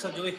Cek Joy.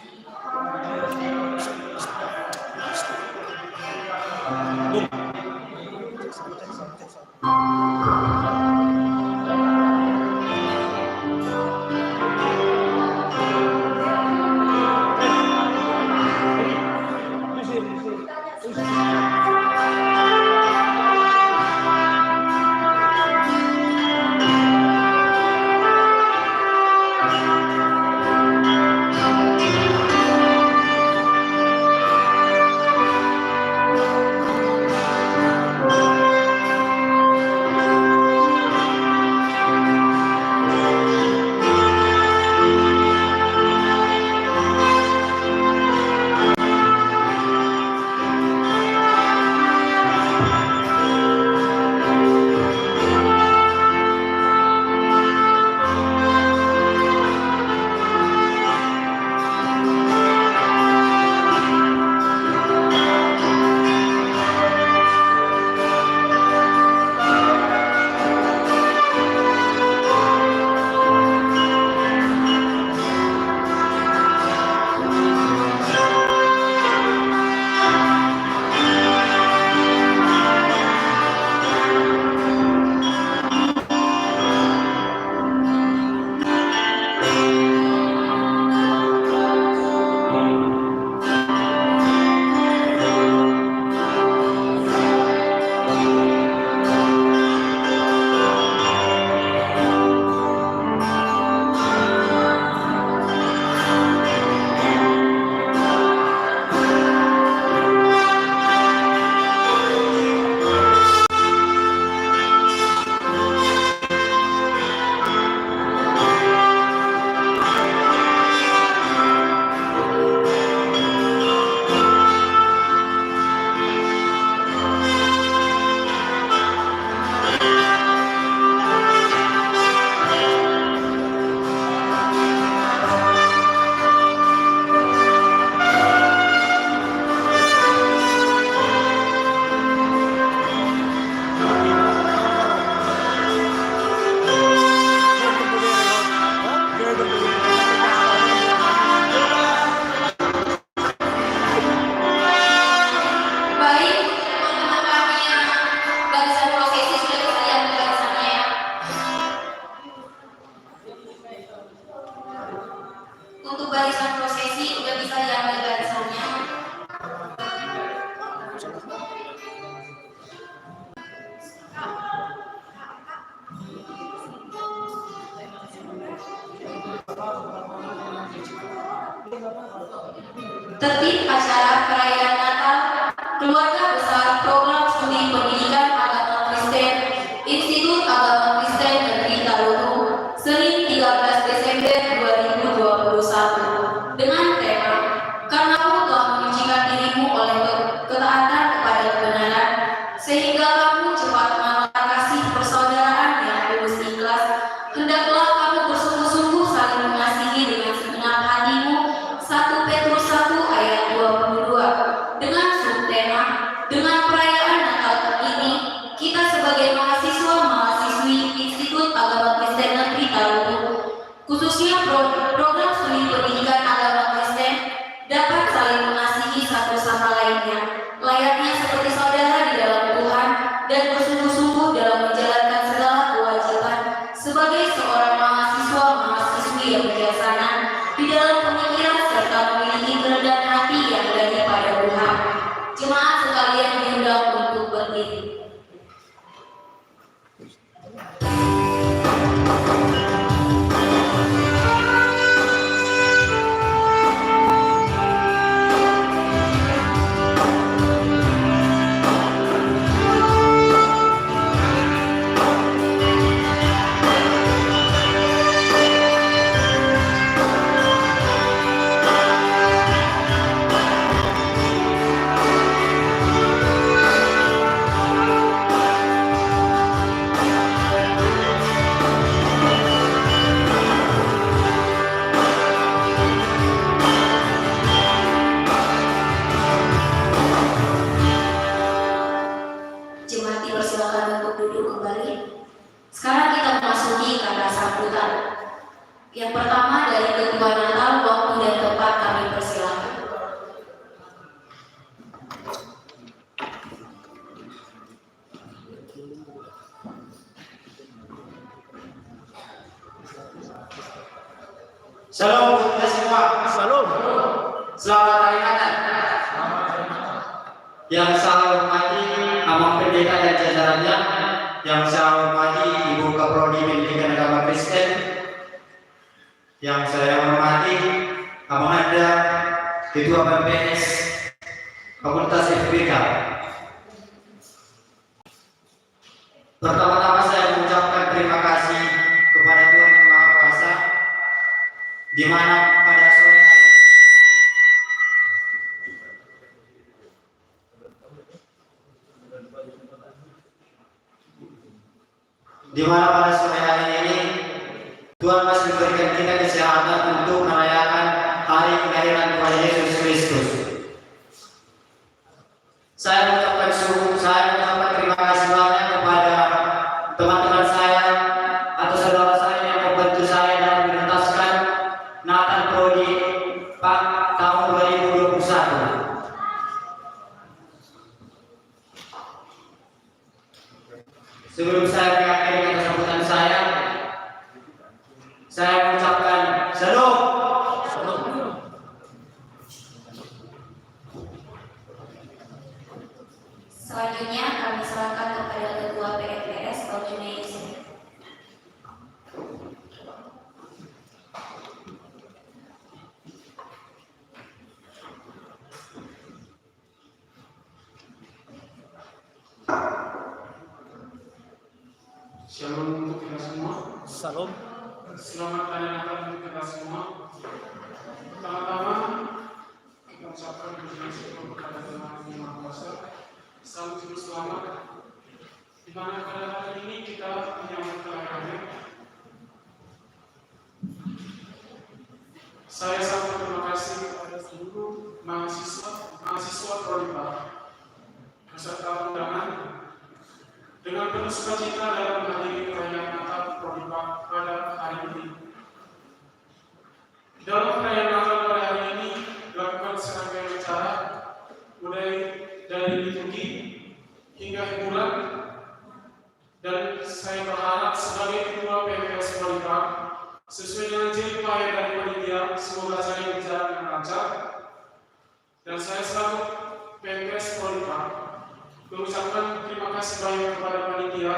barisan prosesi udah bisa diambil barisannya. Tertib acara perayaan Natal, keluarga besar program studi pendidikan agama Kristen, Institut Agama Kristen Negeri Taluru, Senin 13 Desember 2021, dengan tema "Karena Kamu telah menyucikan dirimu oleh ketaatan kepada kebenaran, sehingga kamu cepat mengamalkan kasih persaudaraan yang tulus ikhlas, hendaklah kamu bersungguh-sungguh saling mengasihi dengan segenap hatimu." 1 Petrus 1 ayat 22. Dengan subtema, dengan perayaan Natal ini, kita sebagai mahasiswa-mahasiswi Institut Agama Kristen Negeri Taluru, khususnya program studi pendidikan agama Kristen, dapat saling mengasihi satu sama lainnya, layaknya seperti saudara di dalam Tuhan, dan bersungguh-sungguh dalam menjalankan segala kewajiban sebagai seorang mahasiswa-mahasiswi yang bijaksana di dalam pemikiran serta memiliki kerendahan hati yang daripada Tuhan. Jemaat sekalian diundang untuk berdiri. Jemaat dipersilakan untuk duduk kembali. Sekarang kita memasuki kata sambutan. Yang pertama dari Ketua Natal, waktu dan tempat kami persilakan. Shalom kita semua. Salam. Selamat hari Natal. Yang saya hormati Amang Pendeta dan jajarannya, yang saya hormati Ibu Kaprodi Pendidikan Agama Kristen, yang saya hormati Abang Anda Ketua BPS Fakultas FBK. Pertama-tama saya mengucapkan terima kasih kepada Tuhan Yang Maha Kuasa, di mana pada sore hari ini Tuhan masih memberikan kita kesehatan untuk merayakan hari kelahiran Tuhan Yesus Kristus. Saya mengucapkan terima kasih banyak kepada teman-teman saya atau saudara saya yang membantu saya dalam menuntaskan Natal Prodi tahun 2021. Sebelum saya mengakhiri kata sambutan saya mengucapkan Shalom. Selanjutnya kami serahkan kepada Ketua PFPS Junaidi. Shalom untuk kita semua. Salam. Selamat hari Natal untuk kita semua. Pertama-tama kita ucapkan puji syukur kepada Tuhan Yang Maha Kuasa. Selamat hidup selamat. Di mana pada hari ini kita menyambut kelahirannya. Saya sangat terima kasih kepada seluruh mahasiswa Prodipa beserta undangan dengan penuh sukacita dalam menghadiri perayaan Natal Prodipa pada hari ini. Dalam perayaan Natal pada hari ini dilakukan serangkaian acara, mulai dari liturgi hingga hiburan, dan saya berharap sebagai Ketua PPS Prodipa, sesuai dengan jerih payah dari panitia, semoga saya lancar. Dan saya selaku PMPS Prodipa mengucapkan terima kasih banyak kepada panitia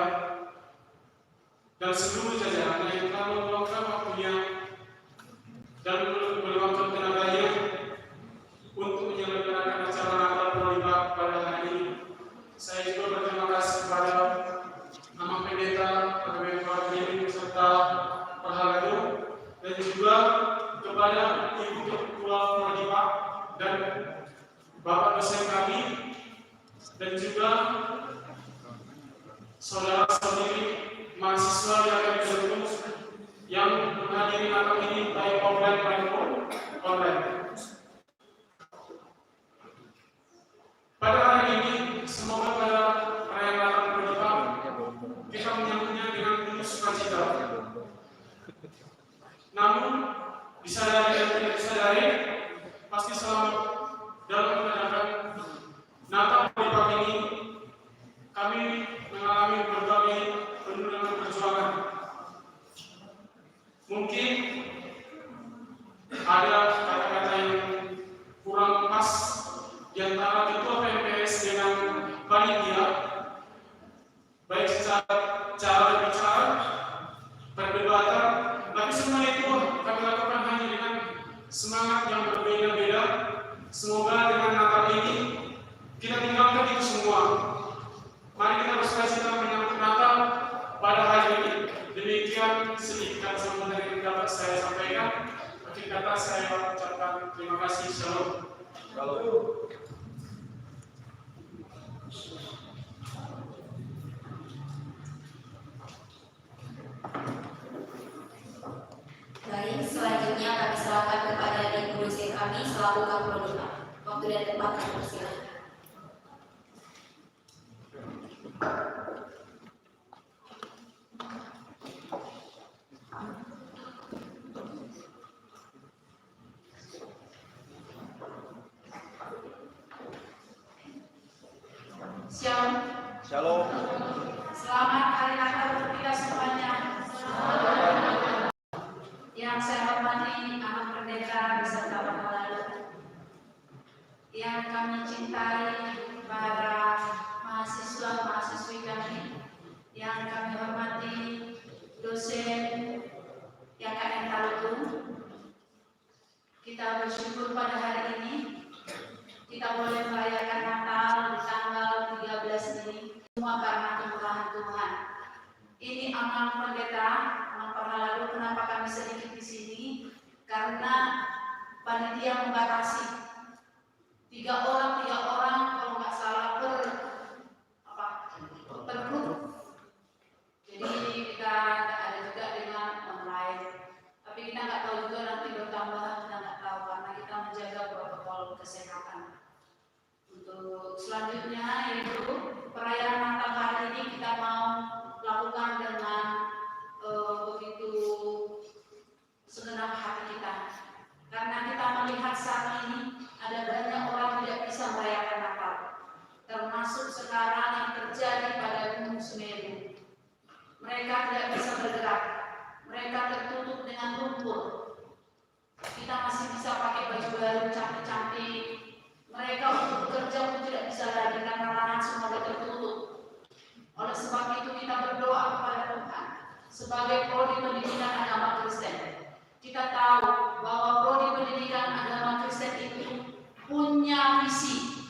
dan seluruh jajaran yang telah meluangkan waktunya dan meluangkan tenaganya untuk menyelenggarakan acara Natal Prodipa pada hari ini. Saya juga berterima kasih kepada Amang Pendeta, Akbp Fadli beserta Pak Halado, dan juga kepada Ibu Ketua Prodipa dan Bapak dosen kami, dan juga saudara-saudari mahasiswa yang akan bergabung yang menghadiri Natal ini baik offline maupun online. Pada hari ini, semoga pada perayaan Natal Prodipa kita menyambutnya dengan penuh sukacita. Namun, disadari dan tidak disadari, pasti selamat dalam mengadakan Natal Prodipa ini. Kami mengalami berbagai penurunan perjuangan. Mungkin ada kata-kata yang kurang pas di antara ketua PMPS dengan panitia, baik secara cara berbicara, perdebatan, tapi semua itu kami lakukan hanya dengan semangat yang berbeda-beda. Semoga dengan Natal ini kita tinggalkan itu semua. Mari kita bersukacita menyambut Natal pada hari ini. Demikian sedikit sebenarnya yang dapat saya sampaikan. Akhir kata saya ucapkan terima kasih. Shalom. Baik, selanjutnya kami serahkan kepada ibu dosen kami selaku Kaprodipa. Waktu dan tempat kami persilakan. Shalom. Selamat Hari Natal untuk kita semuanya. Yang saya hormati Amang Pendeta beserta Pak Halado, yang kami cintai para mahasiswa-mahasiswi kami, yang kami hormati dosen YKN Talutung. Kita bersyukur pada hari ini kita boleh merayakan Natal di tanggal 13 ini, semua karena kemurahan Tuhan. Ini Amang Pendeta, Amang Pak Halado, kenapa kami sedikit di sini? Karena panitia membatasi 3 orang kalau nggak salah per grup. Jadi kita ada juga dengan online. Tapi kita nggak tahu juga nanti bertambah, kita nggak tahu karena kita menjaga protokol kesehatan. Untuk selanjutnya yaitu perayaan Natal hari ini kita mau lakukan dengan begitu segenap hati kita. Karena kita melihat saat ini ada banyak orang tidak bisa merayakan Natal, termasuk sekarang yang terjadi pada Gunung Semeru. Mereka tidak bisa bergerak, mereka tertutup dengan lumpur. Kita masih bisa pakai baju baru cantik-cantik. Mereka untuk bekerja pun tidak bisa lagi karena lahan semua tertutup. Oleh sebab itu kita berdoa kepada Tuhan sebagai prodi pendidikan agama Kristen. Kita tahu bahwa prodi pendidikan agama Kristen itu punya visi.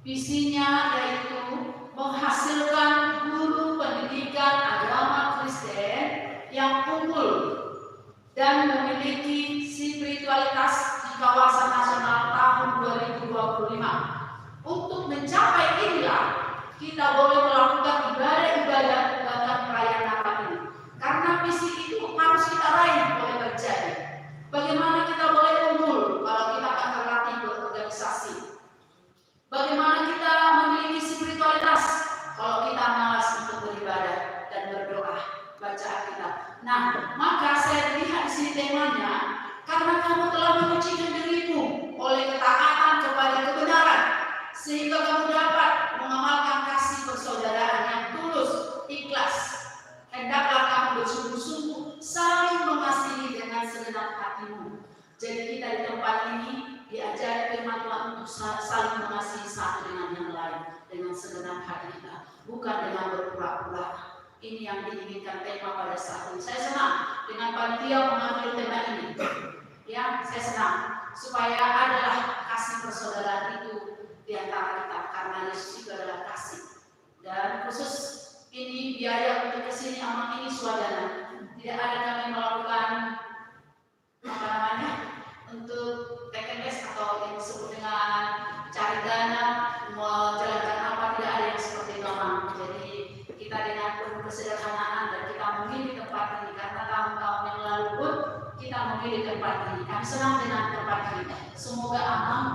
Visinya yaitu menghasilkan guru pendidikan agama Kristen yang unggul dan memiliki spiritualitas di kawasan nasional tahun 2025. Untuk mencapai inilah kita boleh melakukan ibadah-ibadah bahkan perayaan Natal ini. Karena visi itu harus kita raih boleh terjadi. Bagaimana kita boleh unggul kalau kita akan terlatih berorganisasi? Bagaimana kita memiliki spiritualitas kalau kita malas untuk beribadah dan berdoa, baca Alkitab? Nah, maka saya lihat di sini temanya, karena kamu telah menyucikan dirimu oleh ketaatan kepada kebenaran, sehingga kamu dapat mengamalkan kasih persaudaraan yang tulus, ikhlas. Hendaklah kamu bersungguh-sungguh saling mengasihi dengan segenap hatimu. Jadi kita di tempat ini diajari firman Tuhan untuk saling mengasihi satu dengan yang lain dengan segenap hati kita, bukan dengan berpura-pura. Ini yang diinginkan tema pada saat ini. Saya senang dengan panitia mengambil tema ini. Ya, saya senang supaya adalah kasih persaudaraan itu di antara kita, karena Yesus itu adalah kasih. Dan khusus ini biaya untuk kesini aman ini swadana. Tidak ada kami melakukan apa namanya untuk TKS atau yang disebut dengan cari dana, menjalankan apa, tidak ada yang seperti itu aman. Jadi kita dengan penuh kesederhanaan dan kita memilih tempat ini karena tahun-tahun yang lalu pun kita memilih tempat ini. Kami senang dengan tempat ini. Semoga aman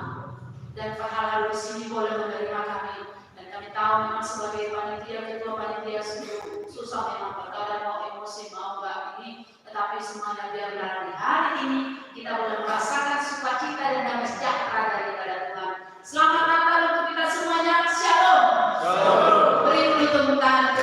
dan pahala di sini boleh menerima kami. Dan kami tahu memang sebagai panitia, ketua panitia susah memang terkadang mau emosi mau enggak ini, tetapi semuanya biar berani. Hari ini kita boleh merasakan sukacita dan damai sejahtera daripada Tuhan. Selamat Natal untuk kita semuanya. Shalom. Beri dulu tepuk tangan.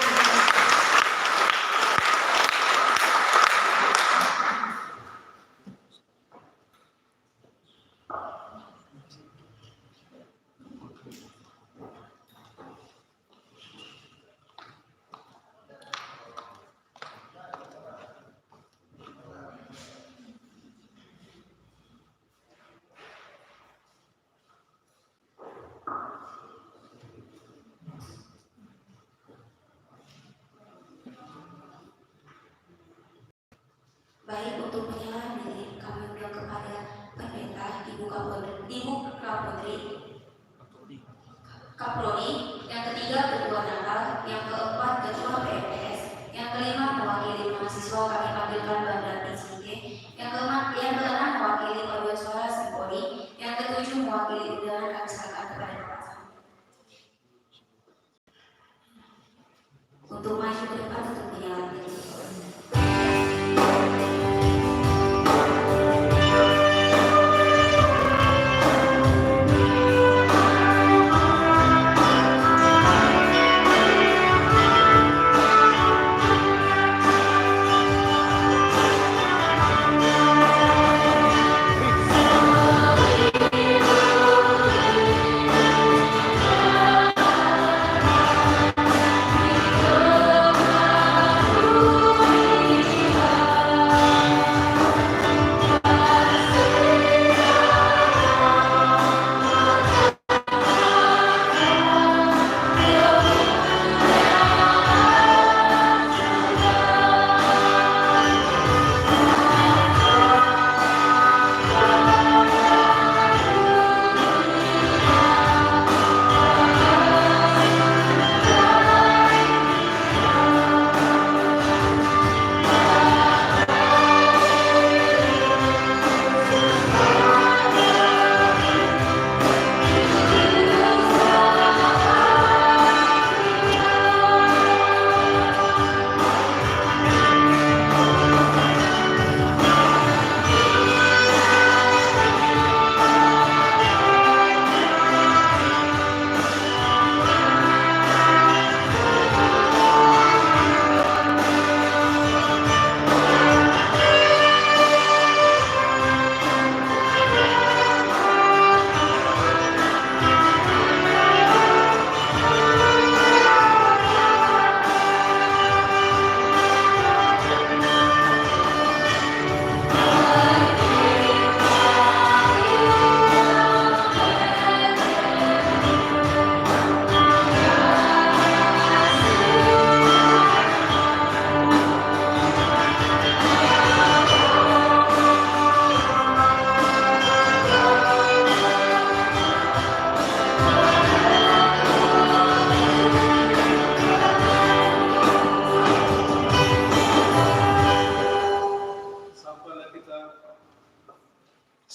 Baik, untuk penyerahan diri kami undang kepada pendeta Ibu Kapolri, Kaprodi, yang ketiga ketua Natal, yang keempat ketua PMPS, yang kelima mewakili mahasiswa kami panggilkan Bandar ICG, yang keenam mewakili paduan suara Simponi, yang ketujuh mewakili undangan kami serahkan kepada Bapak. Untuk maju ke depan untuk penyerahan diri.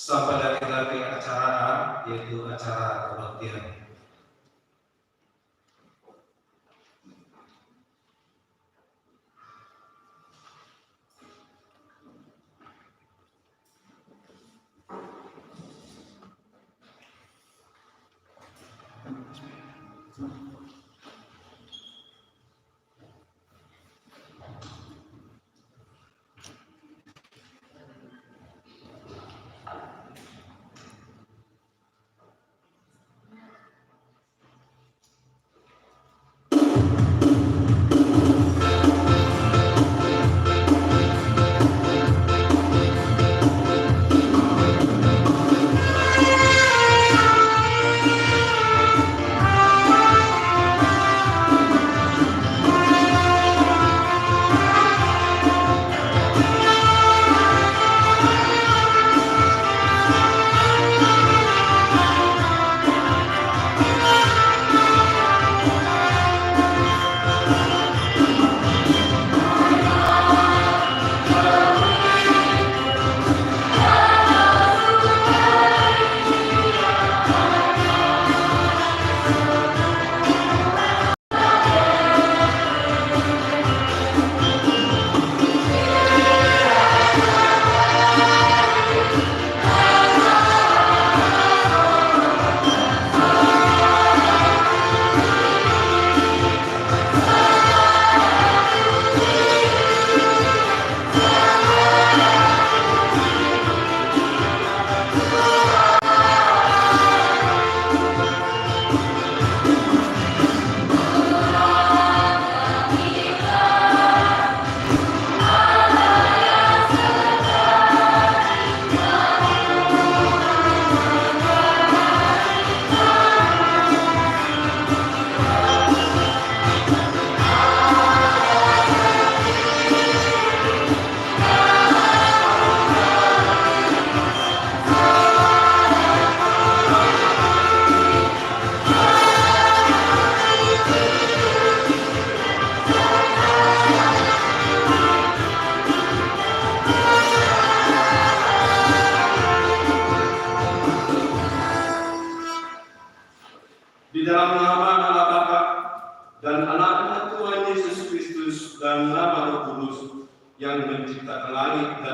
Sampai kita ke acara A, yaitu acara kebaktian.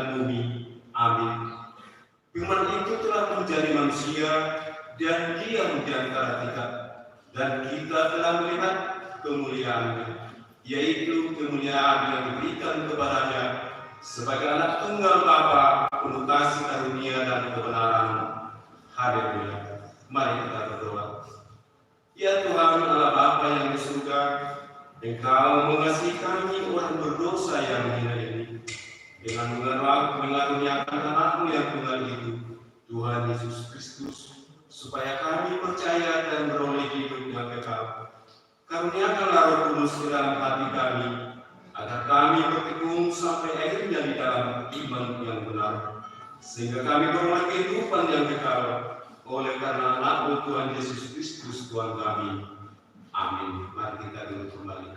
dan bumi. Amin. Firman itu telah menjadi manusia dan diam di antara kita, dan kita telah melihat kemuliaannya, yaitu kemuliaan yang diberikan kepadanya sebagai anak tunggal Bapa, penuh kasih karunia dan kebenaran. Haleluya. Mari kita berdoa. Ya Tuhan Allah Bapa yang di surga, Engkau mengasihi kami orang berdosa yang hina ini dengan mengaruniakan anakmu yang tunggal itu, Tuhan Yesus Kristus, supaya kami percaya dan beroleh hidup yang kekal. Karuniakanlah Roh Kudus ke dalam hati kami, agar kami bertekun sampai akhirnya di dalam iman yang benar, sehingga kami beroleh kehidupan yang kekal oleh karena anak Tuhan Yesus Kristus Tuhan kami. Amin. Mari kita duduk kembali.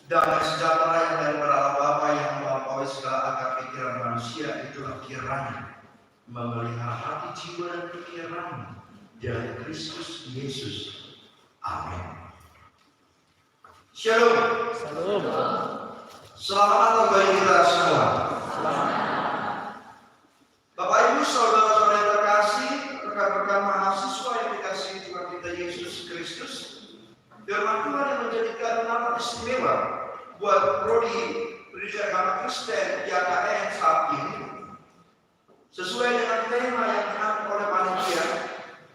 Damai sejahtera yang daripada Allah Bapa yang melampaui segala akal pikiran manusia, itulah kiranya memelihara hati, jiwa, dan pikiran dari Kristus Yesus. Amin. Shalom. Salam. Selamat datang bagi kita semua. Bapak Ibu, saudara-saudara yang terkasih, rekan-rekan mahasiswa yang dikasihi Tuhan kita Yesus Kristus, firman Tuhan yang menjadikan nama istimewa buat prodi pendidikan agama Kristen YKN saat ini, sesuai dengan tema yang diambil oleh panitia,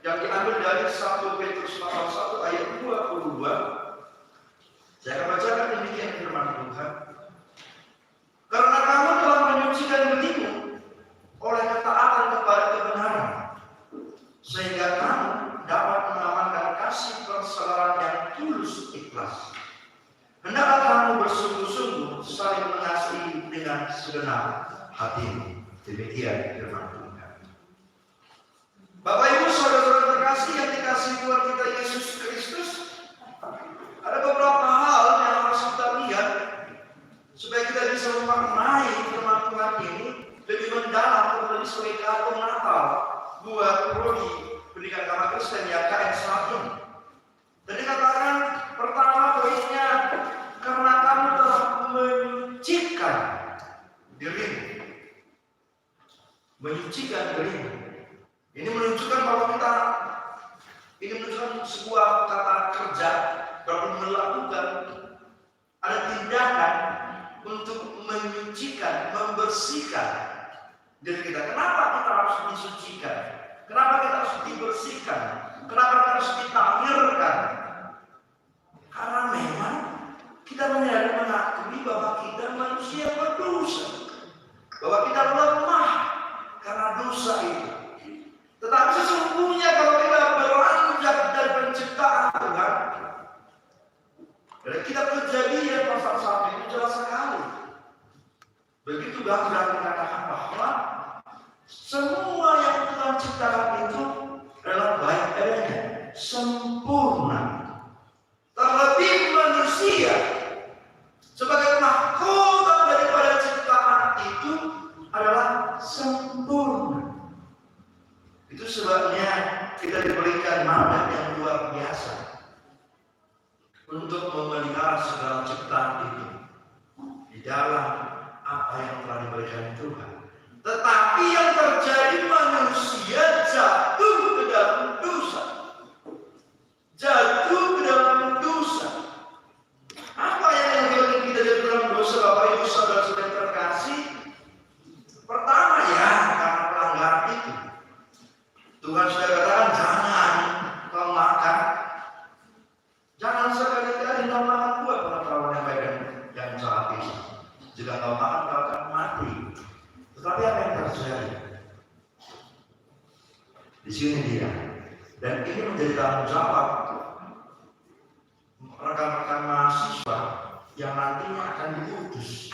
yang diambil dari 1 Petrus pasal 1 ayat 22. Saya akan bacakan demikian firman Tuhan. Karena kamu telah menyucikan dirimu oleh ketaatan kepada kebenaran, sehingga kamu dapat mengamankan kasih persaudaraan yang tulus ikhlas. Hendaklah kamu bersungguh-sungguh saling mengasihi dengan segenap hatimu. Demikian firman Tuhan. Bapak Ibu saudara-saudara terkasih yang dikasihi Tuhan kita Yesus Kristus, ada beberapa hal yang harus kita lihat supaya kita bisa memaknai firman Tuhan ini lebih mendalam, lebih sebagai kartu Natal buat prodi pendidikan agama Kristen YKN saat ini. Tadi katakan pertama poinnya, karena kamu telah menyucikan dirimu. Menyucikan dirimu. Ini menunjukkan bahwa kita ini menunjukkan sebuah kata kerja, berarti melakukan, ada tindakan untuk menyucikan, membersihkan diri kita. Kenapa kita harus disucikan? Kenapa kita harus dibersihkan? Kenapa kita harus ditahirkan? Karena memang kita mengakui bahwa kita manusia berdosa, bahwa kita lemah karena dosa itu. Tetapi sesungguhnya kalau kita beranjak dari penciptaan Tuhan, dari kitab Kejadian pasal 1 itu jelas sekali. Begitu Tuhan dikatakan bahwa semua yang Tuhan ciptakan itu adalah baik adanya, sempurna. Terlebih manusia sebagai mahkota daripada ciptaan itu adalah sempurna. Itu sebabnya kita diberikan mandat yang luar biasa untuk memelihara segala ciptaan itu di dalam apa yang telah diberikan Tuhan. Tetapi yang terjadi, manusia jatuh ke dalam dosa. Jatuh ke dalam dosa. Apa yang menyebabkan kita jatuh dalam dosa, Bapak Ibu Saudara-saudara terkasih? Pertama ya, karena pelanggaran itu. Tuhan sudah katakan, jangan kau makan. Jangan sekali-kali kau makan buah pengetahuan yang baik dan yang jahat itu. Jika kau makan, kau akan mati. Tetapi apa yang terjadi? Di sini dia. Dan ini menjadi tanggung jawab rekan-rekan mahasiswa yang nantinya akan diutus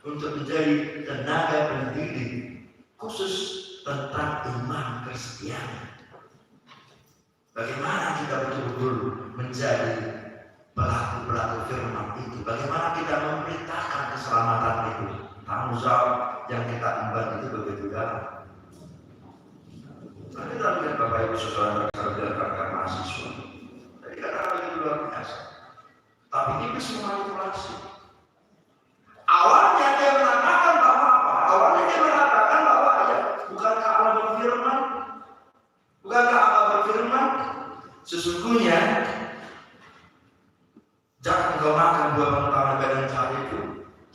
untuk menjadi tenaga pendidik khusus tentang iman kesetiaan. Bagaimana kita betul-betul menjadi pelaku-pelaku firman itu? Bagaimana kita memberitakan keselamatan itu? Tanggung jawab yang kita emban itu begitu dalam. Nanti kita lihat Bapak Ibu Saudara rekan-rekan mahasiswa. Tadi kata begitu luar biasa. Tapi iblis memanipulasi. Awalnya dia mengatakan bahwa apa? Awalnya dia mengatakan bahwa ya, bukankah Allah berfirman? Bukankah Allah berfirman? Sesungguhnya jangan engkau makan buah pengetahuan baik dan jahat itu.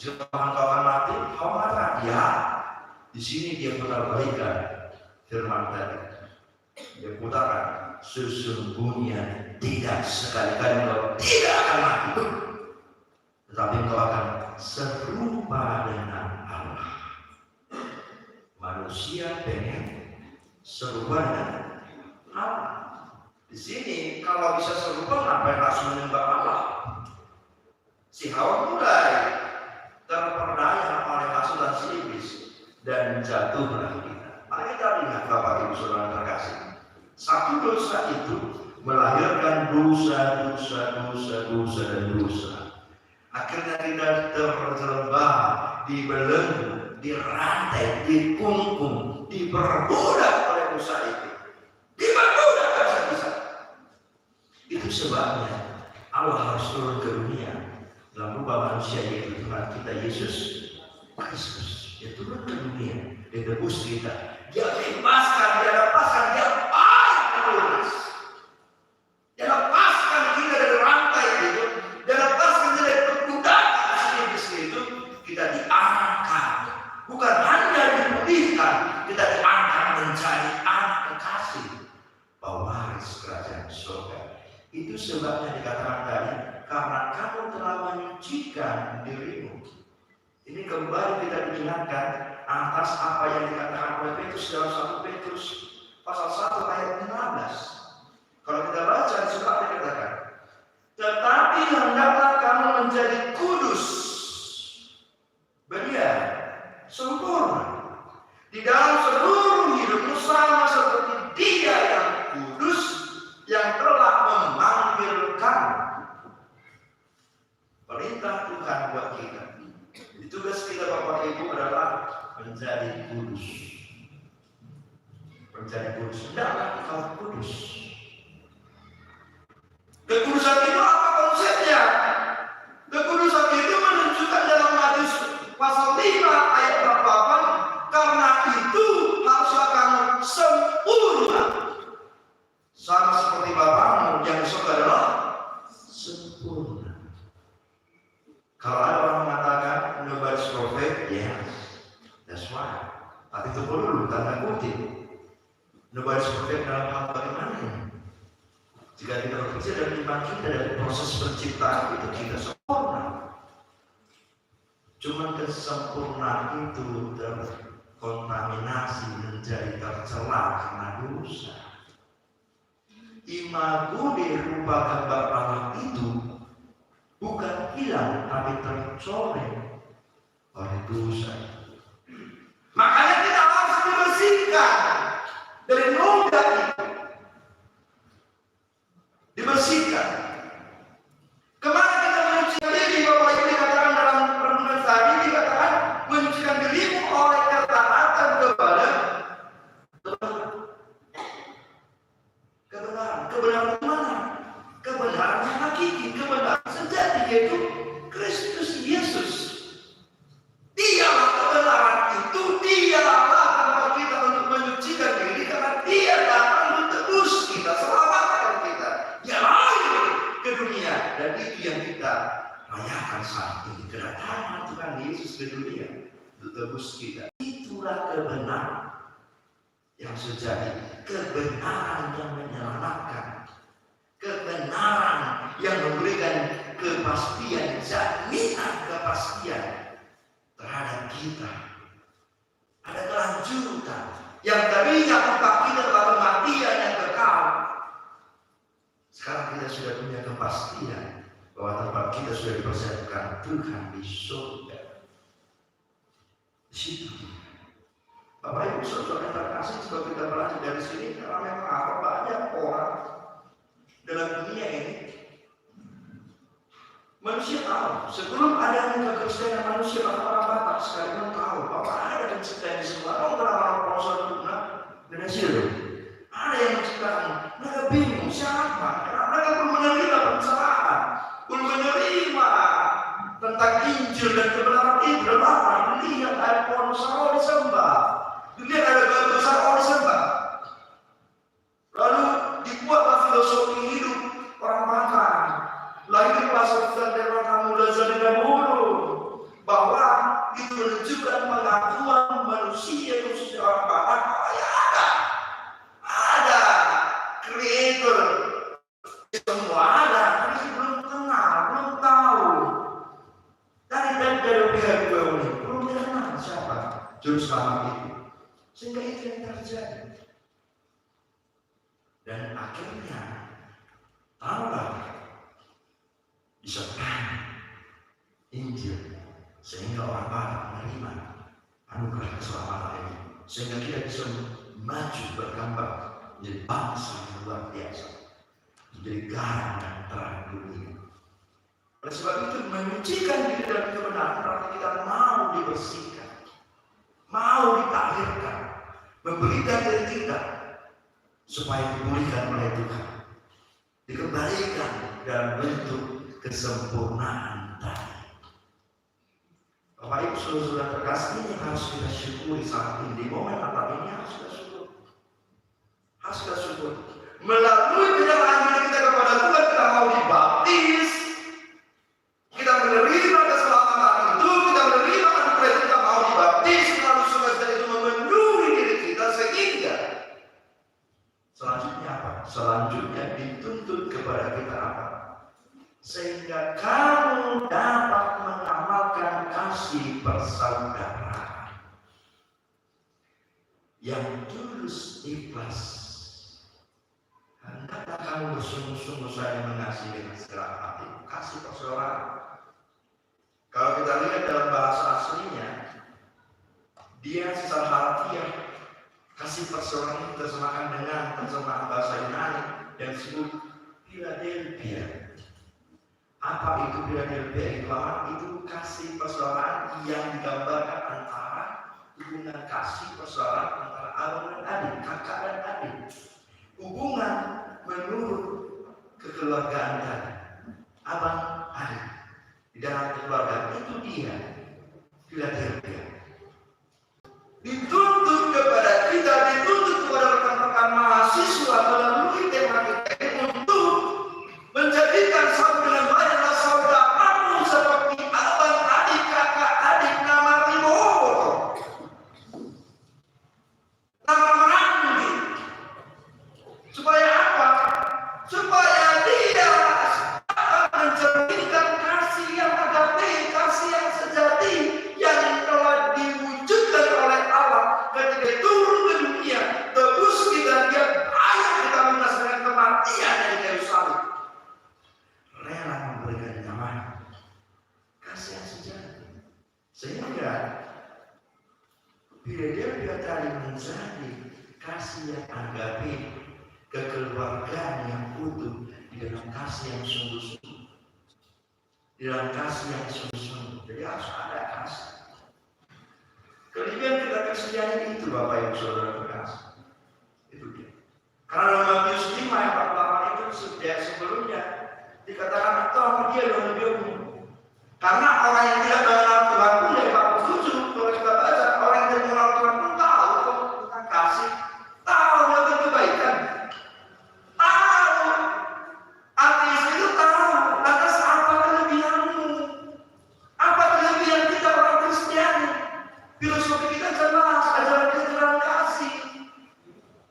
Jika engkau akan mati, kau mengatakan ya. Di sini dia menambahkan firman tadi. Dia putarkan, sesungguhnya tidak sekali-kali engkau tidak akan mati, tetapi engkau akan serupa dengan Allah. Manusia pengen serupa dengan Allah. Di sini kalau bisa serupa, ngapain harus menyembah Allah? Si Hawa mulai terperdaya oleh hasutan si iblis dan jatuhlah kita. Mari kita lihat Bapak Ibu Saudara terkasih. Satu dosa itu melahirkan dosa. Dan dosa. Akhirnya kita terjerembab, dibelenggu, dirantai, dikungkung, diperbudak oleh dosa itu. Diperbudak habis-habisan. Itu sebabnya Allah harus turun ke dunia dalam rupa manusia, yaitu Tuhan kita Yesus Kristus. Dia turun ke dunia, dia tebus kita, dia bebaskan, dia lepaskan, dia lunas. Dia lepaskan kita dari rantai itu, dia lepaskan kita dari perbudakan iblis itu. Kita diangkat, bukan hanya dipulihkan, kita diangkat menjadi anak kekasih, pewaris kerajaan surga. Itu sebabnya dikatakan tadi, karena kamu telah menyucikan dirimu. Ini kembali kita diingatkan atas apa yang dikatakan oleh Petrus dalam 1 Petrus pasal 1 ayat 15. Kalau kita baca di surat dikatakan, tetapi hendaklah kamu menjadi kudus, belia, sempurna di dalam seluruh hidupmu, sama seperti Dia yang kudus yang telah memanggil kamu. Perintah Tuhan buat kita. Tugas kita Bapak Ibu adalah menjadi kudus. Menjadi kudus. Hendaklah engkau kudus. Kekudusan itu apa konsepnya? Kekudusan itu menunjukkan dalam Matius pasal 5 ayat 8, karena itu haruslah kamu sempurna, sama seperti Bapamu yang manusia dan iman kita dari proses penciptaan itu kita sempurna. Cuma kesempurnaan itu terkontaminasi menjadi tercela karena dosa. Imago di rupa gambar Allah itu bukan hilang tapi tercoreng oleh dosa. Makanya kita harus dibersihkan dari noda itu. Dibersihkan. Kemana kita menyucikan diri? Bapak Ibu dikatakan dalam renungan tadi, dikatakan menyucikan dirimu oleh ketaatan kepada kebenaran. Kebenaran mana? Kebenaran yang hakiki, kebenaran sejati, yaitu Kristus Yesus. Dialah kebenaran itu, dialah tempat kita untuk menyucikan diri, karena Dia datang menebus kita, selamatkan kita. Dia lahir ke dunia, dan itu yang kita rayakan saat ini, kedatangan Tuhan Yesus ke dunia untuk tebus kita. Itulah kebenaran yang sejati, kebenaran yang menyelamatkan, kebenaran yang memberikan kepastian, jaminan kepastian terhadap kita. Ada kelanjutan yang tadinya tempat kita telah kematian yang kekal. Sekarang kita sudah punya kepastian bahwa tempat kita sudah dipersiapkan Tuhan di surga. Di situ. Bapak Ibu Saudara yang terkasih, sebab kita belajar dari sini, karena memang apa banyak orang dalam dunia ini. Manusia tahu, sebelum adanya kekristenan manusia orang Batak sekalipun tahu bahwa ada penciptaan di sebelah orang orang proses tuna dan hasil. Ada yang menciptakan, mereka bingung siapa, karena mereka belum menerima pencerahan, belum menerima tentang Injil dan kebenaran itu. Lama melihat ada pohon besar oh disembah, dilihat ada batu besar oh disembah. Lalu dibuatlah filosofi hidup orang Batak. Lahirlah sebutan dari orang muda jadi dahulu, bahwa itu menunjukkan pengakuan manusia khususnya orang Batak bahwa ya ada creator, semua ada, tapi belum kenal, belum tahu. Dari pihak gue ini belum kenal siapa juru selamat itu, sehingga itu yang terjadi. Dan akhirnya taruhlah disertai Injil sehingga orang Batak menerima anugerah keselamatan ini, sehingga kita bisa maju berkembang menjadi bangsa yang luar biasa, menjadi garam dan terang dunia. Oleh sebab itu menyucikan diri dalam kebenaran berarti kita mau dibersihkan, mau ditahirkan, memberikan diri kita supaya dipulihkan oleh Tuhan, dikembalikan dalam bentuk kesempurnaan tadi. Bapak Ibu Saudara terkasih, ini harus kita syukuri saat ini, di momen Natal ini harus kita syukur. Harus kita syukur. Melalui penyerahan diri kita kepada Tuhan, kita mau dibaptis, kita menerima keselamatan itu, kita menerima anugerah, kita mau dibaptis, lalu sukacita itu memenuhi diri kita, sehingga selanjutnya apa? Selanjutnya dituntut kepada kita apa? Sehingga kamu dapat mengamalkan kasih persaudaraan yang tulus ikhlas. Hendaklah kamu bersungguh-sungguh saling mengasihi dengan segala hati. Kasih persaudaraan. Kalau kita lihat dalam bahasa aslinya, dia secara harfiah kasih persaudaraan diterjemahkan dengan terjemahan bahasa Yunani yang disebut Philadelphia. Apa itu Philadelphia? Itu kasih persaudaraan yang digambarkan antara hubungan kasih persaudaraan antara abang dan adik, kakak dan adik. Hubungan menurut kekeluargaan tadi, abang adik di dalam keluarga itu dia Philadelphia. Dituntut kepada kita, dituntut kepada rekan-rekan mahasiswa melalui tema kita ini untuk menjadikan satu dengan lainnya saudaramu seperti abang, adik, kakak, adik, nama Rimoto, nama Randi. Supaya apa? Supaya dia sekali menjadi kasih yang agape, kekeluargaan yang utuh di dalam kasih yang sungguh-sungguh, di dalam kasih yang sungguh-sungguh. Jadi harus ada kasih. Kelebihan kita kesediaan itu, Bapak Ibu Saudara terkasih, itu dia. Karena dalam Matius 5 ayat 48 itu sebelumnya dikatakan atau dia lebih. Karena orang yang tidak mengenal Tuhan pun dari bab 7 kalau kita baca, orang yang tidak mengenal Tuhan pun tahu tentang kasih, tahu tentang kebaikan, tahu ateis itu tahu. Lantas apa kelebihanmu? Apa kelebihan kita orang Kristiani? Filosofi kita jelas, ajaran kita tentang kasih.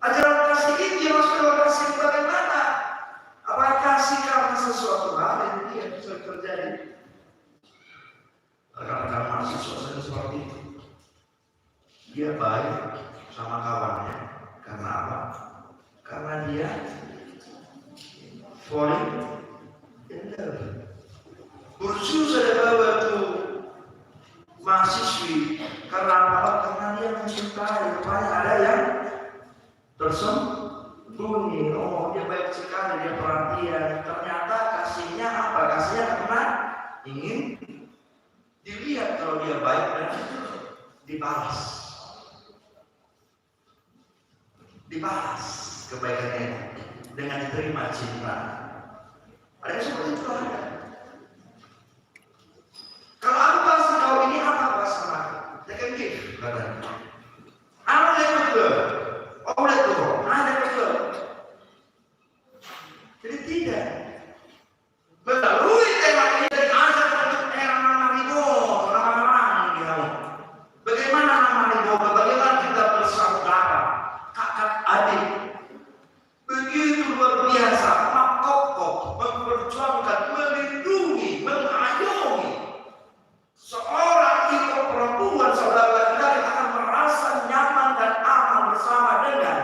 Ajaran kasih itu yang harus kita kasih bagaimana? Apakah kasih karena sesuatu hal yang dia bisa terjadi? Rekan-rekan mahasiswa saya seperti itu. Dia baik sama kawannya. Karena apa? Karena dia falling in love. Kursus ada bawa tuh mahasiswi. Karena apa? Karena dia mencintai. Rupanya ada yang tersembunyi. Oh, dia baik sekali, dia perhatian. Ternyata kasihnya apa? Kasihnya karena ingin dilihat kalau dia baik dan dibalas kebaikannya dengan diterima cinta. Ada yang seperti itu ada. Kalau aku kasih kau ini apa sama? Dia kan give, katanya. Aku lihat betul, oh lihat betul, ada betul. Jadi tidak. Melalui tema ini dari azab untuk nama Ribo, nama-nama gitu. Bagaimana nama Ribo? Bagaimana kita bersaudara, kakak adik? Begitu luar biasa, kokoh, memperjuangkan, melindungi, mengayomi. Seorang ibu perempuan saudara laki-laki akan merasa nyaman dan aman bersama dengan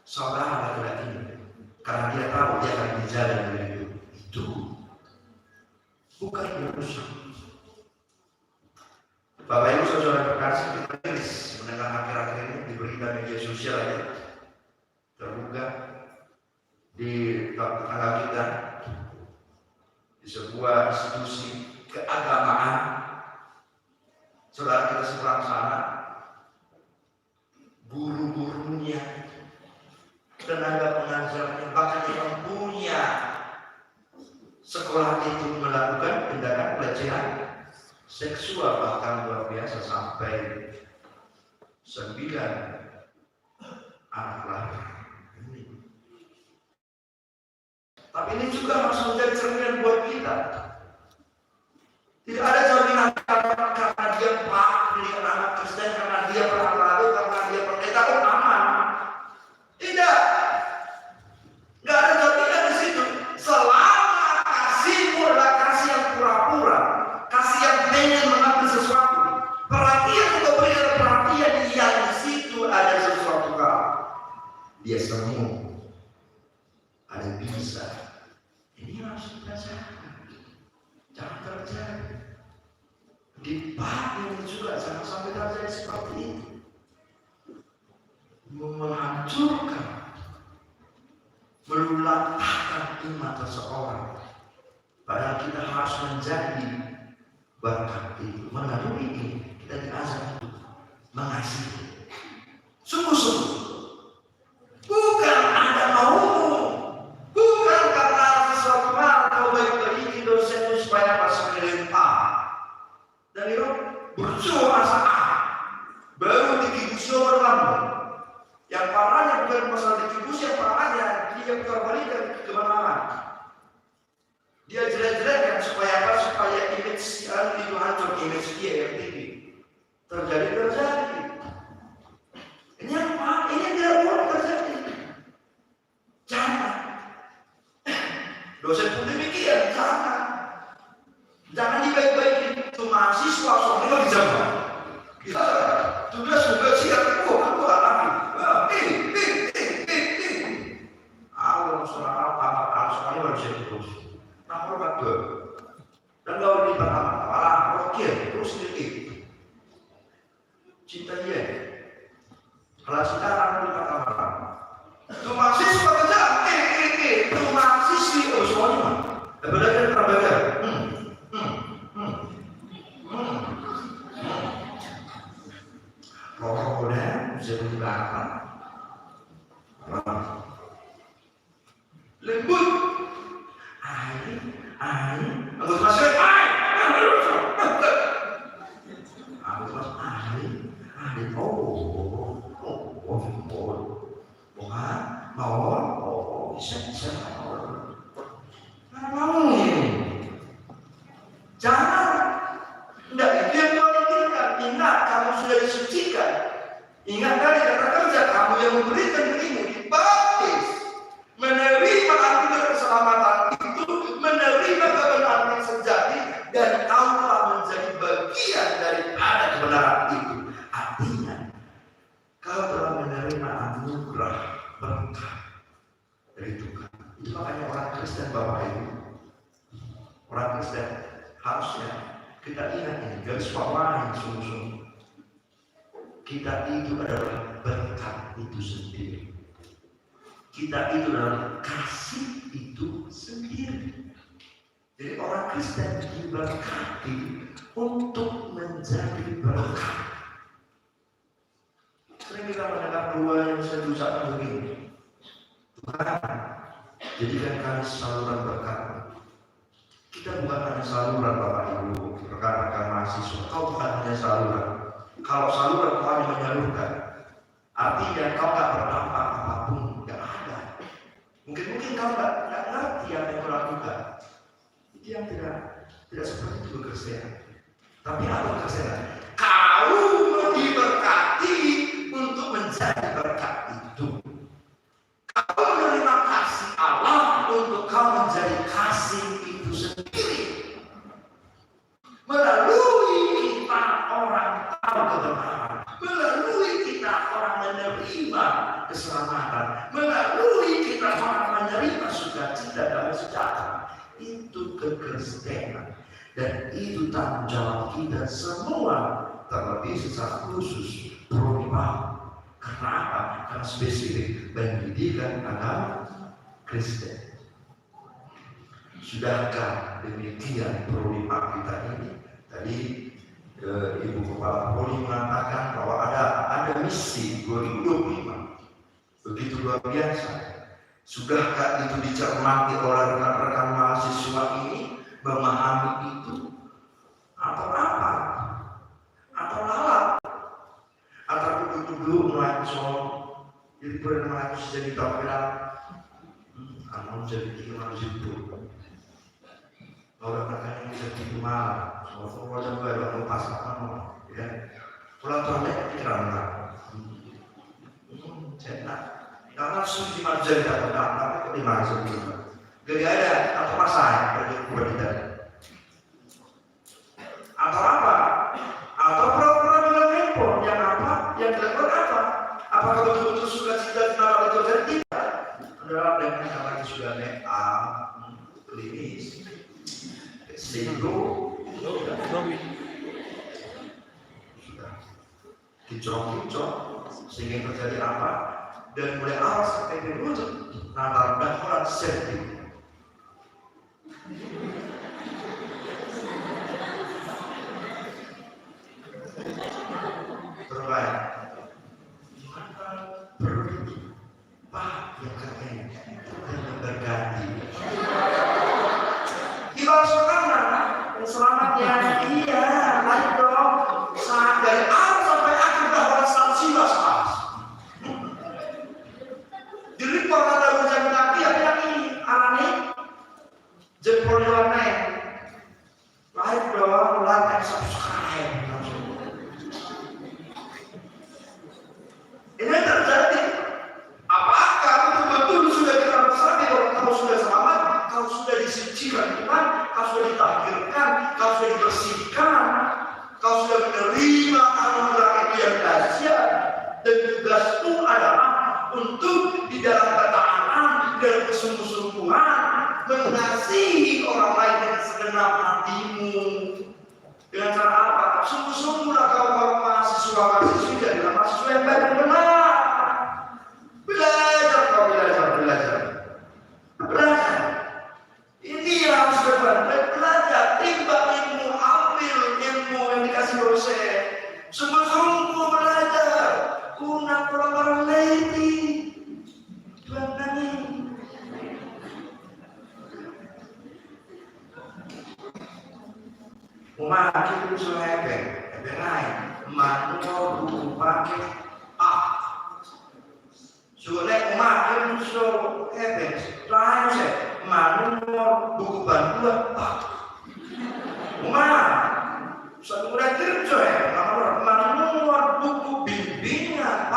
saudara laki-laki, karena dia tahu dia akan dijaga dengan itu. Bukan dirusak. Bapak Ibu Saudara terkasih, kita iris mendengar akhir-akhir ini di berita media sosial ya, terbuka di tetangga kita di sebuah institusi keagamaan. Saudara kita seberang sana, guru-gurunya, tenaga pengajarnya, bahkan yang punya sekolah itu melakukan tindakan pelecehan seksual, bahkan luar biasa sampai 9 anak lahir. Tapi ini juga harus menjadi cerminan buat kita. Tidak ada jaminan karena dia pak pendidikan anak Kristen, karena dia pernah lalu, karena dia pendeta pun aman. Tidak. Nggak ada jaminan di situ. Selama kasihmu adalah kasih yang pura-pura, kasih yang pengen mengambil sesuatu, perhatian untuk berikan perhatian yang di situ ada sesuatu hal. Dia semua ada bisa. Ini harus kita jaga. Jangan terjadi. Di bab ini juga jangan sampai terjadi seperti itu. Menghancurkan, meluluhkan iman seseorang. Padahal kita harus menjadi berkat itu. Melalui ini kita diajar untuk mengasihi. Sungguh-sungguh. Bukan ada maumu. Bukan karena sesuatu hal kau baik-baiki dosenmu supaya masuk kelempar. Dan itu berjuang asa baru dikibusi nomor lambung. Yang parahnya bukan masalah dikibusi, yang parahnya dia terbalikan kemana-mana. Dia jelek-jelekkan supaya apa? Supaya image si Ali itu hancur, image dia yang tinggi. Terjadi. Ini apa? Ini tidak boleh terjadi. Jangan. Dosen pun demikian, jangan dibaik-baikin. Itu mahasiswa soalnya lagi zaman. Kita tugas siap aku lagi. Allah soalnya soalnya baru bisa terus. Nomor 4 dan kalau di malah rokir terus sedikit. Cinta dia. Kalau sekarang di Mataram, itu mahasiswa kerja, itu mahasiswi, oh semuanya, belajar belajar. Roda bisa dibakar, lembut, air, anggota masuk air, bisa, mau ini, jangan, tidak itu yang Tuhan inginkan. Ingat kamu sudah disucikan, ingat dari kata kerja kamu yang memberikan dirimu dibaptis, menerima anugerah keselamatan itu, menerima kebenaran yang sejati, dan kamu telah menjadi bagian daripada kebenaran itu. Artinya, kau telah menerima anugerah berkah dari Tuhan. Itu makanya orang Kristen, Bapak Ibu, orang Kristen harusnya kita ingat ini, garis bawahi sungguh-sungguh. Kita itu adalah berkat itu sendiri. Kita itu adalah kasih itu sendiri. Jadi orang Kristen diberkati untuk menjadi berkat. Sering kita mendengar doa yang saya ucapkan begini, Tuhan, jadikan kami saluran berkat. Kita bukan hanya saluran, Bapak Ibu, rekan-rekan mahasiswa. Kau bukan hanya saluran. Kalau saluran kau hanya menyalurkan, artinya kau tak berdampak apapun, nggak ada. Mungkin kau nggak ngerti apa yang kau lakukan. Itu yang tidak seperti itu bekerja. Tapi apa bekerja? Kau diberkati untuk menjadi berkat itu. Kau menerima kasih Allah untuk kau menjadi kasih itu sendiri. Melalui kita orang tahu kebenaran, melalui kita orang menerima keselamatan, melalui kita orang menerima sukacita dan sejahtera. Itu kekristenan, dan itu tanggung jawab kita semua, terlebih secara khusus prodigal. Karena apa? Karena spesifik pendidikan agama Kristen. Sudahkah demikian prodigal kita ini? Tadi Ibu Kepala Poli mengatakan bahwa ada misi 2025 begitu luar biasa. Sudahkah itu dicermati oleh rekan-rekan mahasiswa ini, memahami itu, atau apa? Atau lalap? Atau duduk mulai soal jadi pernah jadi tampilan, anak jadi gimana situ? Orang akan jadi gimana? Soal wajah baru pas apa? Ya, pulang tuh pikiran cetak. Karena suci marjan dapat tapi ketimbang sebelumnya. Jadi ada atau pasang berbeda. Atau apa? Atau program dengan handphone yang apa? Yang dilakukan apa? Apakah betul-betul sudah cita kenal itu dari kita? Adalah dengan yang sudah make up, klinis, singgung, sudah kicok-kicok, sehingga terjadi apa? Dan mulai awal sampai berwujud Natal dan orang sendiri. Terbaik. Maka perlu Pak yang katanya dan berganti. Ibarat saudara, selamat ya, iya, baik dong. Saat dari awal sampai akhir bahwa sanksinya salah. Jadi kalau ada hujan kaki, yang ini alami jempol warna baik dong, like and subscribe. Ini terjadi. Apakah betul-betul sudah kita bersama kalau kamu sudah selamat, kau sudah disucikan Tuhan, kau sudah ditahirkan, kau sudah dibersihkan, kau sudah menerima anugerah itu yang dahsyat, dan tugasmu adalah untuk di dalam ketaatan dan kesungguh-sungguhan mengasihi orang lain dengan segenap hatimu. Dengan cara apa? Sungguh-sungguhlah kau mahasiswa-mahasiswi jadilah mahasiswa yang baik dan benar. Umaki itu hebe naik, manual buku pakai Sulit umaki itu hebe, lain sih, manual buku bantuan satu mulai kerja ya, manual buku bimbingan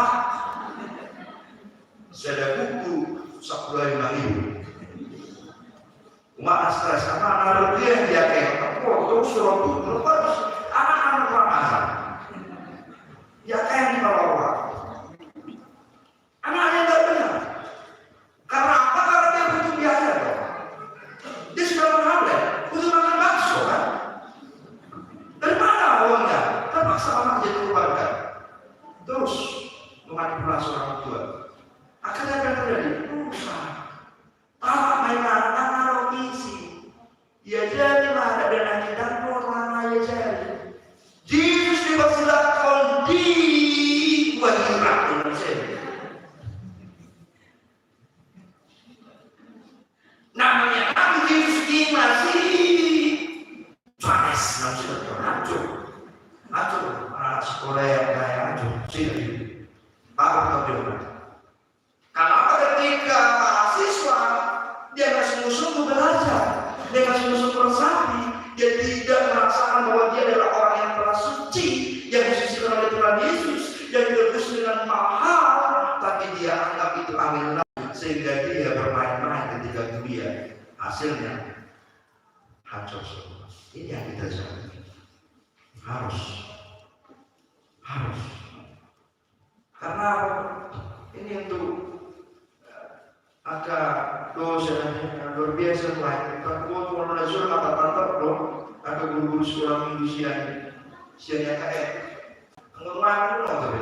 Saya buku 15.000. Umat stres karena anak dia yang dia kayak terus suruh buku terus anak-anak Ramadan ya kayak di bawah anaknya nggak benar karena apa? Karena dia butuh biaya dong. Dia sudah mengambil butuh makan bakso kan? Dari mana uangnya? Terpaksa anak jadi keluarga terus memanipulasi orang tua. Akhirnya apa yang terjadi? Rusak. Mainan anak isi. Ya jadilah ada dana kita orang ya jadi. Yesus dipersilakan di wajirat Indonesia. Namanya Nabi Yesus ini masih panas, masih hancur. Anak sekolah yang kaya hancur. Sini. Apa kemudian? Karena ketika mahasiswa dia nggak sungguh-sungguh belajar, dia nggak sungguh-sungguh resapi, dia tidak merasakan bahwa dia adalah orang yang telah suci, yang disucikan oleh Tuhan Yesus, yang ditebus dengan mahal, tapi dia anggap itu angin laut, sehingga dia bermain-main ketika kuliah, hasilnya hancur semua. Ini yang kita cari. Harus, karena ini untuk agak dosanya luar biasa baik. Kalau tuan nasional kata loh, agak guru-guru sekolah minggu siangnya kayak ngomong tapi,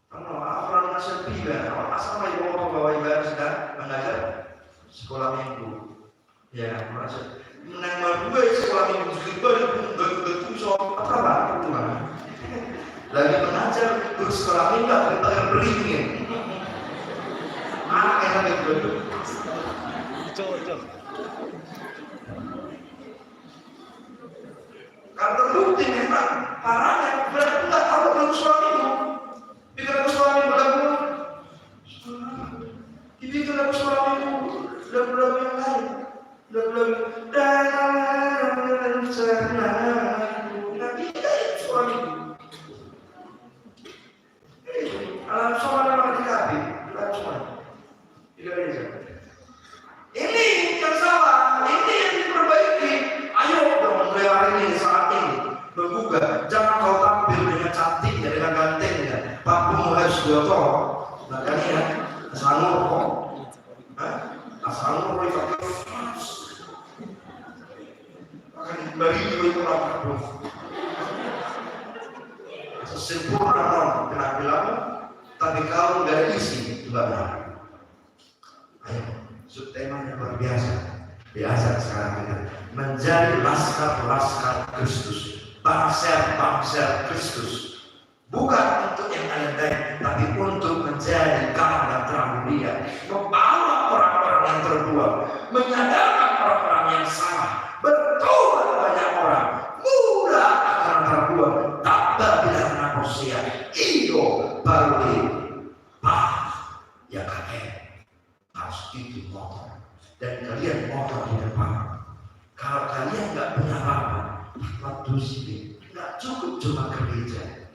kalau apa nasib tiga, asal lagi bawa ibadah sedang mengajar sekolah minggu, ya merasa menang gue sekolah minggu juga betul soal apa itu mana? Lagi mengajar guru sekolah minggu kita yang beringin. Anak yang lagi duduk. Kalau terbukti memang parahnya, berarti tidak tahu belum suami itu. Bikin aku suami belum. Dibikin aku suami itu belum yang lain. Belum dan sana. Nabi itu suami itu. Alam suami nama dikabin, alam suami. Ini yang salah, ini yang diperbaiki. Ayo dong mulai hari ini, saat ini bergugah. Jangan kau tampil dengan cantiknya, dengan gantengnya. Papu mulai sudoto, makanya asangur kok, asangur itu akan bagi itu orang sempurna non kena bilang, tapi kalau nggak isi juga benar. Ayo, subtemanya luar biasa sekarang kita menjadi laskar Kristus, bangsa Kristus, bukan untuk yang lain, tapi untuk menjadi kawan dan terang dunia, membawa orang-orang yang terbuang, menyadarkan orang-orang yang salah, bertobat banyak orang, mudah akan terbuang, tak berbilang manusia, iyo baru ya kakek. Harus itu motor dan kalian motor di depan. Kalau kalian nggak punya apa-apa, waktu sini nggak cukup cuma gereja,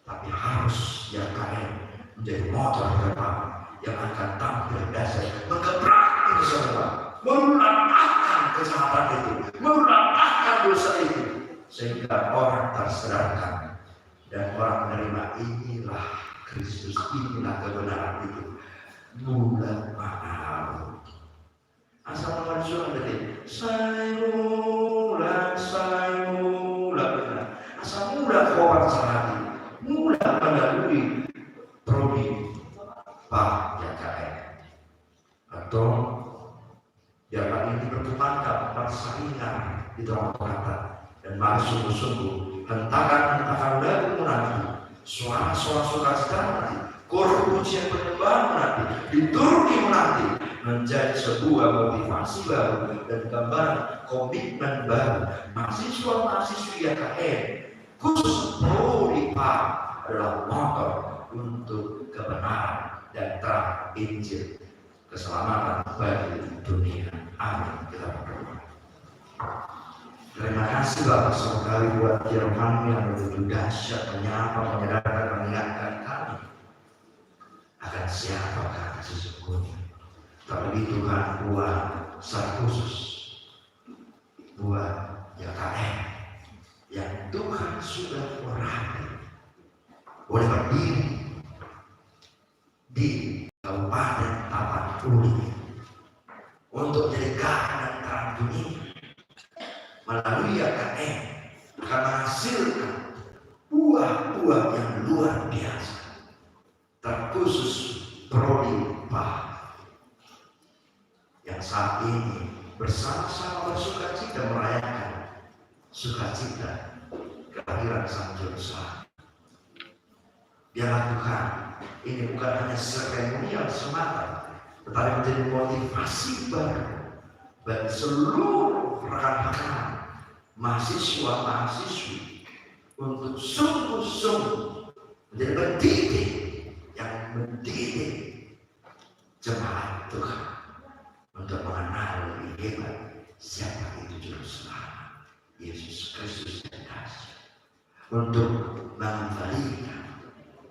tapi harus yang kalian menjadi motor di depan yang akan tampil dasar mengebrak itu semua, melangkahkan kejahatan itu, melangkahkan dosa itu, sehingga orang tersadarkan dan orang menerima inilah Kristus, inilah kebenaran itu. Bulan mahal. Asal manusia tadi. Saya mula benar. Asal mula kawan sehari. Mula melalui prodi Pak YKM. Atau yang ini berkembangkan persaingan di dalam kata dan mari sungguh-sungguh hentakan lagu menanti, suara-suara sukacita menanti. Pujian penyembahan nanti, liturgi menanti, menjadi sebuah motivasi baru dan gambaran komitmen baru. Mahasiswa-mahasiswi YKN khusus Prodipa adalah motor untuk kebenaran dan terang Injil, keselamatan bagi dunia. Amin. Kita berdoa. Terima kasih Bapak sekali buat firman yang begitu dahsyat, menyapa, menyadarkan, mengingatkan kami akan siapakah sesungguhnya. Terlebih Tuhan buat secara khusus buat YKN yang Tuhan sudah urapi boleh berdiri di Kabupaten Tapan Uli untuk menjadi garam dan terang dunia. Melalui YKN akan menghasilkan buah-buah yang luar biasa, terkhusus Prodipa yang saat ini bersama-sama bersukacita merayakan sukacita kelahiran Sang Juru Selamat. Biarlah Tuhan, ini bukan hanya seremonial semata, tetapi menjadi motivasi baru bagi seluruh rekan-rekan mahasiswa-mahasiswi untuk sungguh-sungguh menjadi pendidik yang mendidik jemaat Tuhan untuk mengenal lebih hebat siapa itu Juru Selamat, Yesus Kristus yang dahsyat, untuk mengembalikan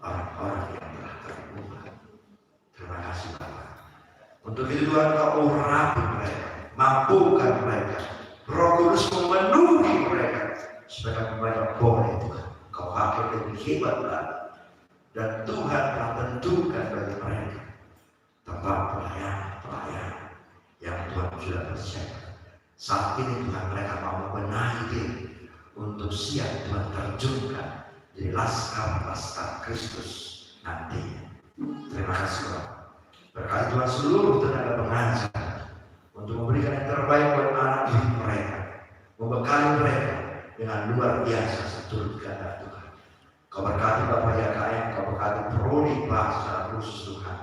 orang-orang yang telah terbunuh. Terima kasih Bapak. Untuk itu Tuhan Kau urapi mereka, mampukan mereka, Roh Kudus memenuhi mereka supaya mereka boleh Tuhan Kau pakai lebih hebat lagi. Dan Tuhan telah tentukan bagi mereka tempat pelayanan yang Tuhan sudah persiapkan. Saat ini Tuhan mereka mau membenahi diri untuk siap Tuhan terjunkan jadi laskar Kristus nantinya. Terima kasih Bapak. Berkati Tuhan seluruh tenaga pengajar untuk memberikan yang terbaik buat anak didik mereka, membekali mereka dengan luar biasa seturut kehendak Tuhan. Kau berkati Bapak YKN, Kau berkati Prodipa secara khusus Tuhan.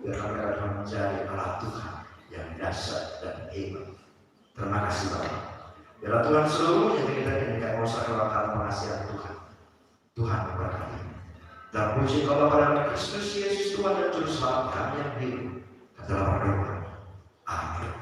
Biarkan mereka Tuhan menjadi alat Tuhan yang dahsyat dan hebat. Terima kasih Bapak. Biarlah Tuhan seluruhnya kita ini kayak masa kelakaran pengasihan Tuhan. Tuhan memberkati. Terpuji Kau Bapa dalam Kristus Yesus Tuhan dan Juru Selamat kami yang hidup. Dalam berdoa. Amin.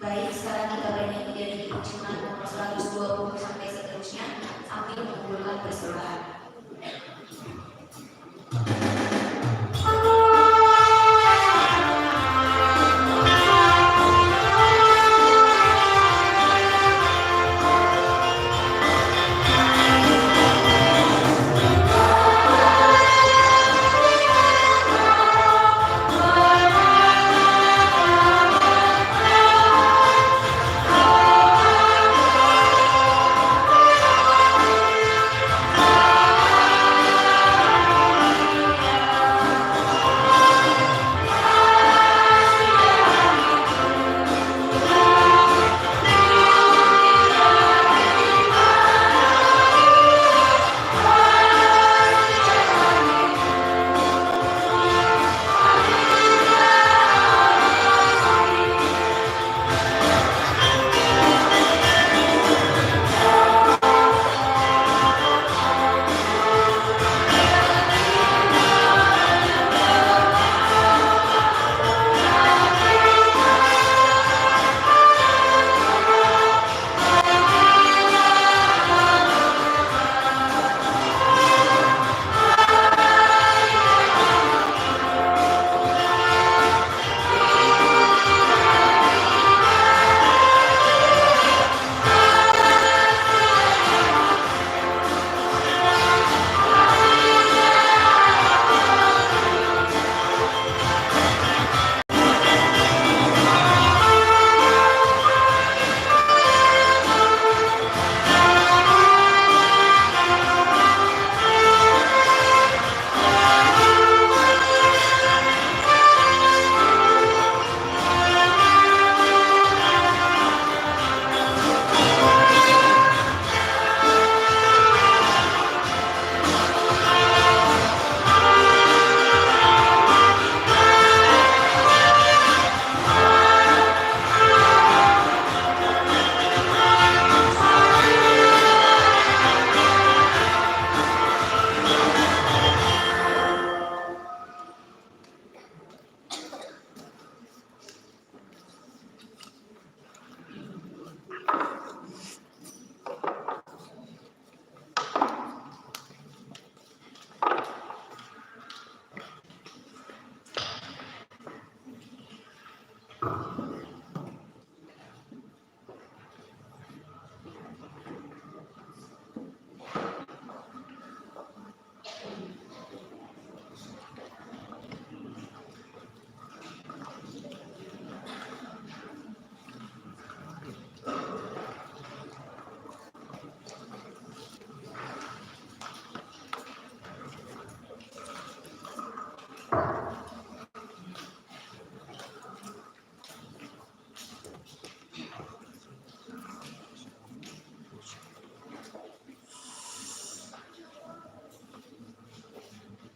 Baik, sekarang kita bernyanyi dari Pujian nomor 120 sampai seterusnya sambil mengumpulkan persembahan. Oh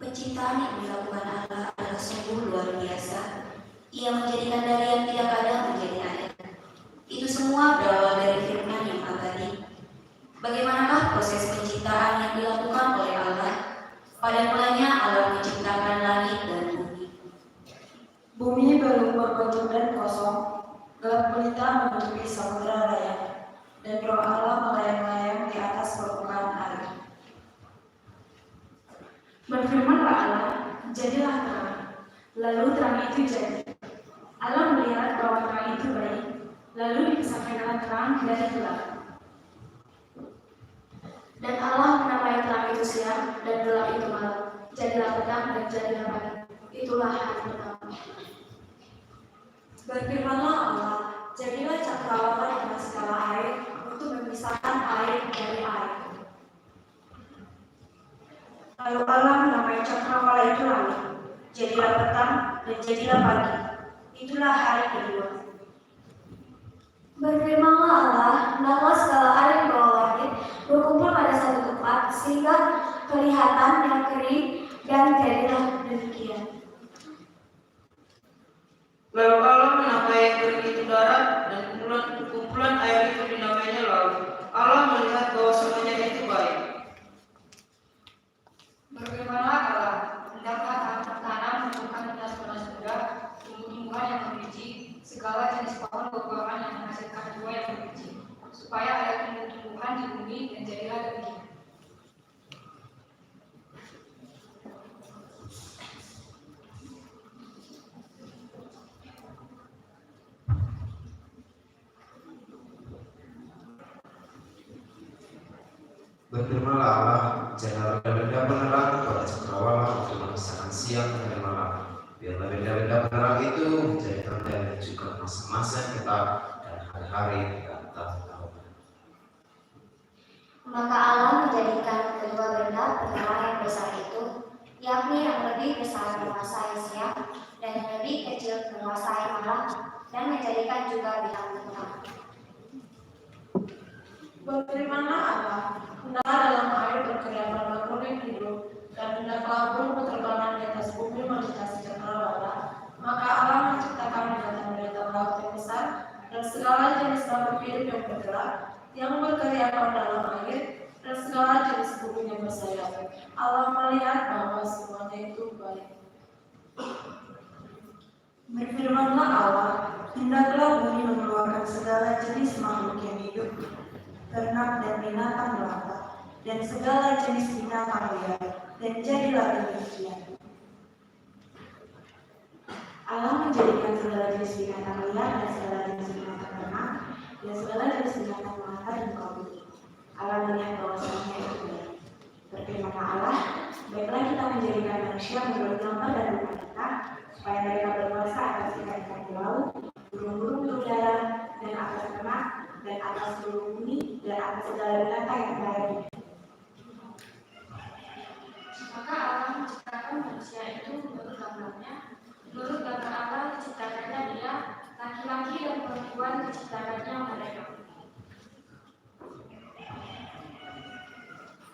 Kecintaan yang dilakukan Allah adalah sungguh luar biasa. Ia menjadikan dari yang tidak ada menjadi ada. Itu semua berawal dari firman yang abadi. Bagaimanakah proses penciptaan yang dilakukan oleh Allah? Pada mulanya Allah menciptakan langit dan bumi. Bumi belum berbentuk dan kosong, gelap gulita menutupi samudera raya, dan roh Allah melayang-layang di atas permukaan air. Berfirmanlah Allah, jadilah terang. Lalu terang itu jadi. Allah melihat bahwa terang itu baik, lalu dipisahkanlah terang dari gelap. Dan Allah menamai terang itu siang, dan gelap itu malam. Jadilah petang dan jadilah pagi. Itulah hari pertama. Berfirmanlah Allah, jadilah cakrawala dengan segala air untuk memisahkan air dari air. Lalu Allah menamai cakrawala itu langit. Jadilah petang dan jadilah pagi. Itulah hari kedua. Berfirmanlah Allah, hendaklah segala air di bawah langit berkumpul pada satu tempat, sehingga kelihatan yang kering, dan jadilah demikian. Lalu Allah menamai yang kering itu darat, dan kumpulan air itu dinamainya laut. Allah melihat bahwa semuanya itu baik. Berfirmanlah Allah, hendaklah tanah menumbuhkan tunas-tunas muda, tumbuh-tumbuhan yang berbiji, segala jenis pohon buah-buahan yang menghasilkan buah yang berbiji, supaya ada tumbuh-tumbuhan di bumi, dan jadilah demikian. Berfirmanlah Allah, janganlah benda penerang pada cakrawala untuk memisahkan siang dengan malam. Biarlah benda-benda penerang itu menjadi tanda dan juga masa-masa yang tetap dan hari-hari dan tahun-tahun. Maka Allah menjadikan kedua benda penerang yang besar itu, yakni yang lebih besar menguasai siang dan yang lebih kecil menguasai malam, dan menjadikan juga bintang-bintang. Berfirmanlah Allah, hendaklah dalam air berkeliaran makhluk yang hidup, dan hendaklah burung berterbangan di atas bumi melintasi cakrawala. Maka Allah menciptakan binatang-binatang laut yang besar dan segala jenis makhluk hidup yang bergerak, yang berkeliaran dalam air, dan segala jenis burung yang bersayap. Allah melihat bahwa semuanya itu baik. Berfirmanlah Allah, hendaklah bumi mengeluarkan segala jenis makhluk yang hidup, ternak dan binatang melata, dan segala jenis binatang liar, dan jadilah demikian. Allah menjadikan segala jenis binatang liar dan segala jenis binatang ternak, dan segala jenis binatang melata di muka bumi. Allah melihat bahwa semuanya itu baik. Berfirmanlah Allah, baiklah kita menjadikan manusia menurut gambar dan rupa kita, supaya mereka berkuasa atas ikan-ikan di laut, burung-burung di udara, dan atas ternak, dan atas seluruh bumi, dan atas segala binatang yang ada di bumi. Maka Allah menciptakan manusia itu menurut gambarnya. Menurut gambar Allah diciptakannya dia, laki-laki dan perempuan diciptakannya mereka.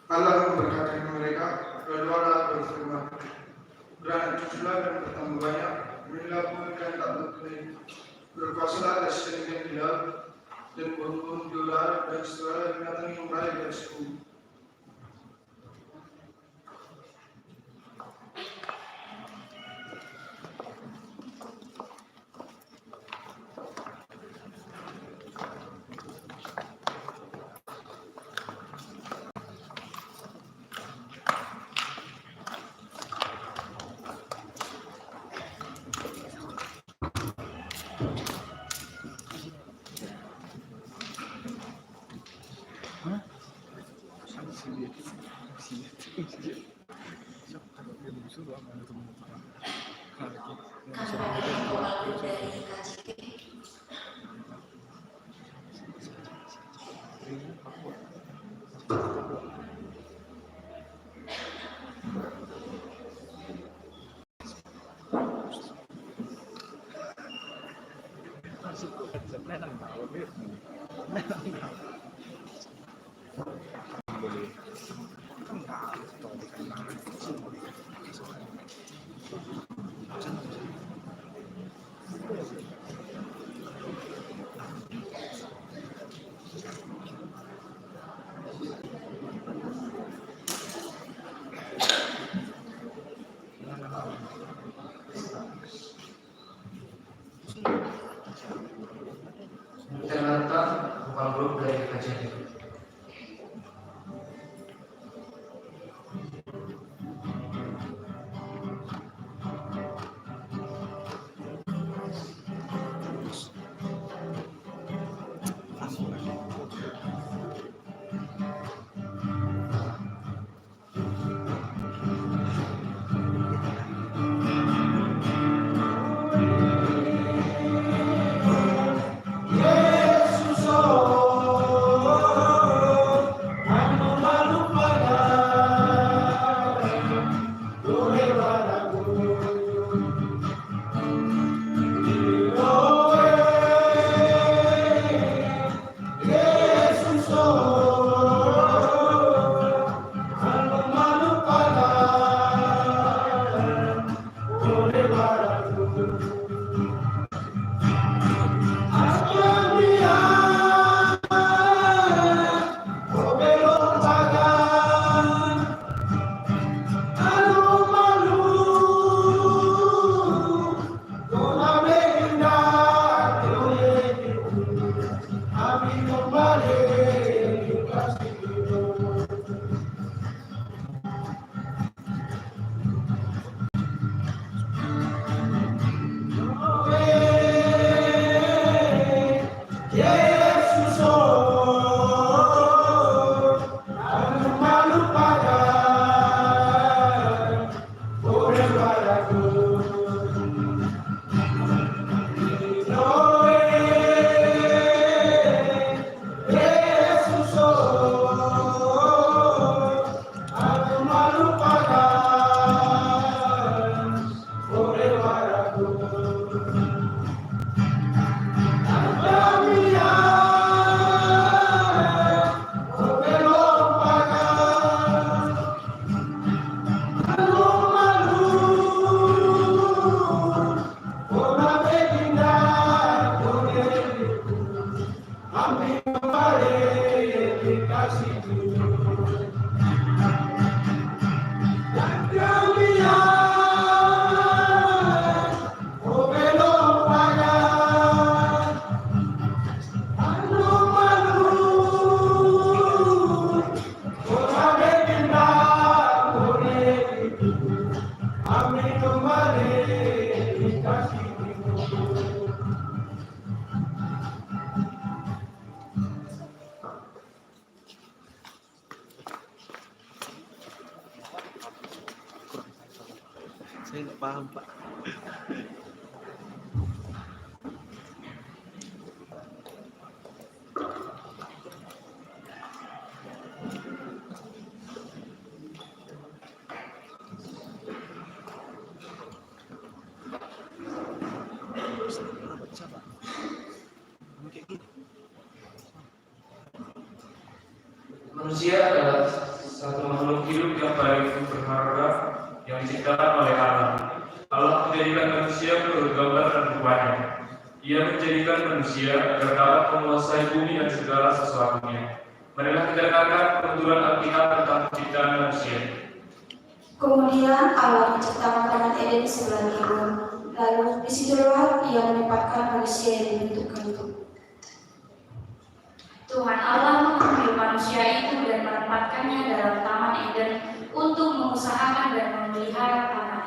Allah memberkati mereka, lalu Allah berfirman, beranak cuculah dan bertambah banyak, berilah bumi dan tak berkening, berkuasalah atas ikan di laut, dan burung-burung di udara, dan segala binatang yang berada di atas bumi. terjadi. Saya nggak paham, Pak. Manusia adalah satu makhluk hidup yang paling berharga yang diciptakan oleh Allah. Allah menjadikan manusia menurut gambar dan rupanya. Ia menjadikan manusia agar dapat menguasai bumi dan segala sesuatunya. Marilah kita dengarkan penuturan Alkitab tentang penciptaan manusia. Kemudian Allah menciptakan Taman Eden di sebelah timur. Lalu disitulah Ia menempatkan manusia yang dibentukkan itu. Tuhan Allah mengambil manusia itu dan menempatkannya dalam Taman Eden untuk mengusahakan dan memelihara taman.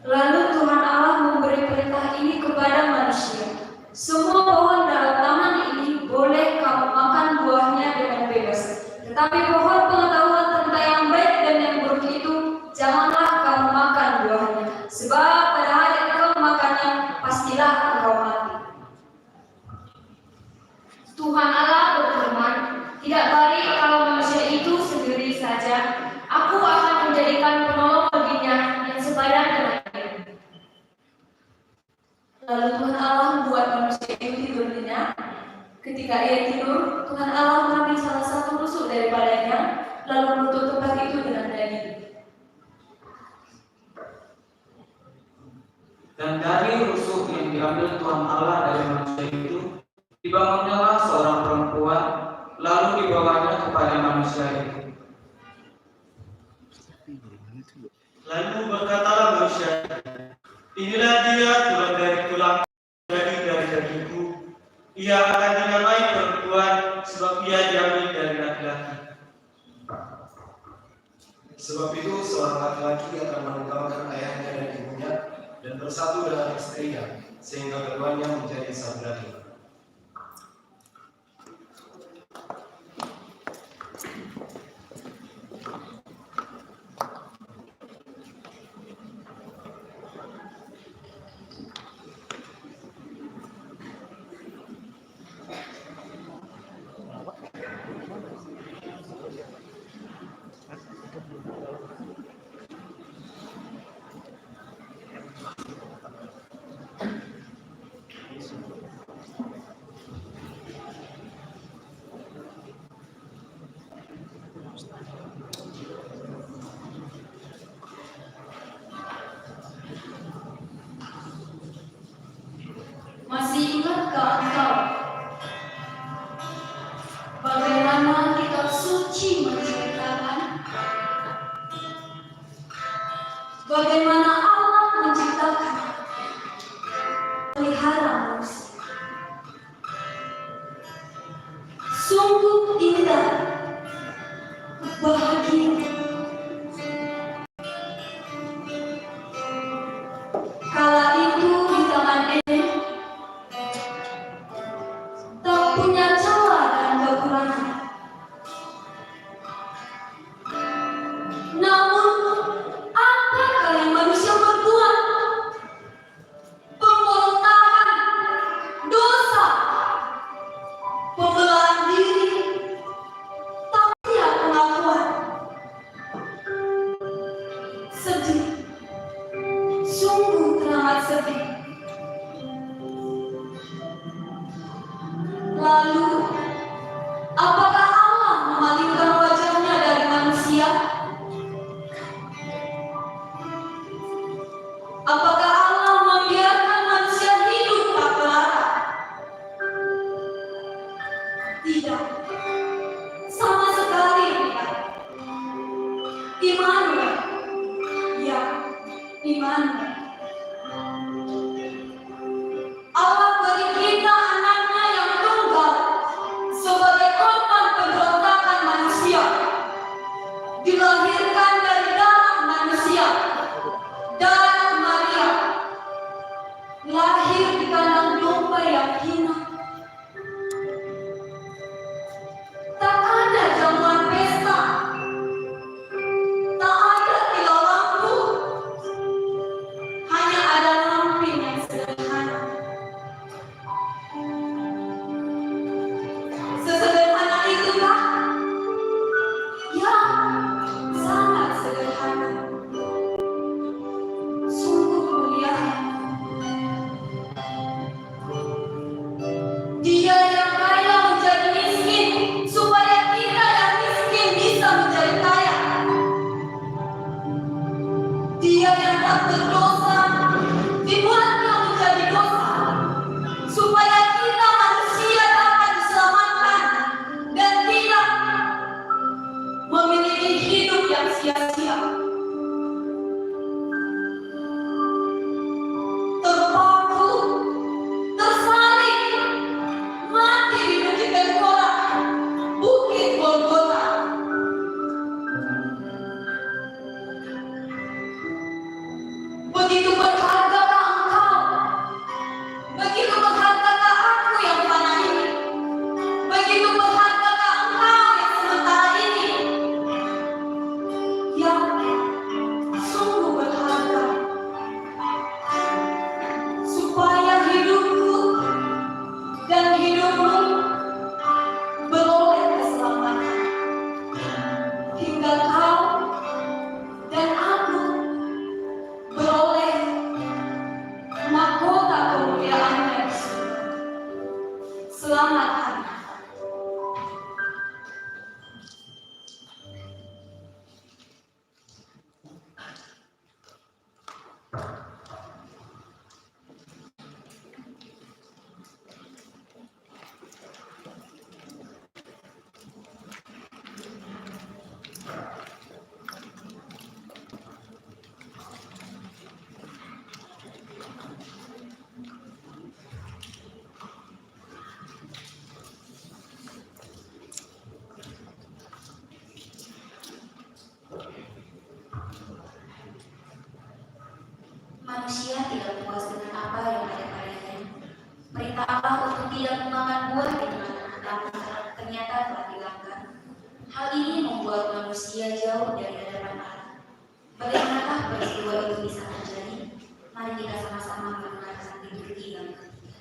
Lalu Tuhan Allah memberi perintah ini kepada manusia. Semua pohon dalam taman ini boleh kamu makan buahnya dengan bebas. Tetapi pohon pengetahuan tentang yang baik dan yang buruk itu janganlah kamu makan buahnya. Sebab pada hari engkau makannya pastilah engkau mati. Tuhan Allah berfirman, tidak baik kalau manusia itu sendiri saja. Aku akan menjadikan penolong baginya yang sepadan dengan dia. Lalu Tuhan Allah membuat manusia itu tidur nyenyak. Ketika ia tidur, Tuhan Allah mengambil salah satu tusuk daripadanya, lalu menutup tempat itu dengan daging. Dan dari rusuk yang diambil Tuhan Allah dari manusia itu, dibangunnyalah seorang perempuan, lalu dibawanya kepada manusia itu. Lalu berkatalah manusia, inilah dia tulang dari tulang, daging dari dagingku. Ia akan dinamai ia diambil dari laki-laki. Sebab itu seorang laki-laki akan meninggalkan ayahnya dan ibunya dan bersatu dengan istrinya, sehingga keduanya menjadi satu daging. Masih ingatkah engkau bagaimana kitab suci menceritakan bagaimana Allah menciptakan pelihara manusia? Sungguh indah, bahagia. Kala itu di taman Eden tak punya celah dan kekurangan. Namun, apakah yang manusia berbuat? Pemberontakan, dosa, pembelaan diri, tak punya pengakuan. Sedih, sungguh teramat sedih. Lalu, apakah Allah memalingkan wajahnya dari manusia? Apakah Allah membiarkan manusia hidup tak terlarang? Tidak, sama sekali tidak. Immanuel, ya, Immanuel. Allah beri kita anaknya yang tunggal sebagai korban pemberontakan manusia, dilahirkan dari darah manusia, darah Maria, lahir di kandang domba yang hina. Tak ada jamuan pesta, tak ada kilau lampu, hanya ada lampin yang sederhana. Sesederhana itukah? Ya, sangat sederhana. Sungguh mulia. Dia yang kaya menjadi miskin supaya kita yang miskin bisa menjadi kaya. Dia yang tak berdosa dibuatnya menjadi dosa supaya kita manusia dapat diselamatkan dan tidak memiliki hidup yang sia-sia. Terpaku, tersalib, mati di Bukit Tengkorak, Bukit Golgota. Begitu berhargakah engkau? Begitu berhargakah aku yang fana ini? Begitu berhargakah engkau yang sementara ini? Yang sungguh berharga. Supaya hidupku dan hidupmu beroleh keselamatan. Hingga kau dan aku beroleh mahkota kemuliaannya di surga. Selamat hari Natal. menyenangkan. Hal ini membuat manusia jauh dari hadapan Allah. Bagaimanakah peristiwa itu bisa terjadi? Mari kita sama-sama mendengarkan liturgi yang ketiga.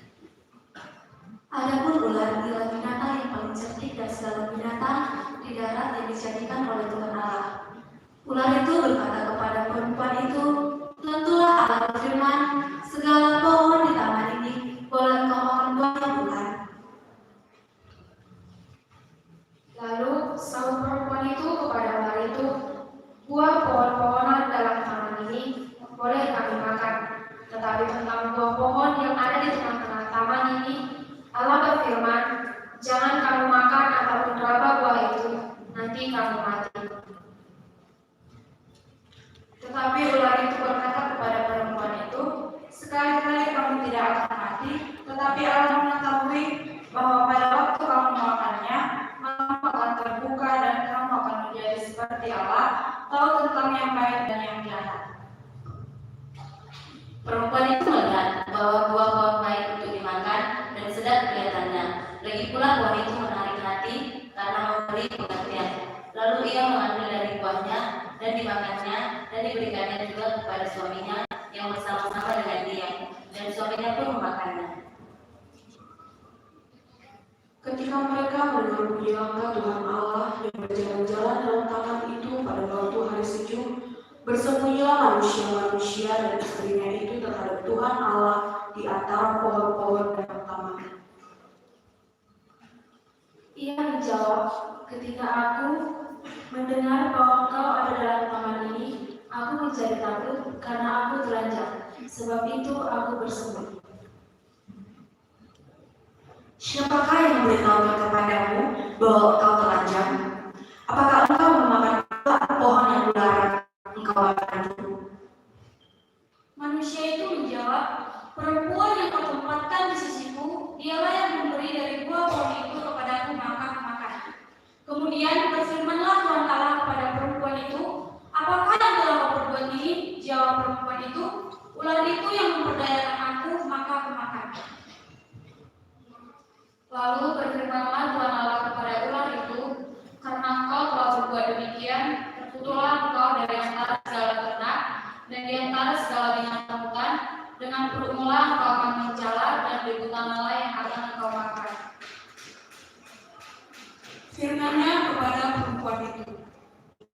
Adapun ular ialah binatang yang paling cerdik dari segala binatang di darat yang dijadikan oleh Tuhan Allah. Ular itu berkata kepada perempuan itu, "Tentulah Allah berfirman, segala pohon di taman ini boleh engkau makan buahnya, bukan?" Lalu sahut perempuan itu kepada ular itu, "Buah pohon-pohonan dalam taman ini boleh kami makan, tetapi tentang buah pohon yang ada di tengah-tengah taman ini, Allah berfirman, jangan kamu makan ataupun raba buah itu, nanti kamu mati." Tetapi ular itu berkata kepada perempuan itu, "Sekali-kali kamu tidak akan mati, tetapi Allah mengetahui bahwa pada waktu kamu memakannya, matamu akan terbuka dan kamu akan menjadi seperti Allah, tahu tentang yang baik dan yang jahat." Perempuan itu melihat bahwa buah pohon baik untuk dimakan dan sedap kelihatannya. Lagi pula pohon itu menarik hati karena memberi pengertian. Lalu ia mengambil dari buahnya dan dimakannya dan diberikannya juga kepada suaminya yang bersama-sama dengan dia, dan suaminya pun memakannya. Ketika mereka mendengar bunyi langkah Tuhan Allah yang berjalan-jalan dalam taman itu pada waktu hari sejuk, bersembunyilah manusia-manusia dan istrinya itu terhadap Tuhan Allah di antara pohon-pohon dalam taman. Ia menjawab, "Ketika aku mendengar bahwa engkau ada dalam taman ini, aku menjadi takut karena aku telanjang. Sebab itu aku bersembunyi." Siapakah yang memberitahukan kepadamu bahwa engkau telanjang? Apakah engkau memakan pohon yang dilarang engkau makan itu? Manusia itu menjawab, "Perempuan yang kau tempatkan di sisiku, dialah yang memberi dari buah pohon itu kepadaku maka aku makan." Kemudian berfirmanlah Tuhan Allah kepada perempuan itu, "Apakah yang telah kau perbuat ini?" Jawab perempuan itu, "Ular itu yang memperdayakan aku, maka aku makan." Lalu berfirmanlah Tuhan Allah kepada ular itu, "Karena engkau telah berbuat demikian, terkutuklah engkau dari antara segala ternak dan di antara segala binatang hutan, dengan perutmulah engkau akan mencala dan dari tanahlah yang akan engkau makan." Firman-Nya kepada perempuan itu,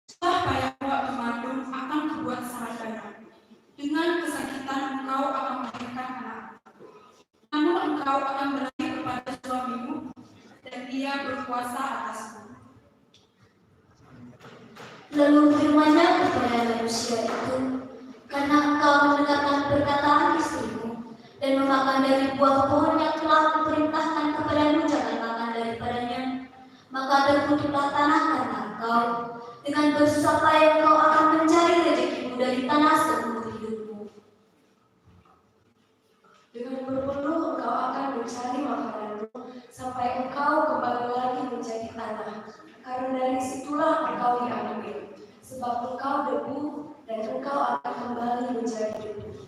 "Setelah payah waktu mengandung akan kubuat sangat banyak. Dengan kesakitan engkau akan melahirkan anak. Namun engkau akan berlari kepada suamimu, dan dia berkuasa atasmu." Lalu firman-Nya kepada manusia itu, "Karena engkau mendengarkan perkataan istrimu dan memakan dari buah pohon yang telah kuperintahkan kepadamu jangan makan daripadanya, maka terkutuklah tanah karena engkau. Dengan bersusah payah engkau akan mencari rezekimu dari tanah seumur hidupmu." Dengan berpeluh engkau akan mencari makananmu sampai engkau kembali lagi menjadi tanah, karena dari situlah engkau diambil, sebab engkau debu dan engkau akan kembali menjadi debu.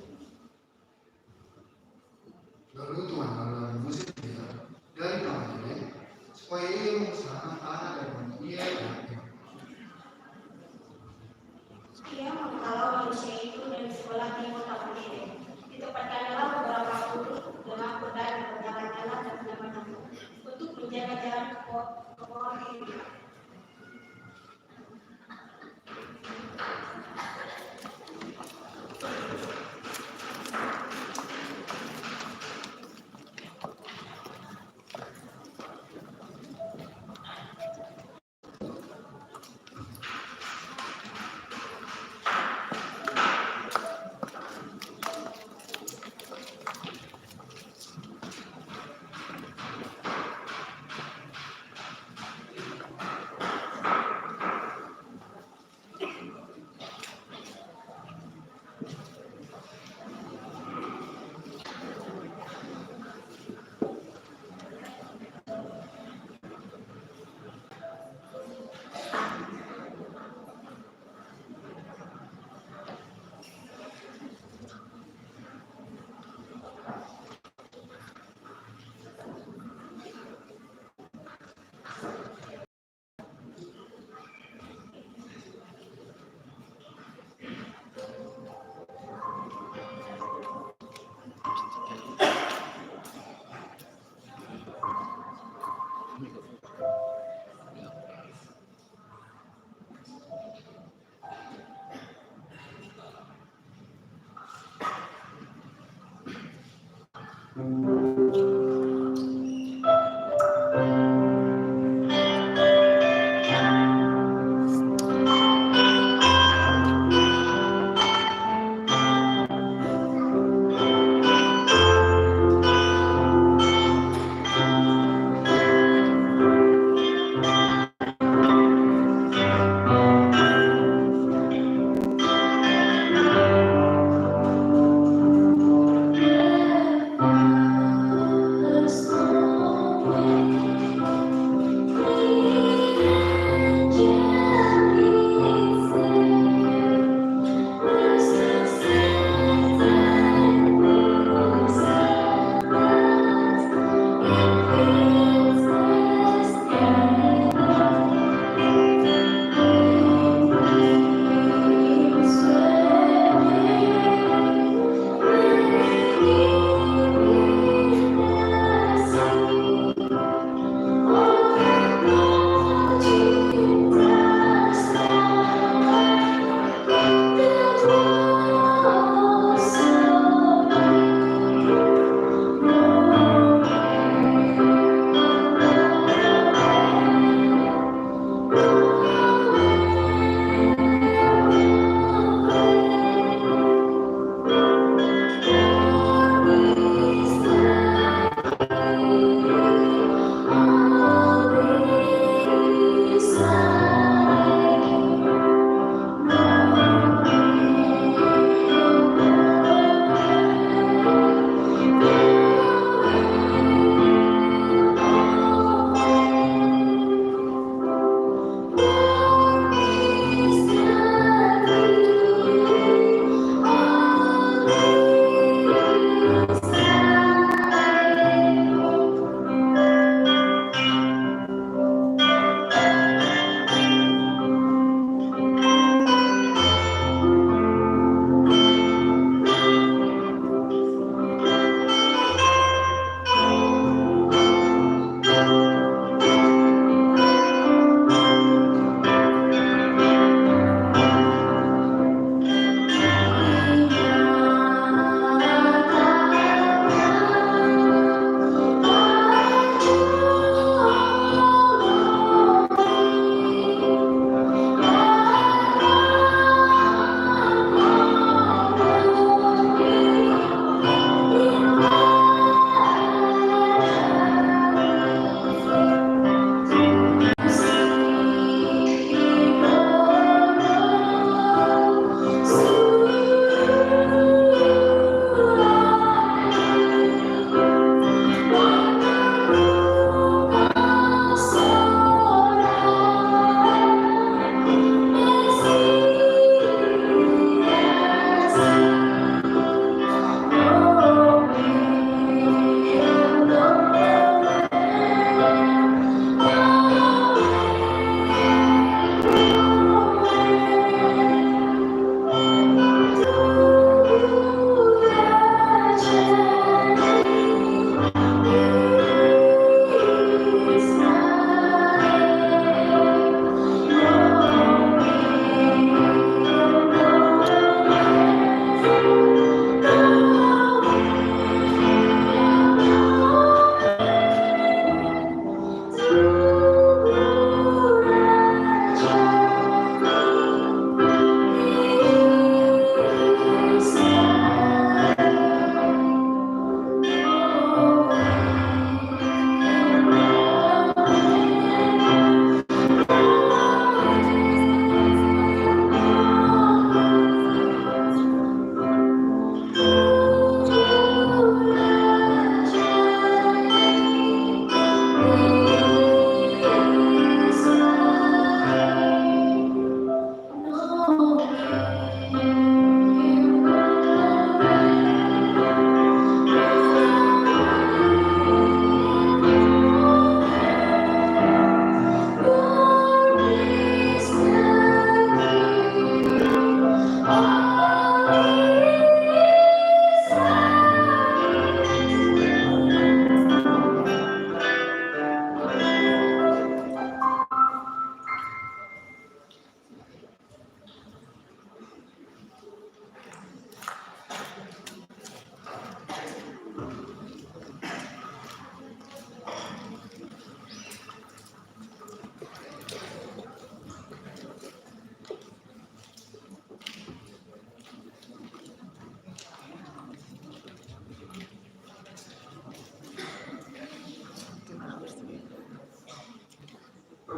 Lalu Tuhan Allah mengusir dia dari taman Eden supaya ia mengusahakan tanah dan ia Ia menghalau manusia itu dari sebelah timur taman Eden. Ditempatkanlah beberapa burung dengan kuda dan berjalan-jalan dan menyamar-nyamar untuk menjaga jalan ke pohon itu.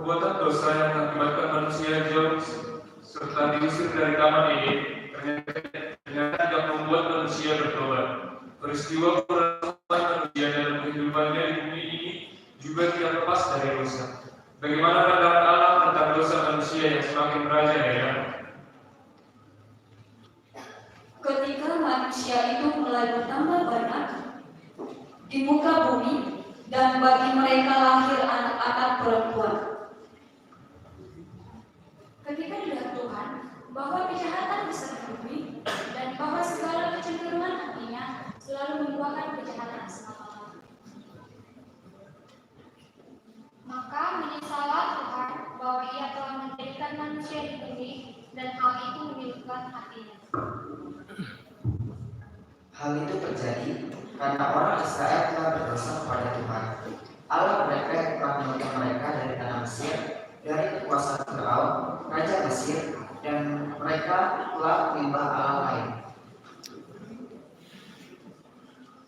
perbuatan dosa yang mengakibatkan manusia jauh serta diusir dari taman ini ternyata tidak membuat manusia bertobat. Peristiwa perasaan manusia dalam kehidupannya di bumi ini juga tidak lepas dari dosa. Bagaimana pandangan Allah tentang dosa manusia yang semakin merajalela? Ketika manusia itu mulai bertambah banyak di muka bumi dan bagi mereka lahir anak-anak perempuan. Ketika dilihat Tuhan bahwa kejahatan besar di bumi dan bahwa segala kecenderungan hatinya selalu membuahkan kejahatan semata-mata. Maka menyesallah Tuhan bahwa Ia telah menjadikan manusia di bumi dan hal itu menyulitkan hatinya. Hal itu terjadi karena orang Israel telah berdosa kepada Tuhan, Allah mereka yang telah menuntun mereka dari tanah Mesir, dari kekuasaan Firaun, raja Mesir, dan mereka telah menyembah Allah lain.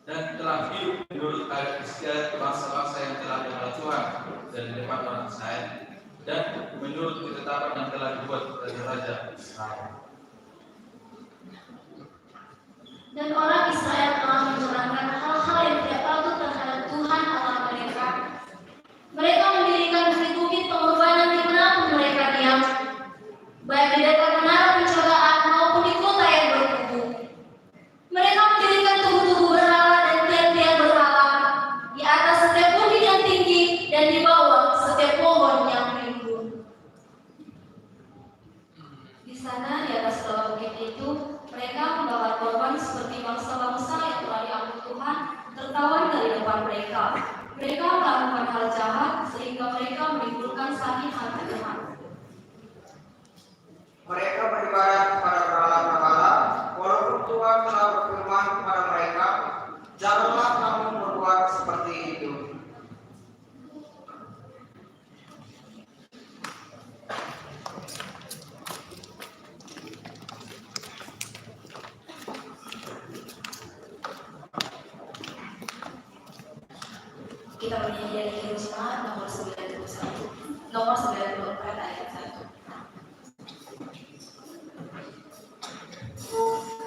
Dan telah hidup menurut adat istiadat bangsa-bangsa yang telah dihalau Tuhan dan di depan orang Israel, dan menurut ketetapan yang telah dibuat oleh Raja Israel. Dan orang Israel telah menjalankan hal-hal yang tidak patut terhadap Tuhan Allah mereka. Mereka mendirikan bukit-bukit pengorbanan dimanapun mereka diam, baik di dekat menara pencobaan maupun di kota yang berkubu. Mereka mendirikan tugu-tugu berhala dan tiang-tiang berhala di atas setiap bukit yang tinggi dan di bawah setiap pohon yang rimbun. Di sana di atas bawah bukit itu mereka membakar korban seperti bangsa-bangsa yang telah diambil Tuhan tertawan dari depan mereka. Mereka melakukan hal jahat sehingga mereka menimbulkan sakit hati Tuhan. Mereka beribadah kepada berhala-berhala, walaupun Tuhan telah berfirman kepada mereka, janganlah kamu berbuat seperti itu. Kita bernyanyi dari Hirusma nomor 91, nomor 94 ayat 1. Thank you.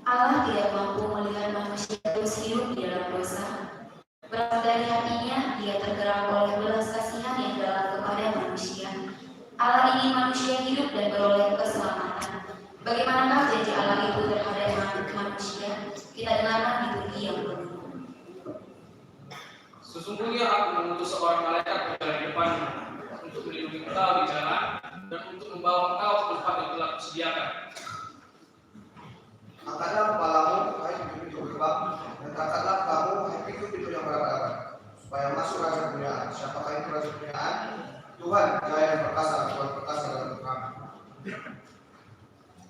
Allah tidak mampu melihat manusia terus hidup di dalam dosa. Berasal dari hatinya, dia tergerak oleh belas kasihan yang dalam kepada manusia. Allah ingin manusia hidup dan beroleh keselamatan. Bagaimanakah janji Allah itu terhadap manusia? Kita dengarkan di Turki yang penuh. Sesungguhnya aku mengutus seorang malaikat berjalan depanmu untuk melindungi engkau di jalan dan untuk membawa engkau ke tempat yang telah kusediakan. Angkatlah kepalamu, hai pintu gerbang, dan angkatlah kamu, hai pintu yang berabad-abad, supaya masuk raja kemuliaan. Siapakah itu raja kemuliaan? Tuhan, Jaya yang perkasa, Tuhan perkasa dalam kami.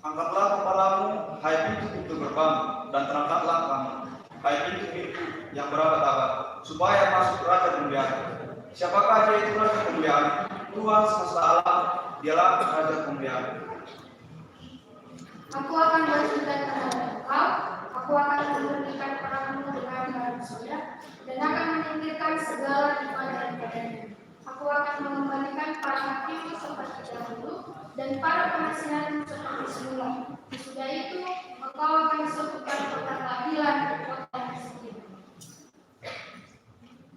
Angkatlah kepalamu, hai pintu gerbang, dan terangkatlah kamu, hai pintu yang berabad-abad, supaya masuk raja kemuliaan. Siapakah dia itu raja kemuliaan? Tuhan semesta alam, dialah raja kemuliaan. Aku akan bertindak terhadap engkau, aku akan memberhentikan perangmu dengan dalam surga, dan akan menyingkirkan segala ibadah padanya. Aku akan mengembalikan para hakimmu seperti dahulu, dan para penasihatmu seperti semula. Sesudah itu, engkau akan disebutkan kota keadilan di kota yang sedih.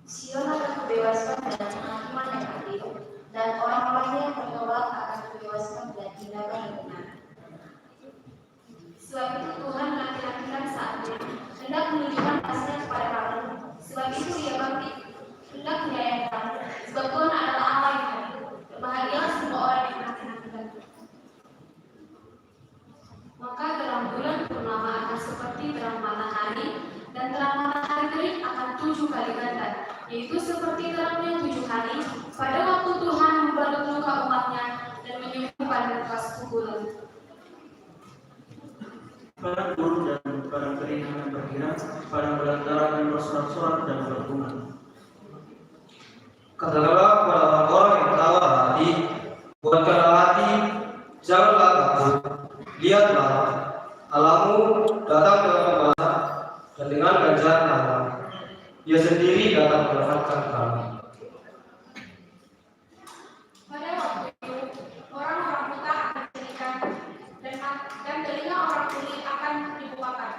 Sion akan kubebaskan dengan penghakiman yang adil, dan orang-orangnya yang bertobat akan kubebaskan dan tindakan yang benar. Sebab itu Tuhan menanti-nantikan saatnya, hendak menunjukkan kasih-Nya kepada kamu. Sebab itu Ia bangkit, hendak menyayangi kamu. Sebab Tuhan adalah Allah yang adil. Berbahagialah semua orang yang menanti-nantikan Tuhan. Maka terang bulan purnama akan seperti terang matahari, dan terang matahari terik akan 7 kali ganda, yaitu seperti terangnya 7 hari, pada waktu Tuhan membalut luka umatnya dan menyembuhkan bekas pukulan. Padang gurun dan padang kering akan berkira, padang belantara dan bersorak-sorak dan berbunga. Katakanlah kepada orang-orang yang tawar hati, kuatkanlah hati, janganlah takut. Lihatlah, Allahmu datang dengan pembalasan dan dengan ganjaran Allah. Ia sendiri datang menyelamatkan kamu. Pada waktu itu, orang-orang buta akan dijadikan, dan telinga orang tuli akan dibukakan.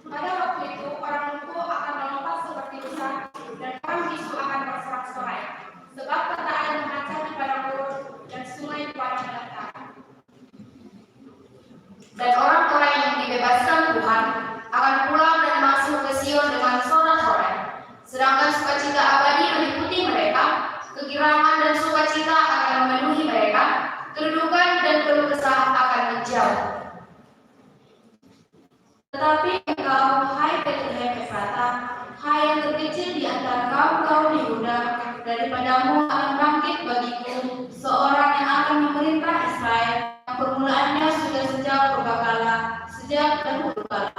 Pada waktu itu, orang lumpuh akan melompat seperti usa, dan orang bisu akan bersorak-sorai. Sebab kata air mengancam di padang gurun, dan sungai di padang belantara. Dan orang-orang yang dibebaskan Tuhan akan pulang dan masuk ke Sion dengan sorak-sorai. Sedangkan sukacita abadi meliputi mereka, kegirangan dan sukacita akan memenuhi mereka, kedudukan dan keluh kesah akan menjauh. Tetapi engkau, hai Betlehem Efrata, hai yang terkecil di antara kaum-kaum Yehuda, daripadamu akan bangkit bagiku seorang yang akan memerintah Israel, yang permulaannya sudah sejak purbakala, sejak dahulu kala.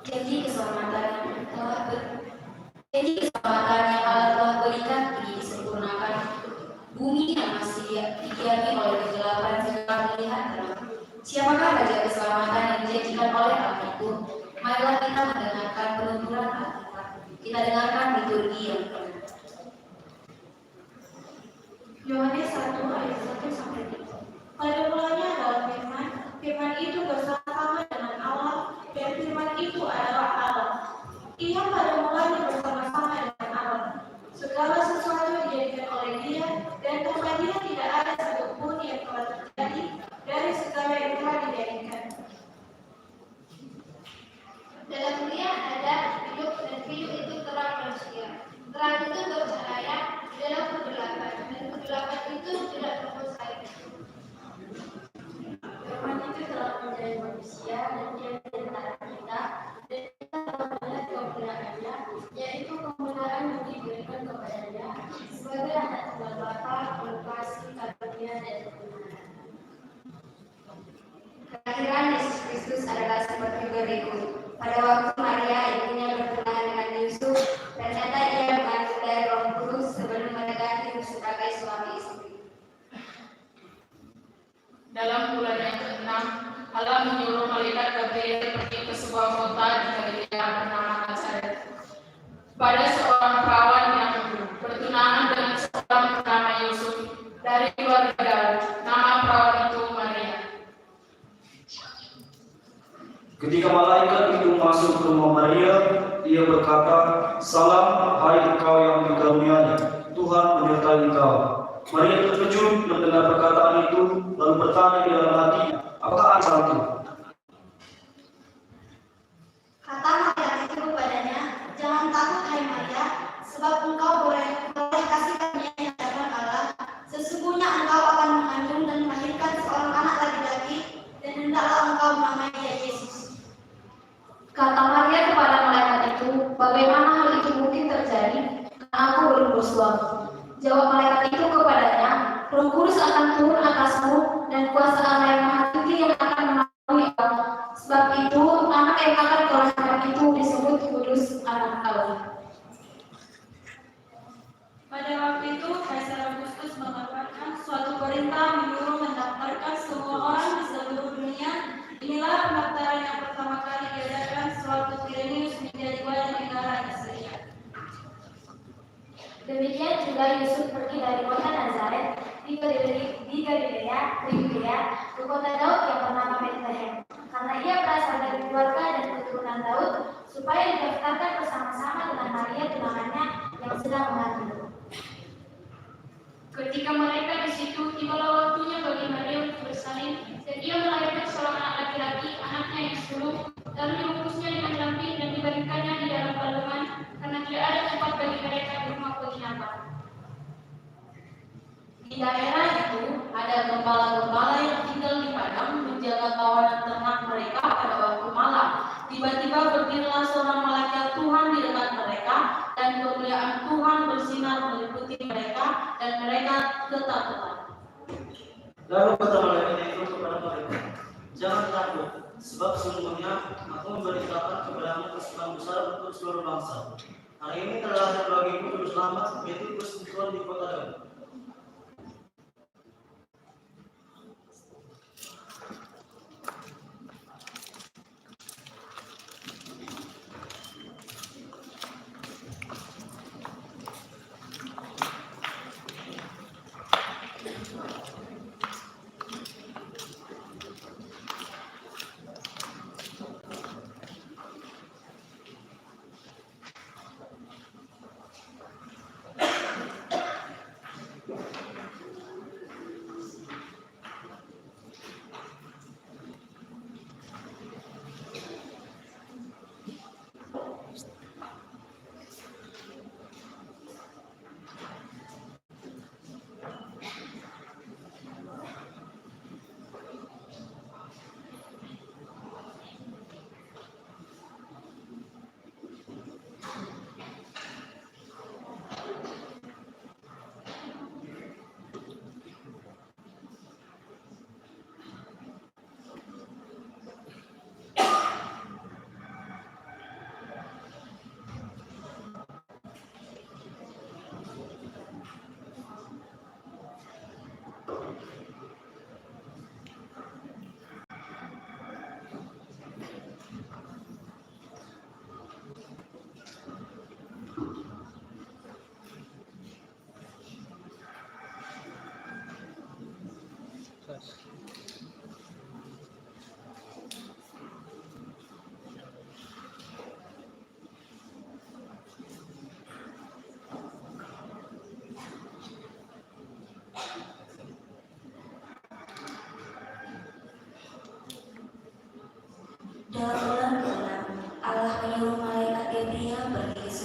Janji keselamatan yang Allah telah berikan kini disempurnakan. Bumi yang masih didiami oleh kegelapan sekarang melihat terang. Siapakah raja keselamatan yang dijanjikan oleh Allah itu? Marilah kita mendengarkan penuturan Alkitab. Kita dengarkan liturgi yang benar. Yohanes 1 ayat 1 sampai 3. Pada mulanya adalah firman, firman itu bersama-sama dengan Allah, dan firman itu adalah Allah. Ia pada mulanya bersama-sama dengan Allah. Segala sesuatu dijadikan oleh Dia, dan tanpa Dia tidak ada satupun yang telah terjadi dari segala yang telah dijadikan. Dalam Dia ada hidup, dan hidup itu terang manusia. Terang itu bercahaya di dalam kegelapan, dan kegelapan itu tidak terkuasai. Firman itu telah menjadi manusia, dan Dia di antara kita, dan kita telah melihat kemuliaan-Nya, yaitu kemuliaan yang diberikan kepada-Nya sebagai anak tunggal Bapa, penuh kasih, karunia, dan kebenaran. Kelahiran Yesus Kristus adalah seperti berikut. Pada waktu Maria ibunya bertunangan dengan Yusuf, ternyata ia mengandung dari Roh Kudus sebelum mereka hidup sebagai suami istri. Dalam bulan yang ke-6, Allah menyuruh malaikat Gabriel pergi ke sebuah kota di Galilea bernama Nazaret. Pada seorang perawan yang bertunangan dengan seorang bernama Yusuf dari keluarga Daud. Nama perawan itu Maria. Ketika malaikat itu masuk ke rumah Maria, ia berkata, "Salam, hai engkau yang dikaruniai, Tuhan menyertai engkau." Maria terkejut mendengar perkataan itu, lalu bertanya di dalam hati, "Apakah asal itu?" Kata malaikat itu kepadanya, "Jangan takut, hai Maria, sebab engkau boleh kasih karunia yang dari Allah. Sesungguhnya engkau akan mengandung dan melahirkan seorang anak laki-laki, dan hendaklah engkau menamai dia Yesus." Kata Maria kepada malaikat itu, "Bagaimana hal itu mungkin terjadi? Karena aku belum bersuami." Jawab malaikat itu kepadanya, "Roh Kudus akan turun atasmu, dan kuasa Allah yang Maha Tinggi yang akan menaungi engkau. Sebab itu, anak yang akan kau lahirkan itu disebut Kudus, anak Allah." Pada waktu itu, Kaisar Augustus mengeluarkan suatu perintah menyuruh mendaftarkan semua orang di seluruh dunia. Inilah pendaftaran yang pertama kali diadakan sewaktu Quirinius menjadi wali negara Israel. Demikian juga Yusuf pergi dari kota Nazaret di Galilea ke kota Daud yang bernama Bethlehem, karena ia berasal dari keluarga dan keturunan Daud, supaya didaftarkan bersama-sama dengan Maria tunangannya yang sedang mengandung. Ketika mereka di situ, tibalah waktunya bagi Maria untuk bersalin, dan ia melahirkan seorang anak laki-laki, anaknya yang sulung, lalu dibungkusnya dengan lampin dan dibaringkannya di dalam balungan, karena tidak ada tempat bagi mereka di rumah penginapan. Di daerah itu ada gembala-gembala yang tinggal di padang menjaga kawanan ternak mereka pada waktu malam. Tiba-tiba berdirilah seorang malaikat Tuhan di dekat mereka, dan kemuliaan Tuhan bersinar meliputi mereka, dan mereka ketakutan. Lalu kata malaikat itu kepada mereka, "Jangan takut, sebab sesungguhnya aku memberitakan kepadamu kesukaan besar untuk seluruh bangsa. Hari ini telah ada bagimu juru selamat, yaitu Kristus Tuhan di kota Daud."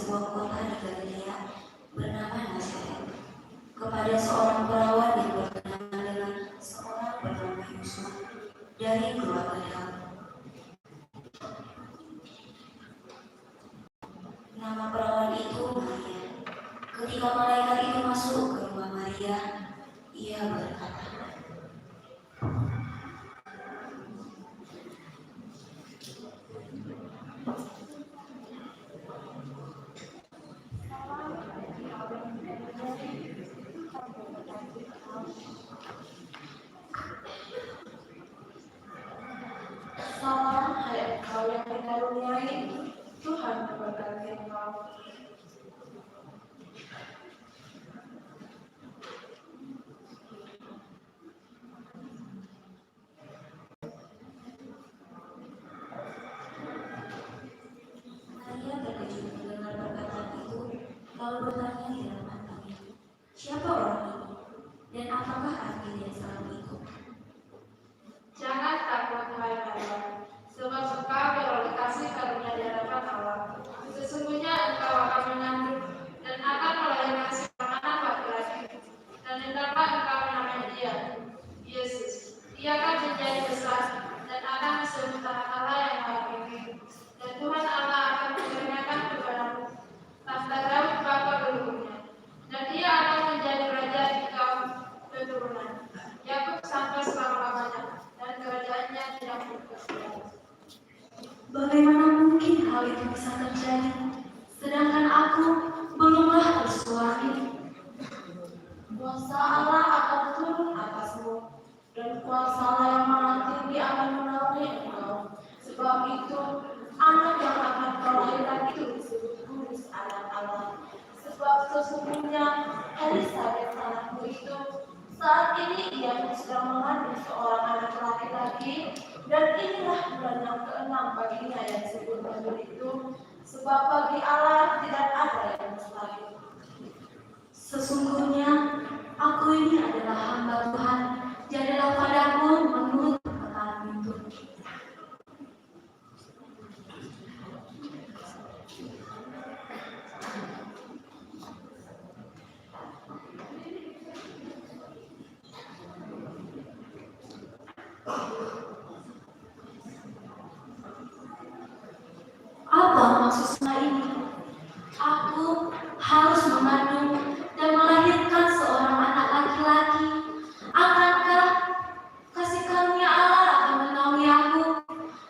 sebuah kota di Galilea bernama Nazaret kepada seorang perawan yang berkenalan dengan seorang bernama Yusuf dari keluarga Daud. Nama perawan itu Maria. Ketika malaikat itu masuk ke rumah Maria, ia berkata, Salam, hai engkau yang dikaruniai, Tuhan memberkati engkau. Maria terkejut mendengar perkataan itu, lalu bertanya di dalam hatinya, siapa orang ini? Dan apakah arti dari salam itu? Jangan takut, hai Maria, sebab engkau beroleh kasih karunia di hadapan Allah. Sesungguhnya engkau akan mengandung dan akan melahirkan seorang anak laki-laki, dan hendaklah engkau menamai dia Yesus. Ia akan menjadi besar dan akan disebut Anak Allah yang Maha Tinggi. Dan Tuhan Allah akan mengaruniakan kepadamu tahta Daud bapa leluhurnya, dan ia akan menjadi raja di kaum keturunan Yakub sampai selama-lamanya, dan kerajaannya tidak berkesudahan. Bagaimana mungkin hal itu bisa terjadi, sedangkan aku belumlah bersuami? Kuasa Allah akan turun atasmu, dan kuasa Allah yang Maha Tinggi akan menaungi engkau. Sebab itu, anak yang akan kau lahirkan itu disebut kudus anak Allah. Sebab sesungguhnya Elisabet anakmu itu saat ini ia sedang mengandung seorang anak laki-laki, dan inilah bulan yang ke-6 baginya yang disebut baru itu. Sebab bagi Allah tidak ada yang mustahil. Sesungguhnya aku ini adalah hamba Tuhan, jadilah padaku menurut perkataanmu itu. Apa maksud semua ini? Aku harus mengandung dan melahirkan seorang anak laki-laki. Akankah kasih karunia Allah akan menaungi aku?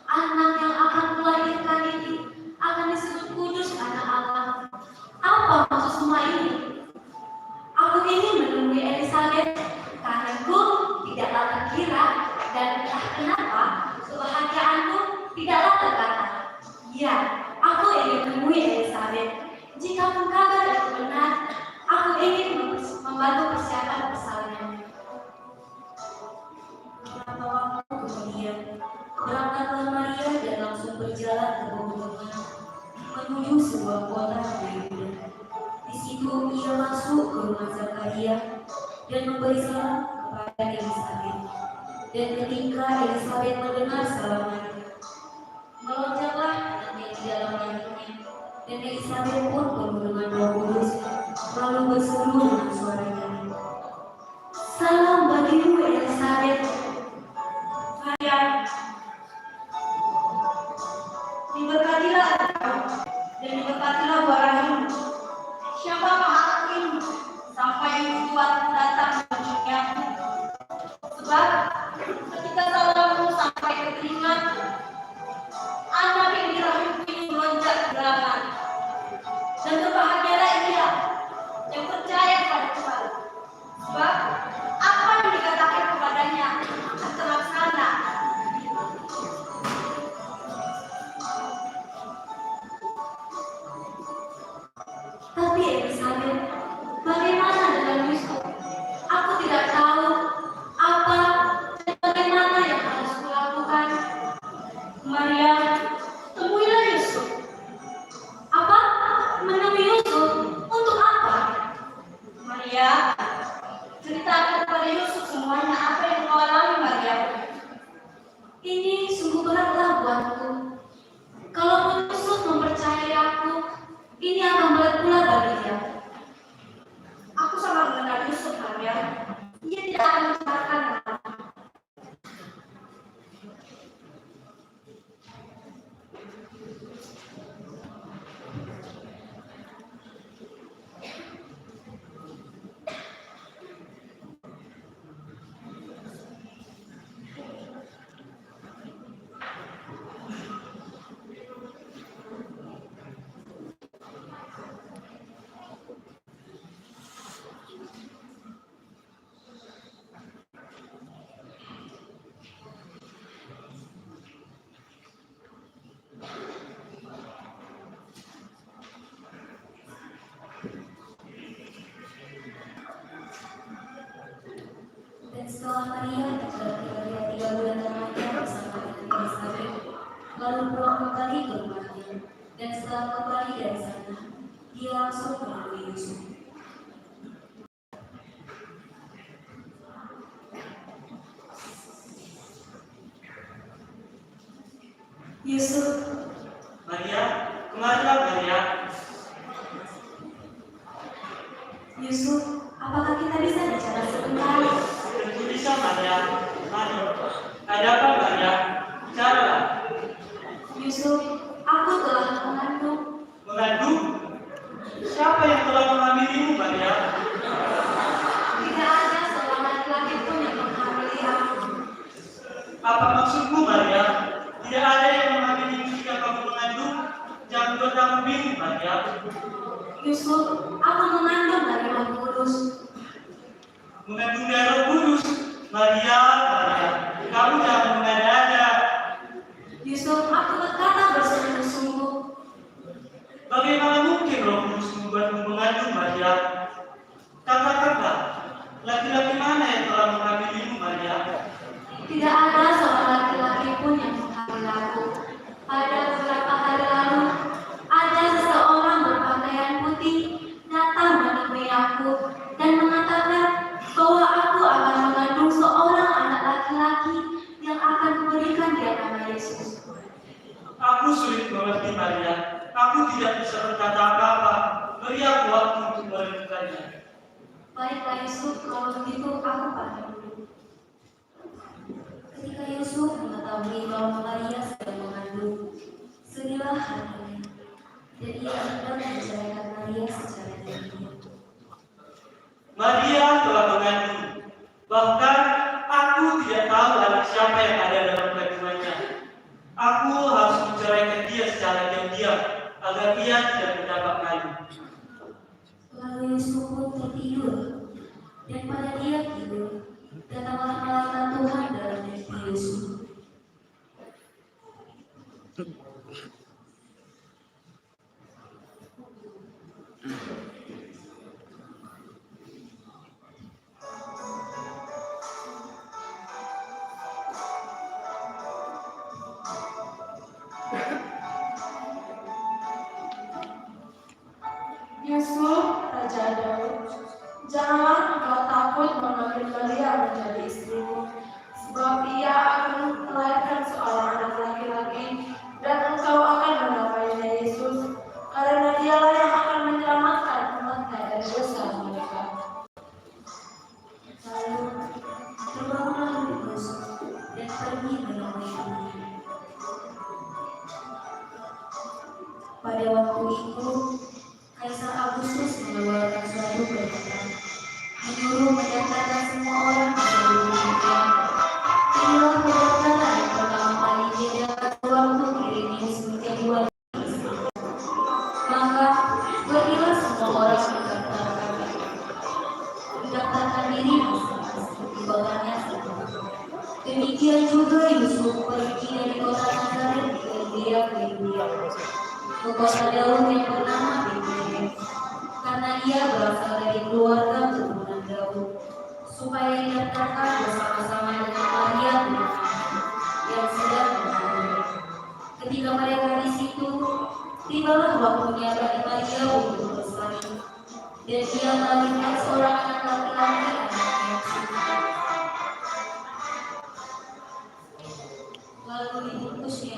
Anak yang akan kulahirkan ini akan disebut kudus anak Allah. Apa maksud semua ini? Aku ingin menemui Elisabet karena aku tidaklah terkira, dan entah kenapa kebahagiaanku tidaklah terkata. Ya, aku ingin menemui Elisabet. Jika pun kabar itu benar, aku ingin membantu persiapan persalinannya. Beberapa waktu kemudian, berangkatlah Maria dan langsung berjalan ke pegunungan menuju sebuah kota di Yehuda. Di situ ia masuk ke rumah Zakaria dan memberi salam kepada Elisabet. Dan ketika Elisabet mendengar salam Maria, melonjaklah anaknya di dalam rahimnya, dan Elisabet pun penuh dengan Roh Kudus, lalu berseru dengan suara nyaring, salam bagimu Elisabet. Maria, diberkatilah engkau, dan diberkatilah buah rahimmu. Siapakah anak ini sampai Tuhan datang mengunjungiku? Sebab ketika salammu sampai ke telingaku, anak yang di rahimku ini melonjak ke belakang. Dan berbahagialah ia yang percaya pada Tuhan. Sebab apa yang dikatakan kepadanya akan terlaksana. Tapi Elisabet, bagaimana dengan Yusuf? Aku tidak tahu apa dan bagaimana yang harus kulakukan. Maria, temuilah Yusuf. Apa? Menemui Yusuf? Untuk apa? Maria, ceritakan kepada Yusuf semuanya apa yang kau alami, Maria. Ini sungguh beratlah buatku. Kalau Yusuf mempercayai aku, ini akan Setelah Maria kira-kira 3 bulan lamanya bersama dengan Elizabeth, lalu pulang kembali ke rumahnya, dan setelah kembali dari sana, dia langsung menemui Yusuf. Yusuf, Maria, kemarilah Maria. Yusuf, apakah kita bisa bicara sebentar? Tentu bisa Maria. Mari, ada apa Maria? Bicaralah. Yusuf, aku telah mengandung. Mengandung? Siapa yang telah mengambilimu Maria? Tidak ada seorang laki-laki pun yang menghamili aku. Apa maksudmu Maria? Tidak ada yang mengambilimu jika kamu mengandung? Jangan buat kamu bingung Maria. Yusuf, aku mengandung dari Roh Kudus. Mengandung dari Roh Kudus? Maria, Maria, kamu jangan mengada-ada. Yusuf, aku berkata bersungguh-sungguh. Bagaimana mungkin Roh Kudus membuatmu mengandung Maria? Katakanlah, laki-laki mana yang telah mengambilimu Maria? Tidak ada seorang laki-laki pun yang menghamili aku. Pada beberapa hari lalu, ada seseorang berpakaian putih datang menemui aku dan mengatakan bahwa aku akan mengandung seorang anak laki-laki yang akan kuberikan dia nama Yesus. Aku sulit mengerti Maria. Aku tidak bisa berkata apa-apa. Beri aku waktu untuk merenungkannya. Baiklah Yusuf, kalau begitu aku pamit dulu. Ketika Yusuf mengetahui bahwa Maria sedang mengandung, sedihlah hatinya, dan ia hendak menceraikan Maria secara diam-diam. Maria telah mengandung. Bahkan aku tidak tahu anak siapa yang ada dalam kandungannya. Aku harus menceraikan dia secara diam-diam agar ia tidak mendapat malu. Lalu Yusuf pun tertidur, dan pada dia tidur, datanglah malaikat Tuhan dalam mimpi Yusuf. Yusuf, Raja Daud, janganlah engkau takut mengambil Maria menjadi istrimu, sebab ia akan melahirkan seorang anak laki-laki, dan engkau akan menamainya Yesus, karena dialah yang akan menyelamatkan umatnya dari dosa mereka. Lalu terbangunlah Yusuf dan pergi menemui ibunya. Pada waktu itu, Kaisar Agustus mengeluarkan suatu perintah, menyuruh mendaftarkan semua orang ke seluruh dunia. Inilah pendaftaran yang pertama kali dia dapat waktu mengirim Yesus ke dua istri. Maka pergilah semua orang mendaftarkan diri masing-masing di kotanya sendiri. Demikian juga Yusuf pergi dari kota Nazaret ke Galilea ke Yudea, ke kota Daud yang bernama Betlehem, karena ia berasal dari keluarga keturunan Daud, supaya didaftarkan bersama-sama dengan Maria yang sedang mengandung. Ketika mereka di situ, tibalah waktunya bagi Maria untuk bersalin, dan ia melahirkan seorang anak laki-laki anaknya Yesus. Lalu dibungkusnya.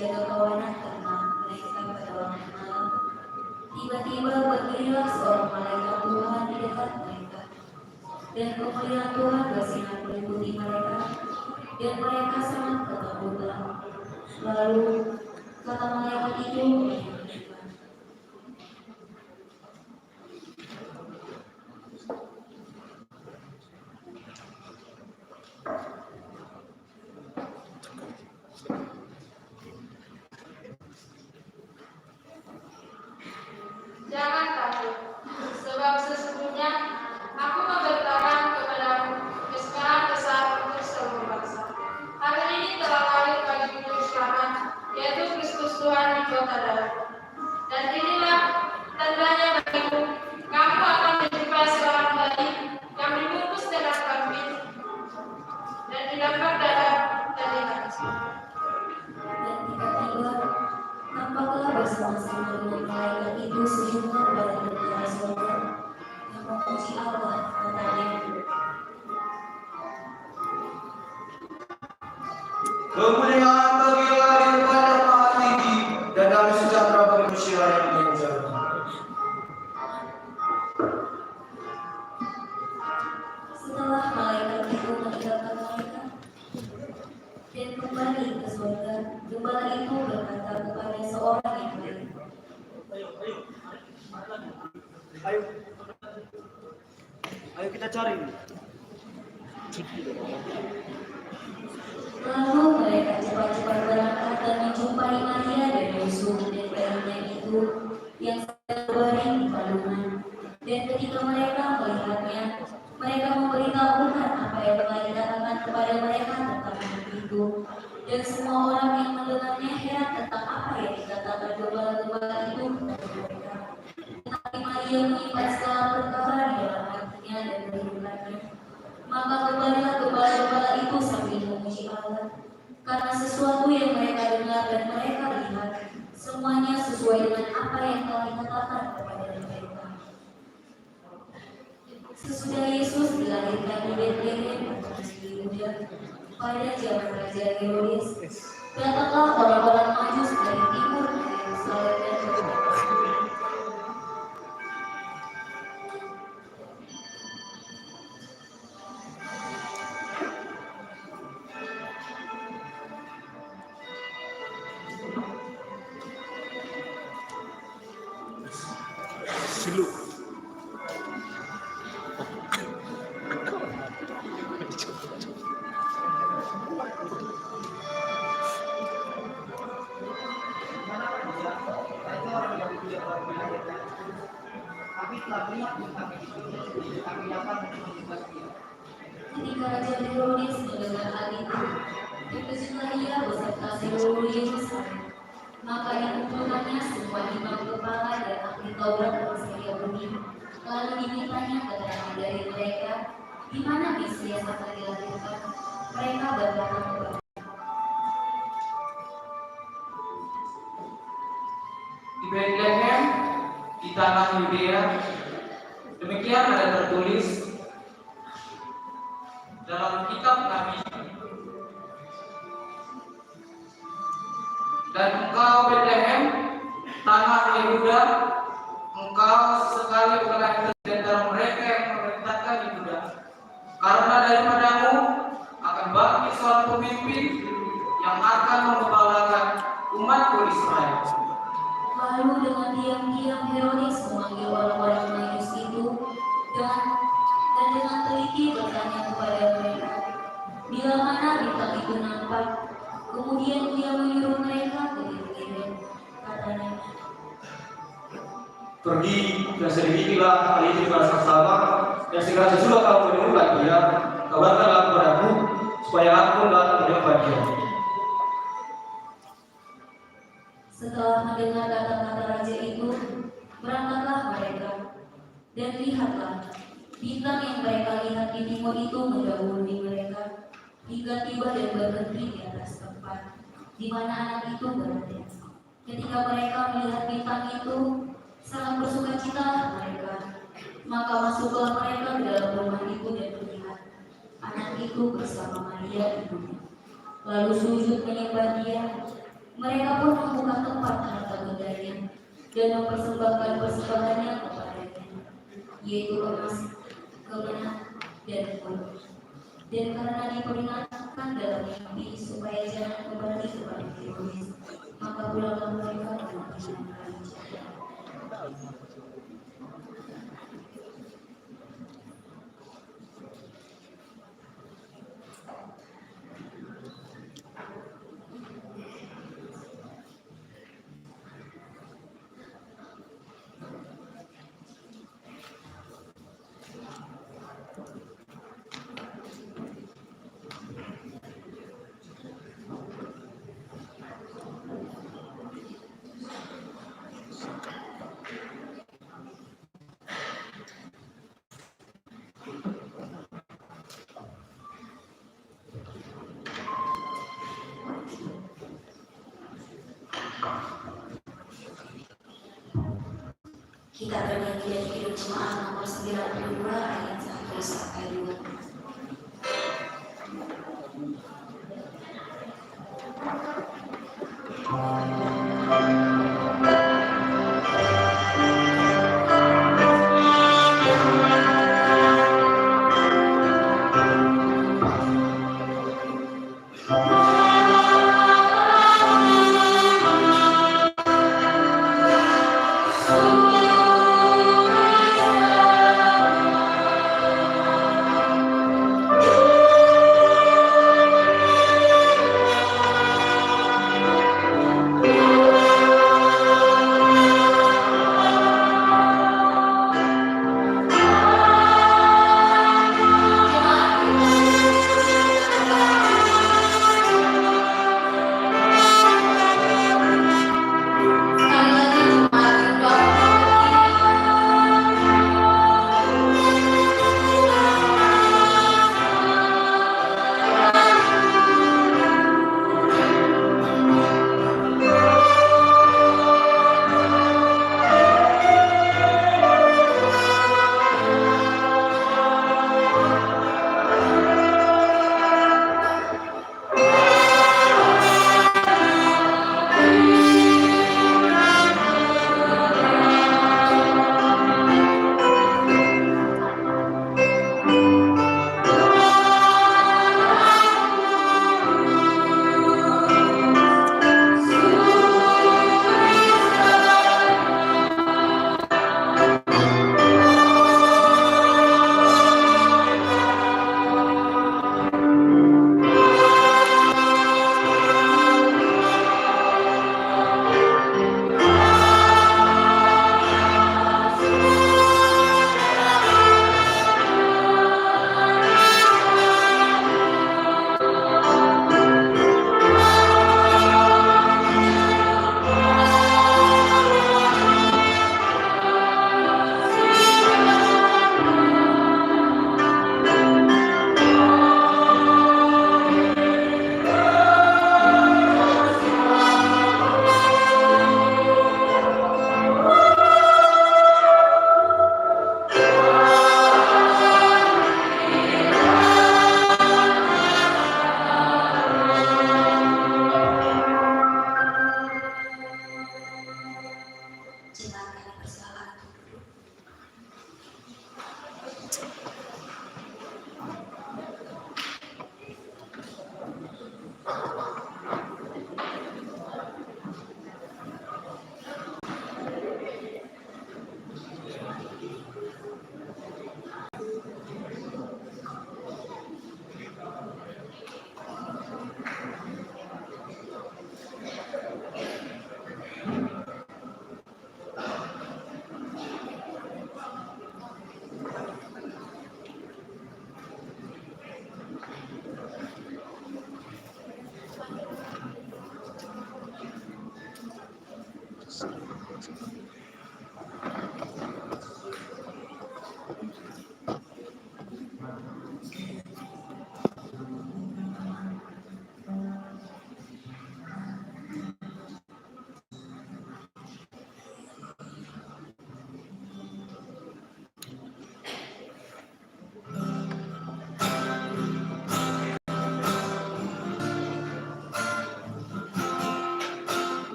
menjaga kawanan karena mereka pada waktu malam. Tiba-tiba berdirilah seorang malaikat Tuhan di dekat mereka, dan kemuliaan Tuhan bersinar meliputi mereka, dan mereka sangat ketakutan. Lalu kata malaikat itu, Jangan takut, sebab sesungguhnya aku memberitakan kepadamu kesukaan besar untuk seluruh bangsa. Hari ini telah lahir bagimu juru selamat, yaitu Kristus Tuhan di kota Daud. Dan inilah tandanya bagimu, kamu akan menjumpai seorang bayi yang dibungkus dengan kambing dan didapat dalam telinga. dan tiba-tiba nampaklah bersama-sama dengan malaikat itu sejumlah dari tentara surga yang memuji Allah, katanya, Kemuliaan bagi Allah di tempat yang maha tinggi, dan damai sejahtera bagi manusia yang mengejarnya. Setelah malaikat itu meninggalkan mereka dan kembali ke surga, gembala itu berkata kepada seorang yang lain, Ayo kita cari. Lalu mereka cepat-cepat berangkat dan menjumpai Maria dan Yusuf dan bayinya itu yang sedang berbaring di kandungan. Dan ketika mereka melihatnya, mereka memberitahukan apa yang telah dikatakan kepada mereka tentang anak itu. Dan semua orang yang mendengarnya heran tentang apa yang dikatakan gembala-gembala itu kepada mereka. Tetapi Maria menyimpan segala perkara di dalam hatinya dan berhubungannya. Maka kembalilah gembala-gembala itu sambil memuji Allah, karena sesuatu yang mereka dengar dan mereka lihat, semuanya sesuai dengan apa yang telah dikatakan kepada mereka. Sesudah Yesus dilahirkan di Betlehem, di Yehuda, pada zaman Raja Herodes, datanglah orang-orang Majus dari timur ke Yerusalem dan berkata, Ketika Raja Herodes mendengar hal itu, terkejutlah ia beserta seluruh Yerusalem. Maka dikumpulkannya semua imam kepala dan ahli Taurat bersedia bumi. Lalu dimintanya keterangan dari mereka, di mana Mesias akan dilahirkan. Mereka berkata kepada di Bethlehem, di tanah Yudea, demikian ada tertulis dalam kitab Nabi. Dan engkau Bethlehem, tanah Yehuda, engkau sekali bukan di antara mereka yang memerintahkan Yehuda, karena daripadamu akan bangkit seorang pemimpin yang akan menggembalakan umatku Israel. Lalu dengan diam-diam Herodes memanggil orang-orang Majus itu dan dengan teliti bertanya kepada mereka, bila mana bintang itu nampak. Kemudian dia menyuruh mereka ke Betlehem, katanya, Pergi dan selidikilah hal itu dengan saksama, dan segera sesudah kamu menemukan dia, kabarkanlah kepadaku, supaya aku dapat menemukan dia. Setelah mendengar kata-kata raja itu, berangkatlah mereka, dan lihatlah, bintang yang mereka lihat di timur itu mendahului mereka, hingga tiba dan berhenti di atas tempat di mana anak itu berada. Ketika mereka melihat bintang itu, sangat bersukacita mereka. Maka masuklah mereka ke dalam rumah itu dan melihat anak itu bersama Maria ibunya. Lalu sujud menyembah dia. Mereka pun membuka tempat harta bendanya dan mempersembahkan persembahannya kepadanya, yaitu emas, kemenang, dan emas. Dan karena diperingatkan dalam mimpi supaya jangan kembali kepada teroris, maka pulanglah mereka ke negeri. Kita bernyanyi dari Kidung Jemaat nomor 92 ayat 1 sampai 2.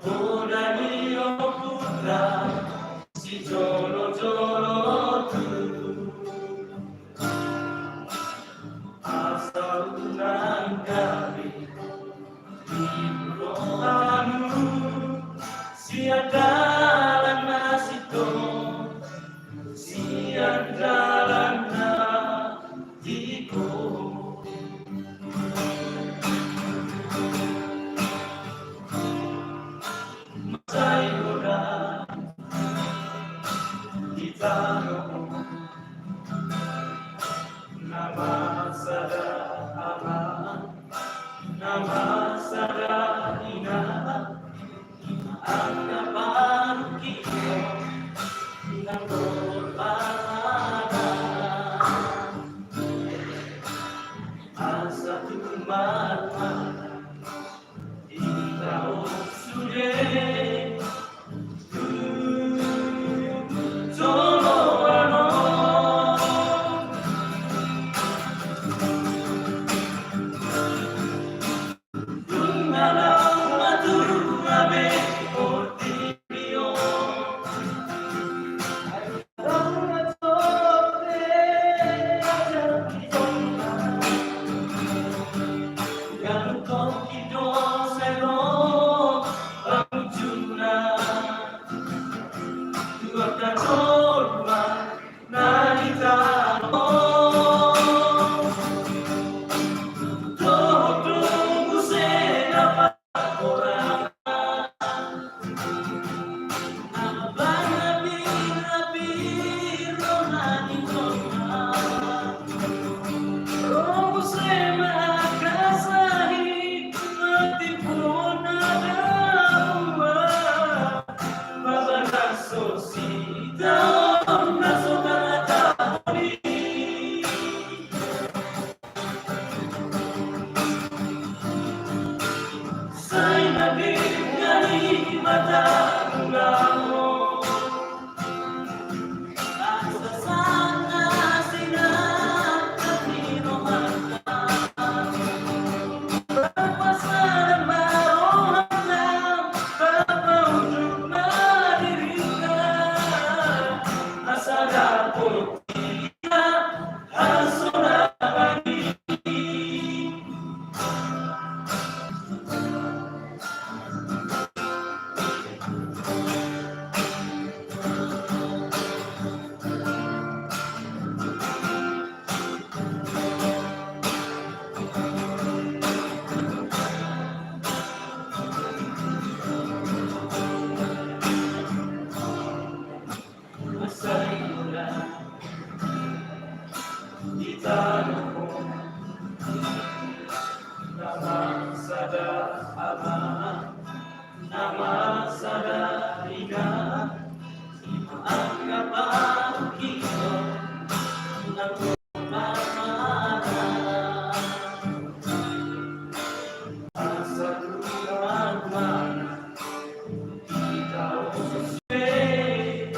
Bodani o putra si jolo-jolo tu asal ulang dari rohanu siadalan nasito siadalan hatiku masai goda ditano nama sada aman nama sada ina anggapan kita yang berpahala asa tumat ikaw sudah solo ano Tungalang maturabe ortibio Ang natote ajar kitona Gantok kito selo pangujuna Tuwag na nanitano Tunggu senapa orang Abang nabi ronani tona Tunggu sema kasahi mati pun ada Babana sosita nasogana tani Sai nabi ngani mata ngamo Asa sana sina katino mata Berpasaran barohana Bapa untuk madirika Asa dapur kita Asona bagi Masai gula ditano nama sada aman nama sada ina anggapan kita naku mamana asa tuhan mana kita sesuai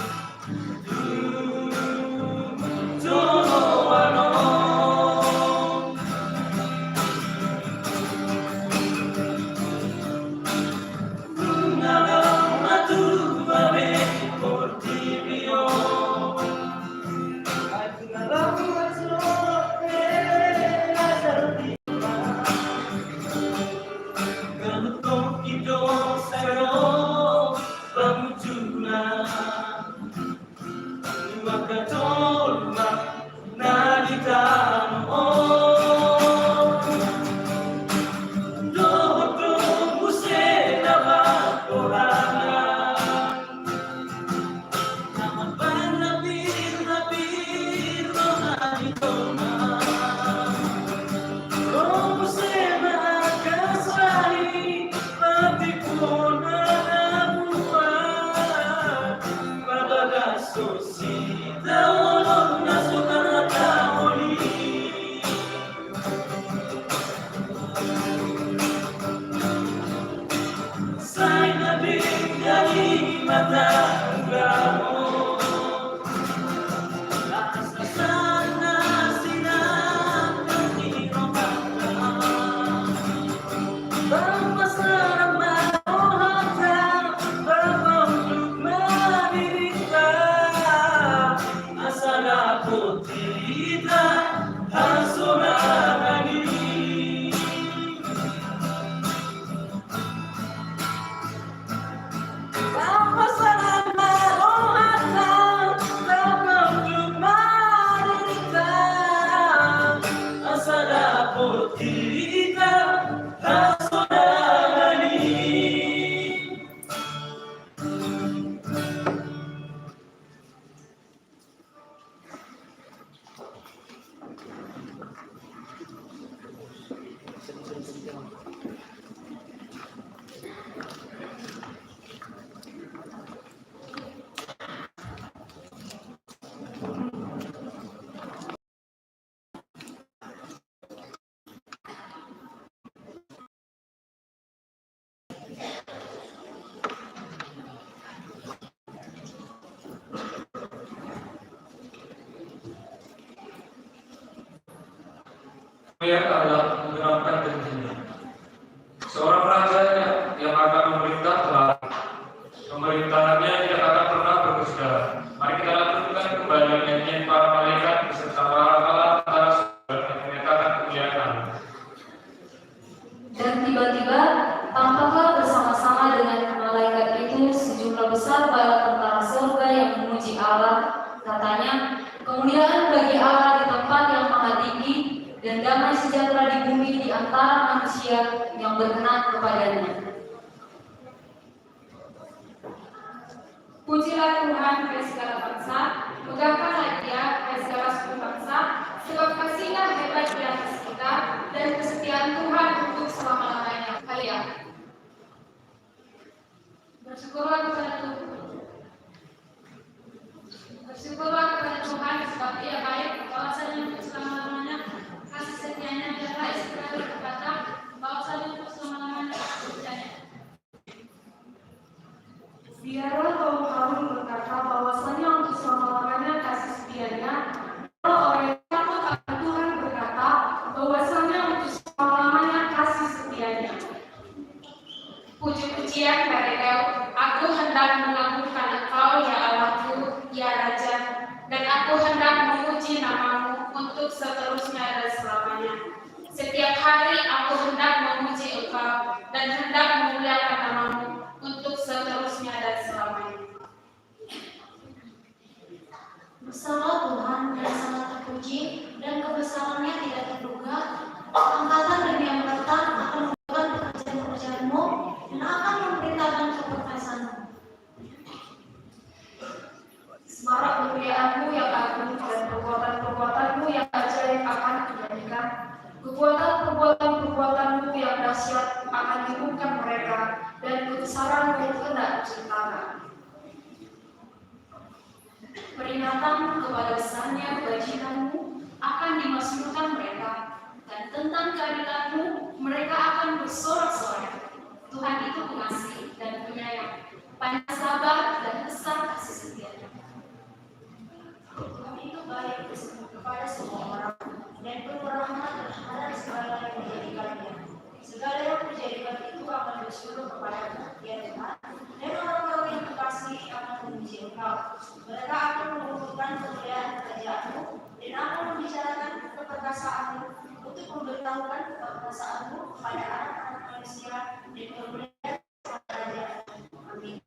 kita saudari. Yang adalah menerapkan janjinya. Seorang raja yang akan memerintah telah pemerintahannya tidak akan pernah berdusta. Mari kita lakukan kembali nyanyian para malaikat beserta para Allah antara surga yang menyatakan kemuliaan Allah. Dan tiba-tiba tampaklah bersama-sama dengan malaikat itu sejumlah besar bala tentara surga yang memuji Allah. Katanya, kemuliaan bagi Allah di tempat yang maha tinggi dan damai sejahtera di bumi di antara manusia yang berkenan kepadanya. Pujilah Tuhan, hai segala bangsa, megahkanlah Dia, hai segala suku bangsa, sebab kasih-Nya hebat di atas kita, dan kesetiaan Tuhan untuk selama-lamanya. Haleluya. Bersyukurlah kepada Tuhan. Bersyukurlah kepada Tuhan, sebab Dia baik, kawasannya untuk selama-lamanya, kasih setianya adalah istilah berkata, kawasannya untuk selama-lamanya, kasih setianya. Biarlah kaum Harun berkata bahwasanya untuk selama-lamanya kasih setianya. Kalau orang yang takut akan Tuhan berkata bahwasanya untuk selama-lamanya kasih setianya. Puji-pujian dari Daud, aku hendak mengagungkan Engkau ya Allahku, ya Raja, dan aku hendak memuji namamu untuk seterusnya dan selamanya. Setiap hari aku hendak memuji Engkau dan hendak memuliakan namamu untuk seterusnya dan selamanya. Bersalawat Tuhan dan sangat terpuji dan kebesarannya tidak terduga. Angkatan demi angkatan akan melakukan pekerjaan-pekerjaanmu dan akan memberitakan keperkasaanmu. Semarak kemuliaanmu yang agung dan perbuatan-perbuatanmu yang ajaib akan dijadikan. Perbuatan-perbuatanmu yang dahsyat akan diumumkan mereka, dan kebesaranmu hendak diceritakan. Peringatan kepada besarnya kebajikanmu akan dimasmurkan mereka, dan tentang keadilanmu mereka akan bersorak-sorai. Tuhan itu pengasih dan penyayang, pandai sabar dan besar kasih setianya. Tuhan itu baik kepada semua orang dan berrahmat terhadap segala yang dijadikannya. Segala yang dijadikan itu akan bersyukur kepada-Mu, ya Tuhan, dan orang-orang yang kekasih akan memuji Engkau. Mereka akan mengumpulkan kemuliaan kerajaan-Mu dan akan membicarakan keperkasaanmu untuk memberitahukan keperkasaanmu kepada anak-anak manusia dan kemuliaan kerajaan. Amin.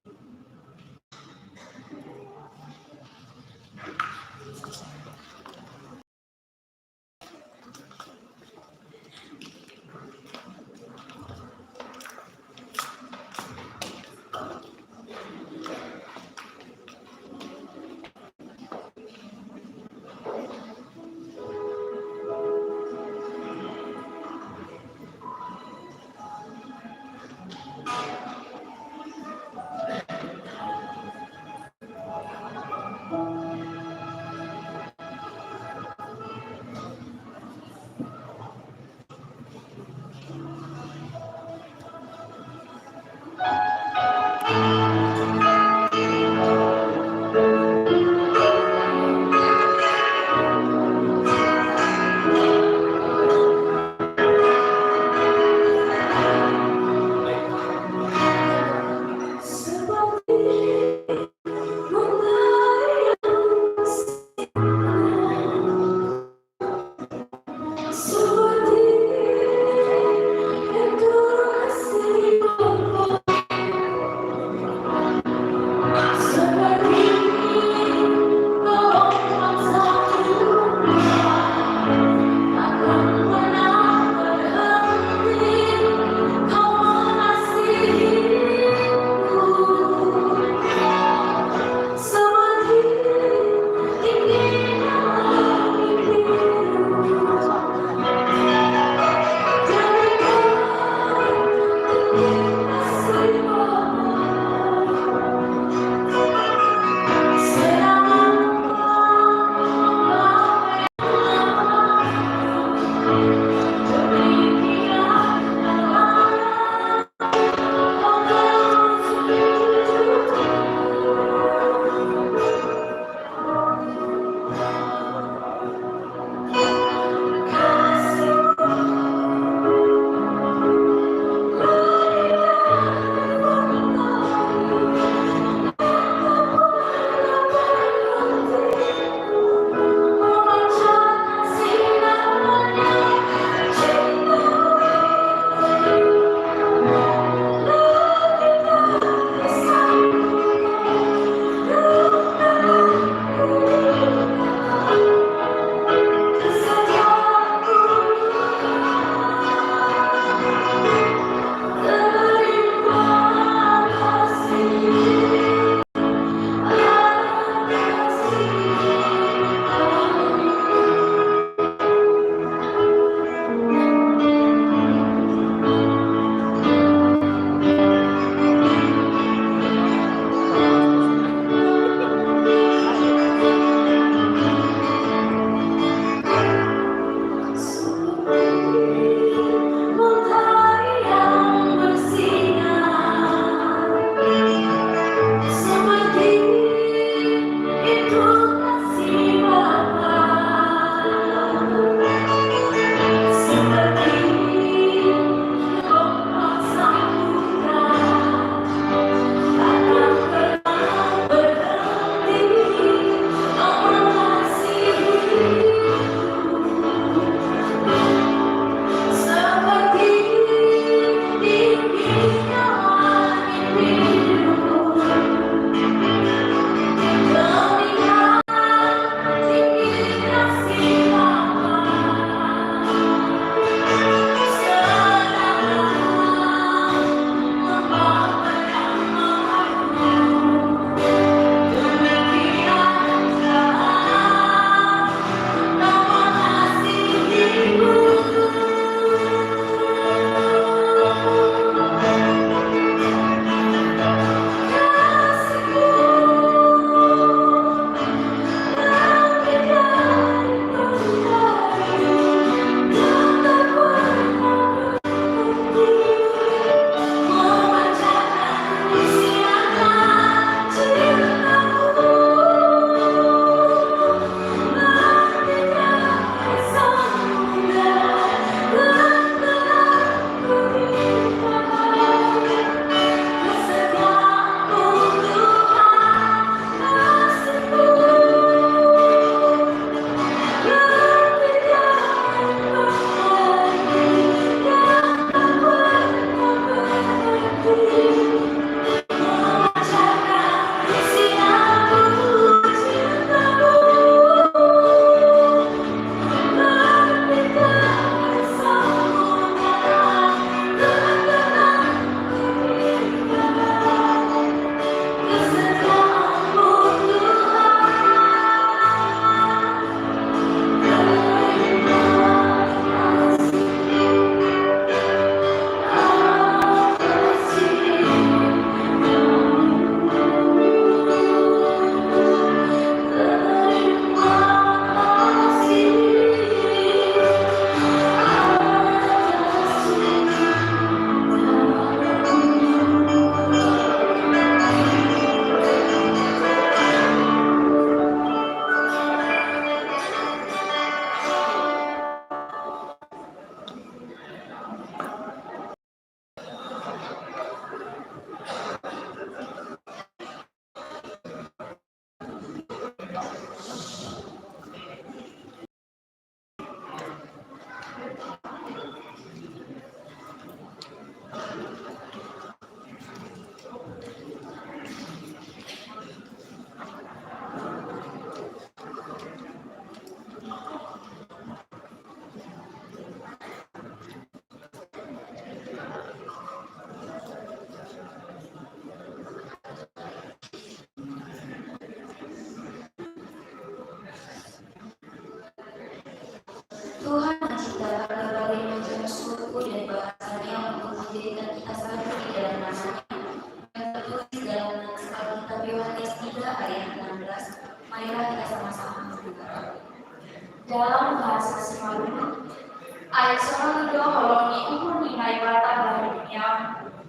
Ay sono do holongi umur nilai bata barunya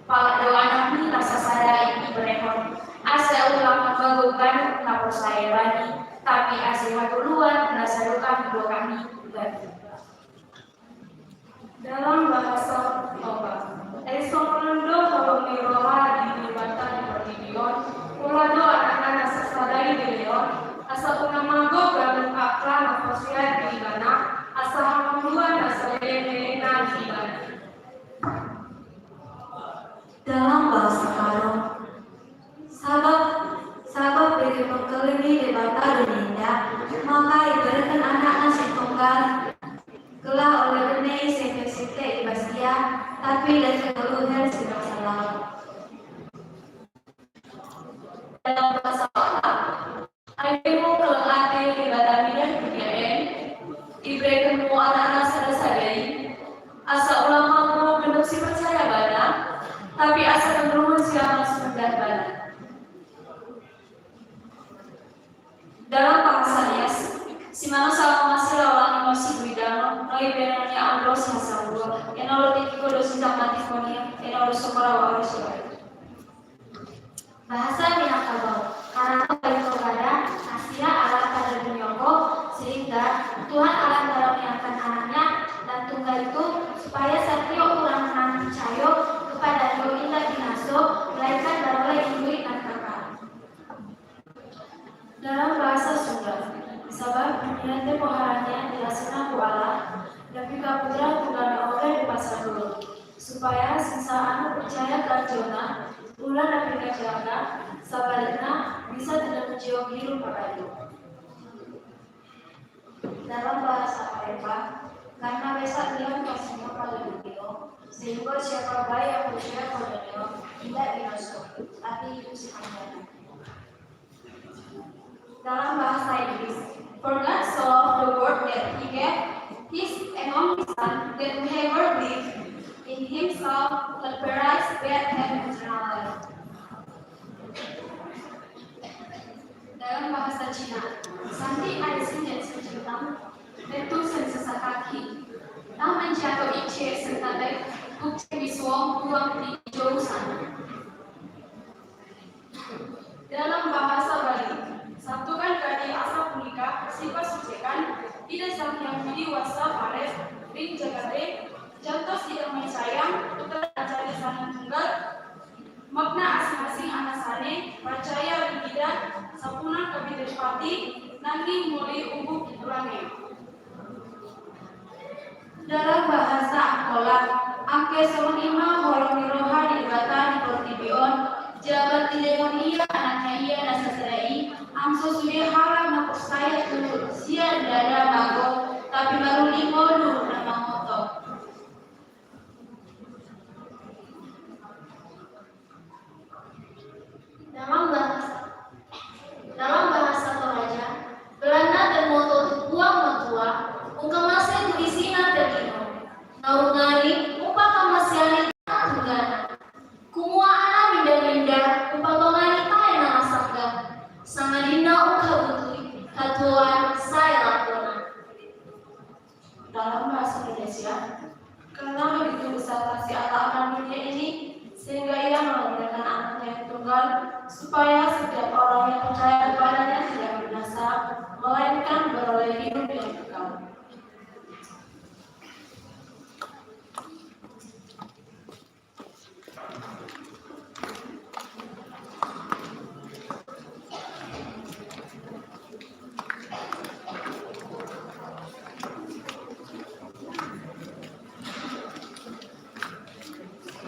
pala do anak ni rasa sadai ini berehon asa ulang membagukan na persaya lagi tapi asa duluan nasadukan do kami bagi Dalam bahasa Toba, Esonondo holongi roha di bata di pertibion, ulado anak-anak sasadai di leon, asa unamago gaben akla na fosia di bana, asa hamuluan asa lelena di bana. Dalam bahasa Karo, sabab beri pengkelini di bata dunia, maka ibaratkan anak nasi tunggal, kelah oleh benai sete-sete ibasia, tapi dan kegeluhan sudah salah. dalam bahasa Arab ayemu kelengate di bata bidan dunia diberikan mu anak-anak sadai asa ulama mu bentuk si percaya bana tapi asa kegeluhan siapa sebentar bana. Dalam bahasa Yes, si manusia masih lawan masih bidang, noi benarnya ambros hasabur, yang lalu tiki dosi sama tifonia, yang lalu sokora waris Bahasa Minangkabau, karena bagi kepada Asia Allah pada dunyoko, sehingga Tuhan Allah mengaruniakan anaknya dan tunggal itu supaya satrio ulang menang percaya kepada Dio indah dinaso, melainkan daroleh indui dan kakak. Dalam bahasa Sunda, sabab dunia te poharannya dilaksana ku Allah, dan pika putra tunggal oleh di pasar dulu, supaya sisa anu percaya ke Jona, ulah dan pika jaga, sabarina bisa tidak menjiwa hidup padaku. Dalam bahasa Arab, karena besar dia pastinya pada dunia, sehingga siapa baik yang percaya padanya tidak binasa, tapi itu sepanjangnya. Dalam bahasa Inggris, for God so loved the world that he gave his only son, that whoever believes in himself will perish but have eternal life. Dalam bahasa Cina, Santi ada senjat sejutam, tentu sensasa kaki. Namun jatuh ice sentada bukti bisuang buang di jauh sana. Dalam bahasa Bali, satukan kadi asa punika sifat sucikan tidak sampai bidi wasa pares ring jagade jantos tidak mencayang putra acara saling tunggal makna asing-asing anak sane percaya bidan sapuna kabidespati nanging muli ubuk iturange. Dalam bahasa Angkola, angke semenima holong roha di bata di portibion jabat tidemonia anaknya ia nasasadai amso sudah haram na persaya dulu sia dada bago tapi baru limodu nama moto. Dalam bahasa Toraja, Belanda dan moto buang matua, ungkamasnya tulisina tergino, naungani upaka masyali tunggana, kumua ana minda-minda upatongani tayo na masakga, sangadina ukabutui, katuan saya lakona. Dalam bahasa Indonesia, karena begitu besar kasih Allah akan dunia ini, sehingga ia melahirkan anaknya yang tunggal, supaya setiap orang yang percaya kepadanya tidak binasa, melainkan beroleh hidup yang kekal.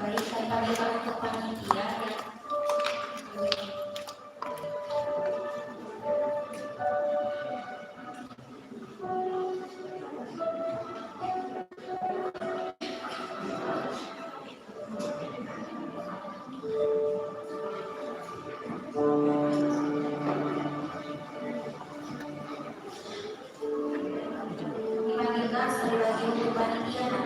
Baik, saya panggilkan untuk panitia ya. Dipanggilkan sekali lagi untuk panitia ya.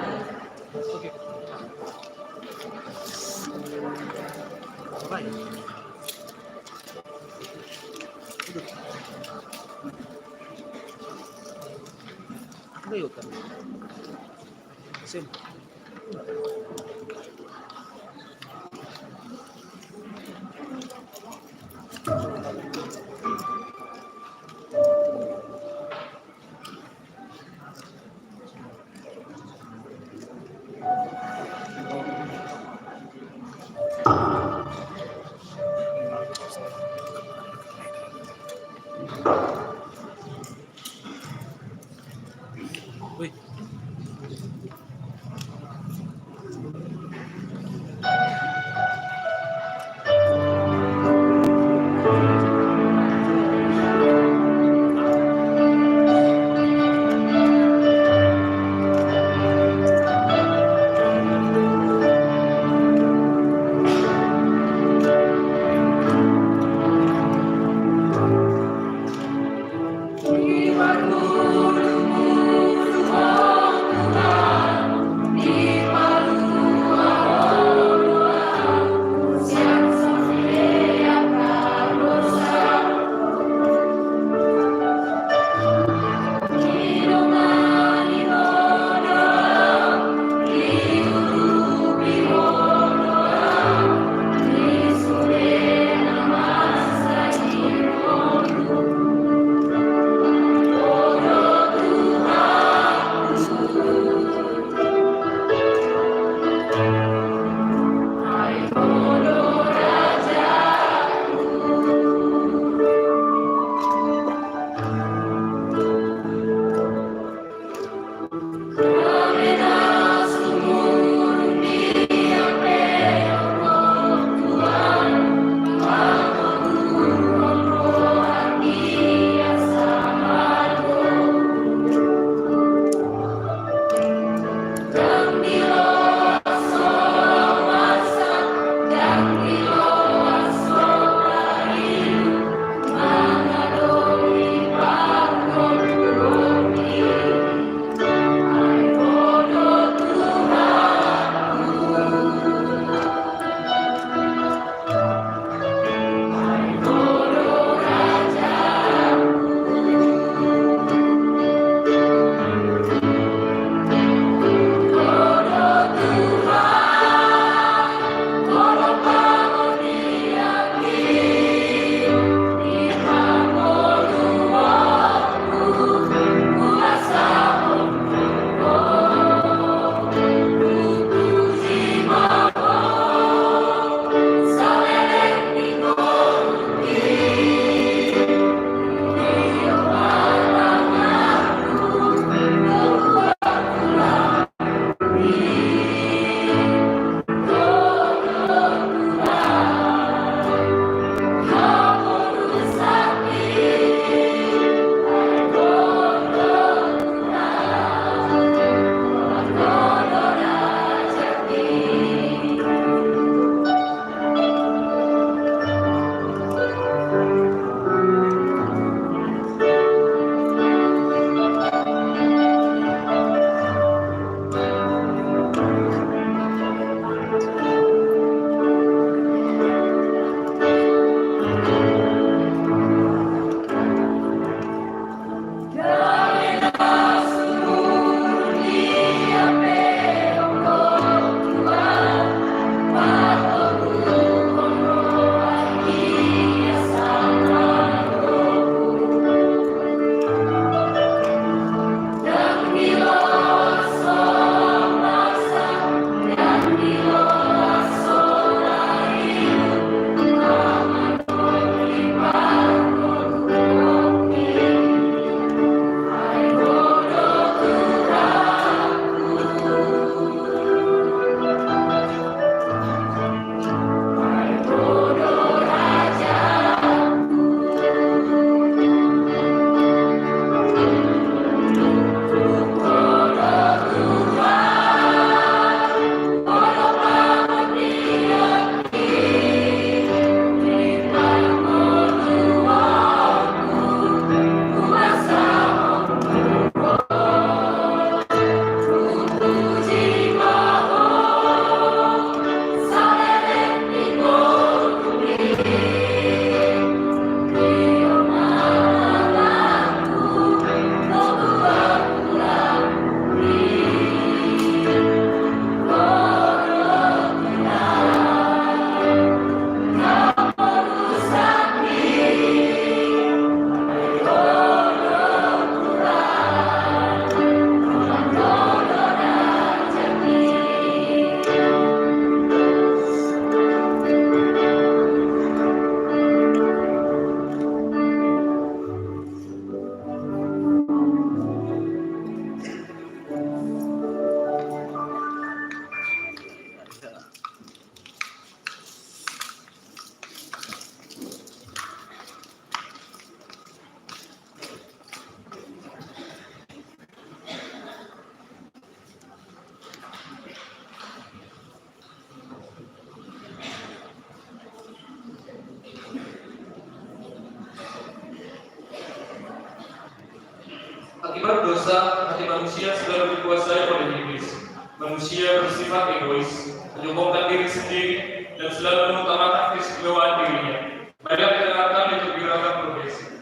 Sebab dosa hati manusia sudah dikuasai oleh iblis. Manusia bersifat egois, menyombongkan diri sendiri, dan selalu mengutamakan keistimewaan dirinya. Marilah kita dengarkan untuk beragam profesi.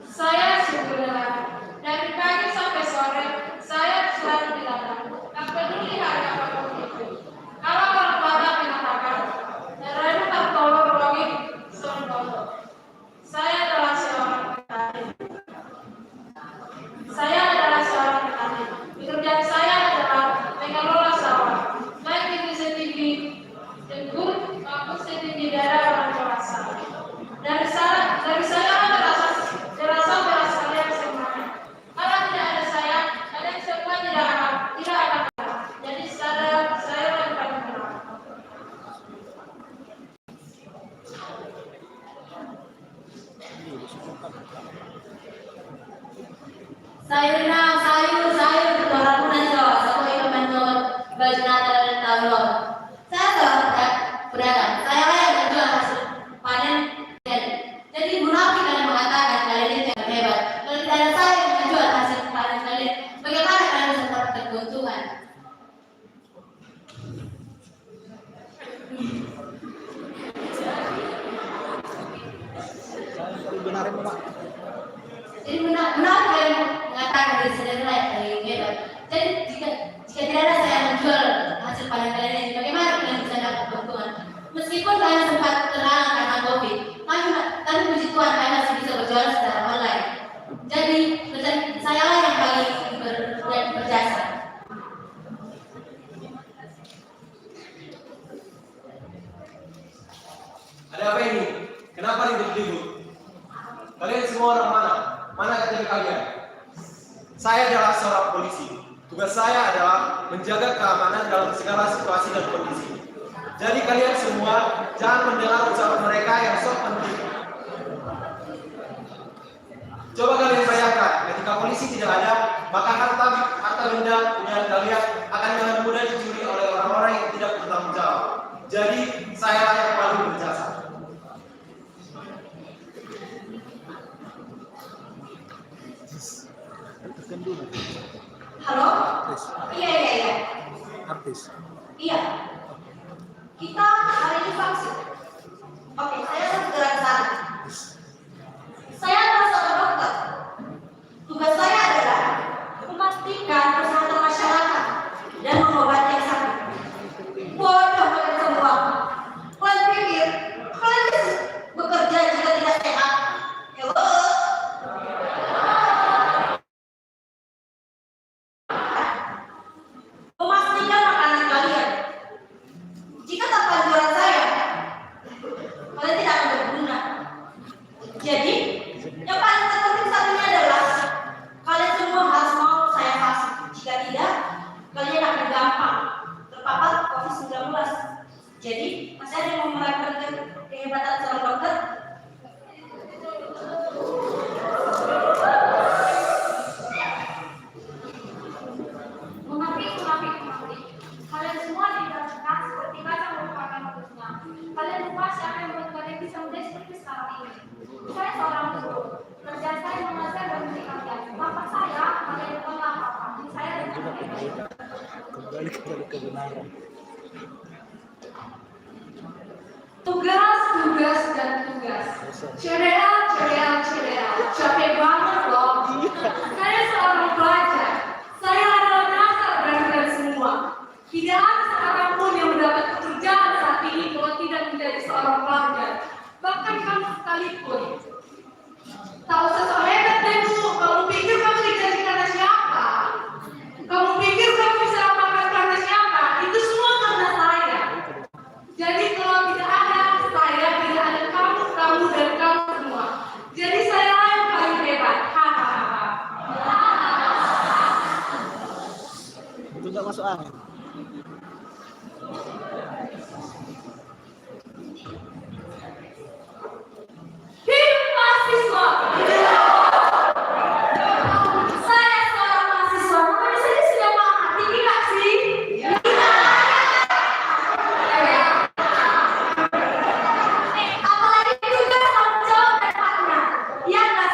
Saya sebenarnya dari pagi sampai sore saya selalu dilarang. Tak peduli hari apapun itu. Kalau orang tua mengatakan, "Neradu tak tolong lagi, sombong." Saya adalah seorang petani. Pekerjaan saya adalah mengelola sawah, baik tinggi setinggi dengkul maupun setinggi dada orang dewasa. Dari saya terasa beras kalian semuanya. Kalau tidak ada saya, kalian semua tidak akan ada. Jadi saya yang paling benar. Sayur berwarna kuning Jawa, sesuai kementerian baju Natal dan tahun baru. Saya seorang pedagang. Saya yang menjual hasil panen dan jadi munafik kalian mengatakan kalian itu yang hebat. Kalau tidak ada saya yang menjual hasil panen kalian, bagaimana kalian bisa mendapatkan keuntungan? Jadi benar kalian mengatakan diri sendiri layak dari hebat. Jadi jika tidak ada saya menjual hasil panen kalian ini, bagaimana kalian bisa dapat keuntungan? Meskipun kalian sempat terhalang karena COVID, tapi puji Tuhan kalian masih bisa berjualan secara online. Jadi saya lah yang paling berjasa. Ada apa ini? Kenapa ribut-ribut? Kalian semua orang mana? Mana KTP kalian? Saya adalah seorang polisi. Tugas saya adalah menjaga keamanan dalam segala situasi dan kondisi. Jadi kalian semua jangan mendengar ucapan mereka yang sok penting. Coba kalian bayangkan, ketika polisi tidak ada, maka harta benda punya kalian akan dengan mudah dicuri oleh orang-orang yang tidak bertanggung jawab. Jadi saya yang paling berjasa. Halo? Iya. Artis. Iya. Kita hari ini vaksin. Oke, saya akan segera ke sana. Saya adalah seorang dokter. Tugas saya adalah memastikan kesehatan masyarakat dan mengobati yang sakit. Bodoh kalian semua. Kalian pikir kalian bisa bekerja jika tidak sehat? Hello? Memastikan makanan kalian. Jika tanpa anjuran saya, kalian tidak akan berguna. Jadi, yang paling terpenting saat ini adalah kalian semua harus mau saya vaksin. Jika tidak, kalian akan gampang terpapar COVID-19. Jadi, masih ada yang mau meragukan kehebatan seorang dokter? Munafik. Kalian semua digambarkan seperti kaca merupakan modusnya. Kalian lupa siapa yang membuat kalian bisa menjadi seperti sekarang ini. Saya seorang guru. Kerjaan saya mengajar dan mendidik kalian. Bapak saya, kalian bukan apa-apa. Saya dengan hebat. Kembali kepada kebenaran. Tugas dan tugas. Cedera. Capek banget loh. Saya seorang pelajar. Saya adalah dasar dari kalian semua. Tidak ada seorang pun yang mendapat pekerjaan saat ini kalau tidak menjadi seorang pelajar. Bahkan kamu sekalipun. Tak usah so hebat dengku. Kamu pikir kamu digaji karena siapa? Kamu pikir kamu bisa makan karena siapa? Itu semua karena saya. Jadi kalau tidak ada saya, tidak ada kamu dan kamu semua. Jadi saya yang paling hebat. Hahaha. Itu nggak masuk angin. Hidup mahasiswa. Saya seorang mahasiswa. Bukan saja sudah mahal. Tinggi nggak sih? Apalagi juga tanggung jawab dan partner. Iya nggak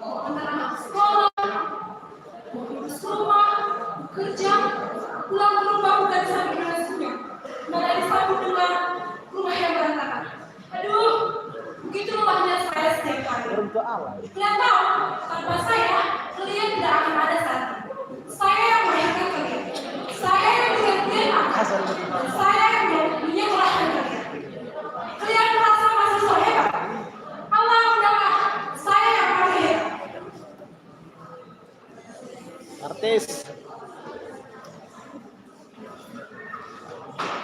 antara sekolah, urus rumah, kerja, pulang ke rumah bukan disambut dengan senyum, malah disambut dengan rumah yang berantakan. Aduh, begitu rumahnya saya setiap hari. Kalian tahu, tanpa saya, kalian tidak akan ada saat ini. Saya yang melahirkan kalian. Saya yang menggantikan makan. Saya yang menyekolahkan kalian. Kalian merasa masih so hebat? Allah udahlah, saya yang paling hebat. Artis.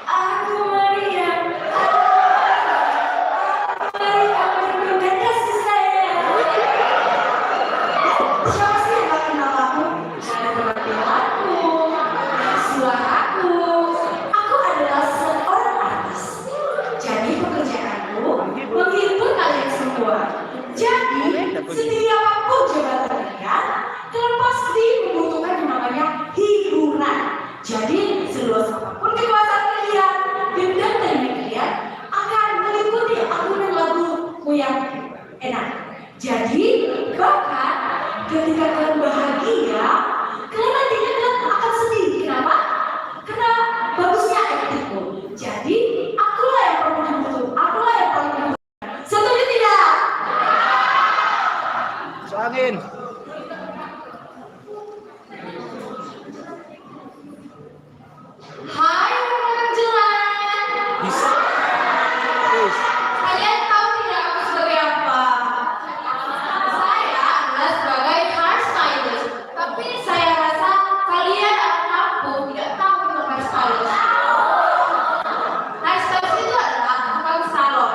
Aku Maria. Siapa sih yang gak kenal aku? Dari penampilanku, suaraku. Aku adalah seorang artis. Jadi pekerjaanku menghibur kalian semua. Jadi setiap apapun jabatan kalian pasti membutuhkan yang namanya hiburan. Jadi seluas apapun kekuasaan kalian, bidang teknik kalian akan mengikuti alunan lagumu yang enak. Jadi bahkan ketika kalian bahagia, kalian nantinya kalian akan sedih. Kenapa? Karena bagusnya aktingku. Jadi akulah yang paling betul, akulah yang paling betul. Setuju tidak? Angin. Hai orang jelek. Kalian tahu tidak aku sebagai apa? Saya adalah sebagai hairstylist. Tapi saya rasa kalian anak kampung tidak tahu tentang hairstylist. Hairstylist itu adalah tukang salon.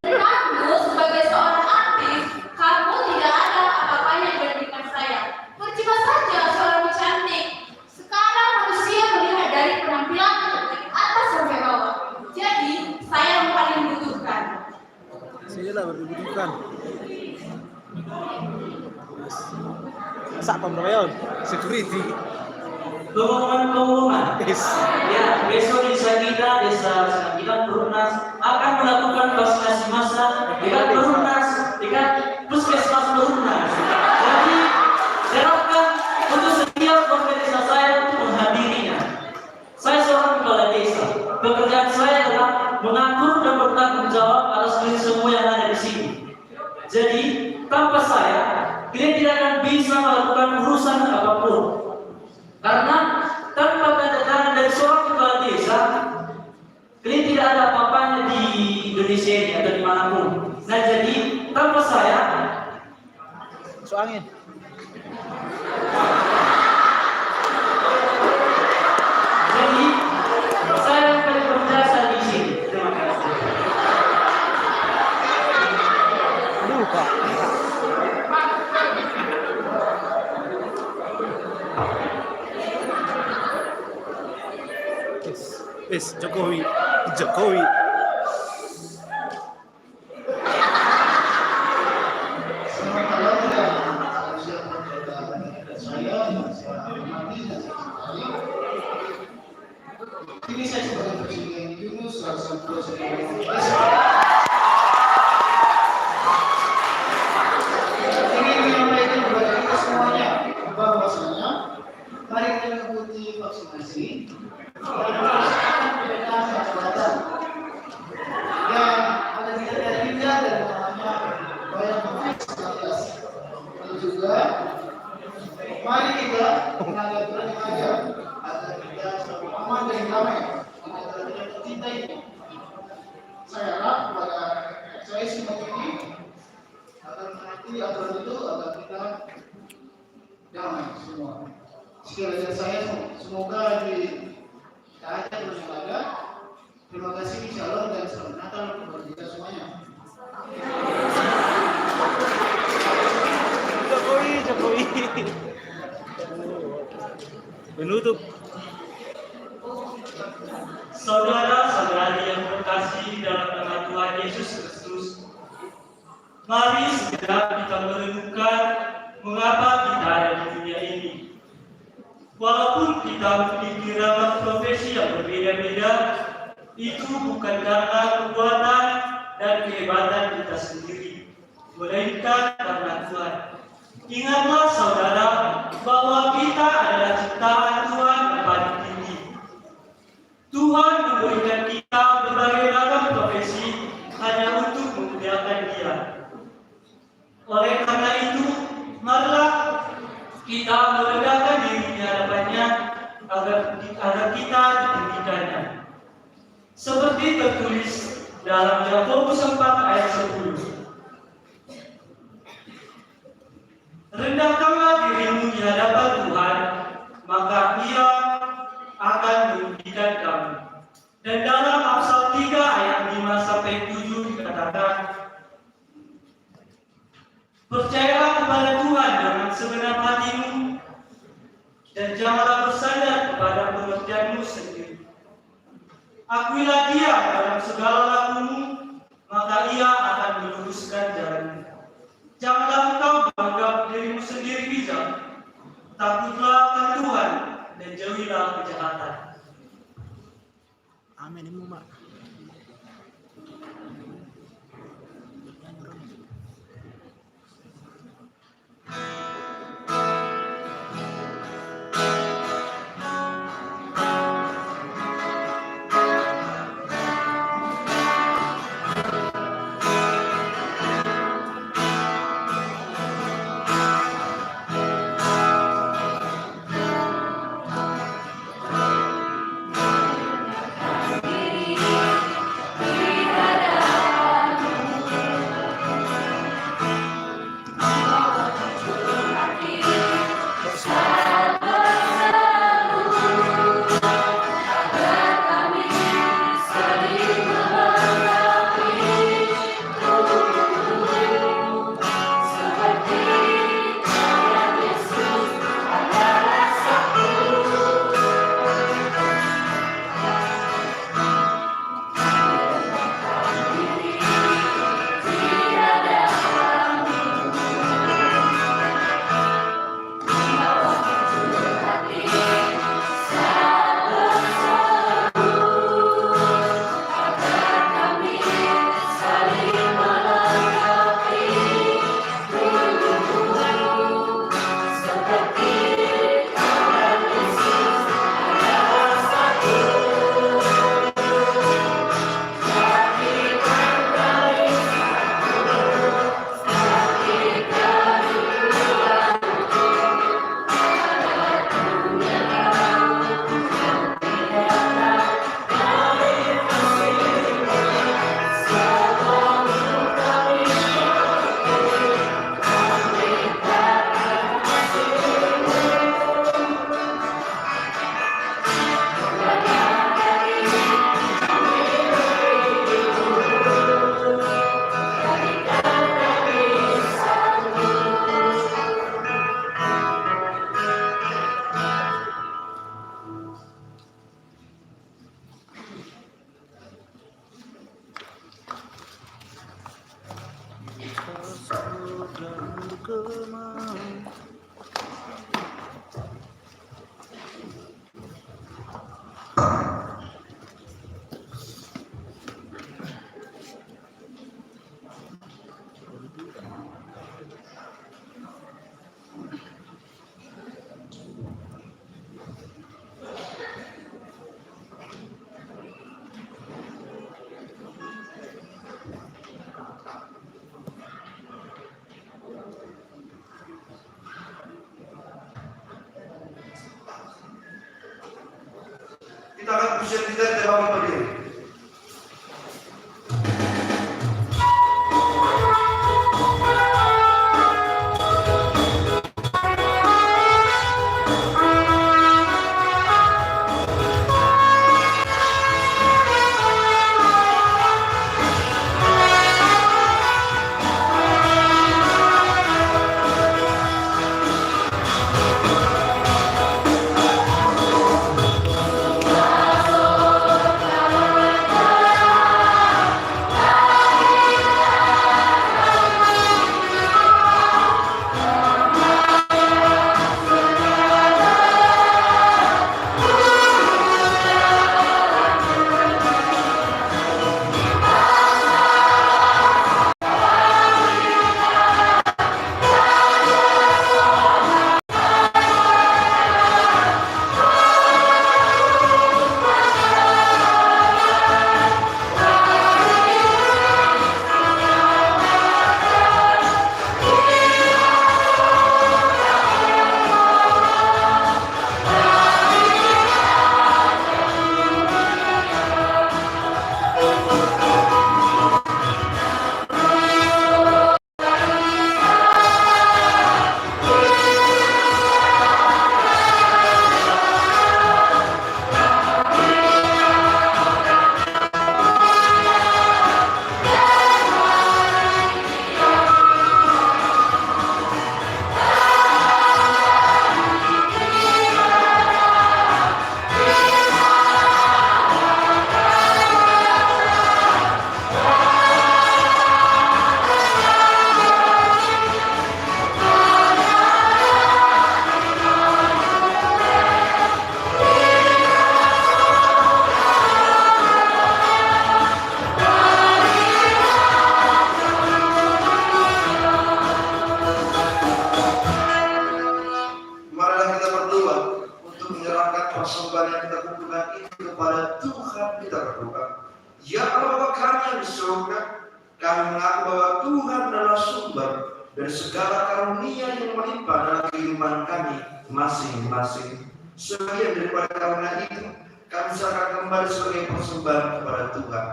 Dan kamu sebagai seorang artis, kamu tidak ada apa-apanya dibandingkan saya. Percuma saja seorang cantik. Sekarang manusia melihat dari penampilan dari atas sampai bawah. Jadi saya yang paling membutuhkan. Sinilah dibutuhkan. Sak pemroyon, security. Pengumuman. Ya, besok desa kita, desa kita Perumnas akan melakukan vaksinasi massal dengan Perumnas, dengan puskesmas Perumnas. Jadi, harapkan untuk setiap pemerintah saya untuk menghadirinya. Saya seorang kepala desa. Pekerjaan saya adalah mengatur dan bertanggung jawab atas diri semua yang ada di sini. Jadi, tanpa saya, kalian tidak akan bisa melakukan urusan apapun. Karena tanpa tanda tangan dari seorang kepala desa, kalian tidak ada apa-apanya di Indonesia ini atau dimanapun. Nah, jadi tanpa saya, Angin. jadi saya yang paling berjasa di sini. Terima kasih. Luka. Jokowi. Selamat malam dan salam siang kepada saya yang saya hormati dan saya cintai. Kini saya sebagai Presiden Yunus Rasul Sebagai ingin menyampaikan kepada kita semuanya bahwasanya mari kita mengikuti vaksinasi dan melaksanakan PPKM kesehatan yang ada tidak dan namanya bayang COVID-19. Lalu juga mari kita menjaga aturan yang ada agar kita selalu aman dan damai agar kita tercinta ini. Saya harap kepada saya semua ini akan menaati aturan itu agar kita damai semua. Sekian dari saya, semoga di taat terus ada. Terima kasih, shalom dan selamat Natal kepada kita semuanya. Jokowi. Menutup. Saudara-saudari yang terkasih dalam nama Tuhan Yesus Kristus, mari segera kita merenungkan mengapa kita ada di dunia ini. Walaupun kita memiliki ragam profesi yang berbeda-beda, itu bukan karena kekuatan dan kehebatan kita sendiri, melainkan karena Tuhan. Ingatlah saudara bahwa kita adalah ciptaan Tuhan yang paling tinggi. Tuhan memberikan kita berbagai ragam profesi hanya untuk memuliakan Dia. Oleh karena itu, marilah kita merendahkan diri di hadapannya agar kita ditinggikannya. Seperti tertulis dalam Yakobus 4 ayat 10. Rendahkanlah dirimu di hadapan Tuhan, maka Ia akan meninggikan kamu. Dan dalam Amsal 3 ayat 5-7 dikatakan, percayalah kepada Tuhan dengan segenap hatimu, dan janganlah bersandar kepada pengertianmu sendiri. Akuilah Dia dalam segala lakumu, maka Ia akan meluruskan jalanmu. Janganlah engkau menganggap dirimu sendiri bijak. Takutlah akan Tuhan dan jauhilah kejahatan. Amin. Kita akan berusaha tidak dalam berdiri. Kami di surga, kami mengaku bahwa Tuhan adalah sumber dari segala karunia yang melimpah dalam kehidupan kami masing-masing. Sebagian daripada karunia itu kami serahkan kembali sebagai persembahan kepada Tuhan.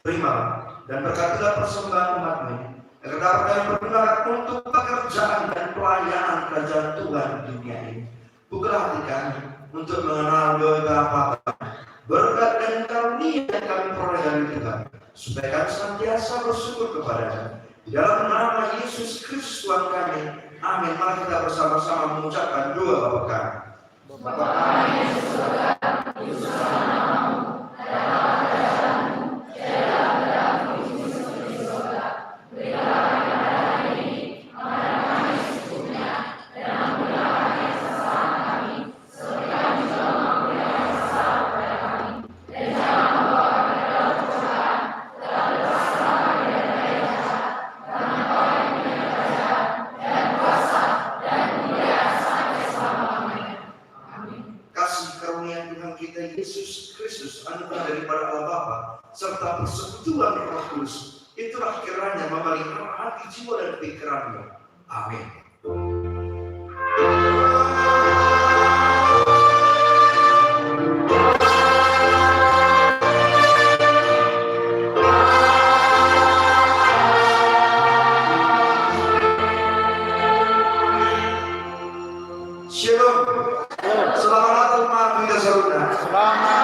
Terimalah dan berkatilah persembahan umat-Mu, agar dapat kami berguna untuk pekerjaan dan pelayanan kerajaan Tuhan di dunia ini. Bukalah hati kami untuk mengenal betapa berkat dan karunia yang kami peroleh dari Tuhan, supaya kami senantiasa bersyukur kepada-Nya. Di dalam nama Yesus Kristus Tuhan kami, amin. Mari kita bersama-sama mengucapkan doa Bapa kami. Bapa kami yang di surga, dikuduskanlah namamu, datanglah kerajaanmu, jadilah kehendakmu di bumi seperti di surga. Berikanlah kami pada hari ini makanan kami secukupnya, dan ampunilah kami kesalahan kami, seperti kami juga mengampuni yang bersalah kepada kami. Dan jangan membawa kami ke dalam pencobaan, tetapi lepaskanlah kami dari yang jahat. Karena Engkau yang punya kerajaan dan kuasa dan kemuliaan sampai selama-lamanya. Kasih karunia Tuhan kita Yesus Kristus, anugerah daripada Allah Bapa, serta persekutuan Roh Kudus, itulah kiranya memelihara hati, jiwa, dan pikiranmu. Amin. Shalom. Selamat datang Maha Saruna. Selamat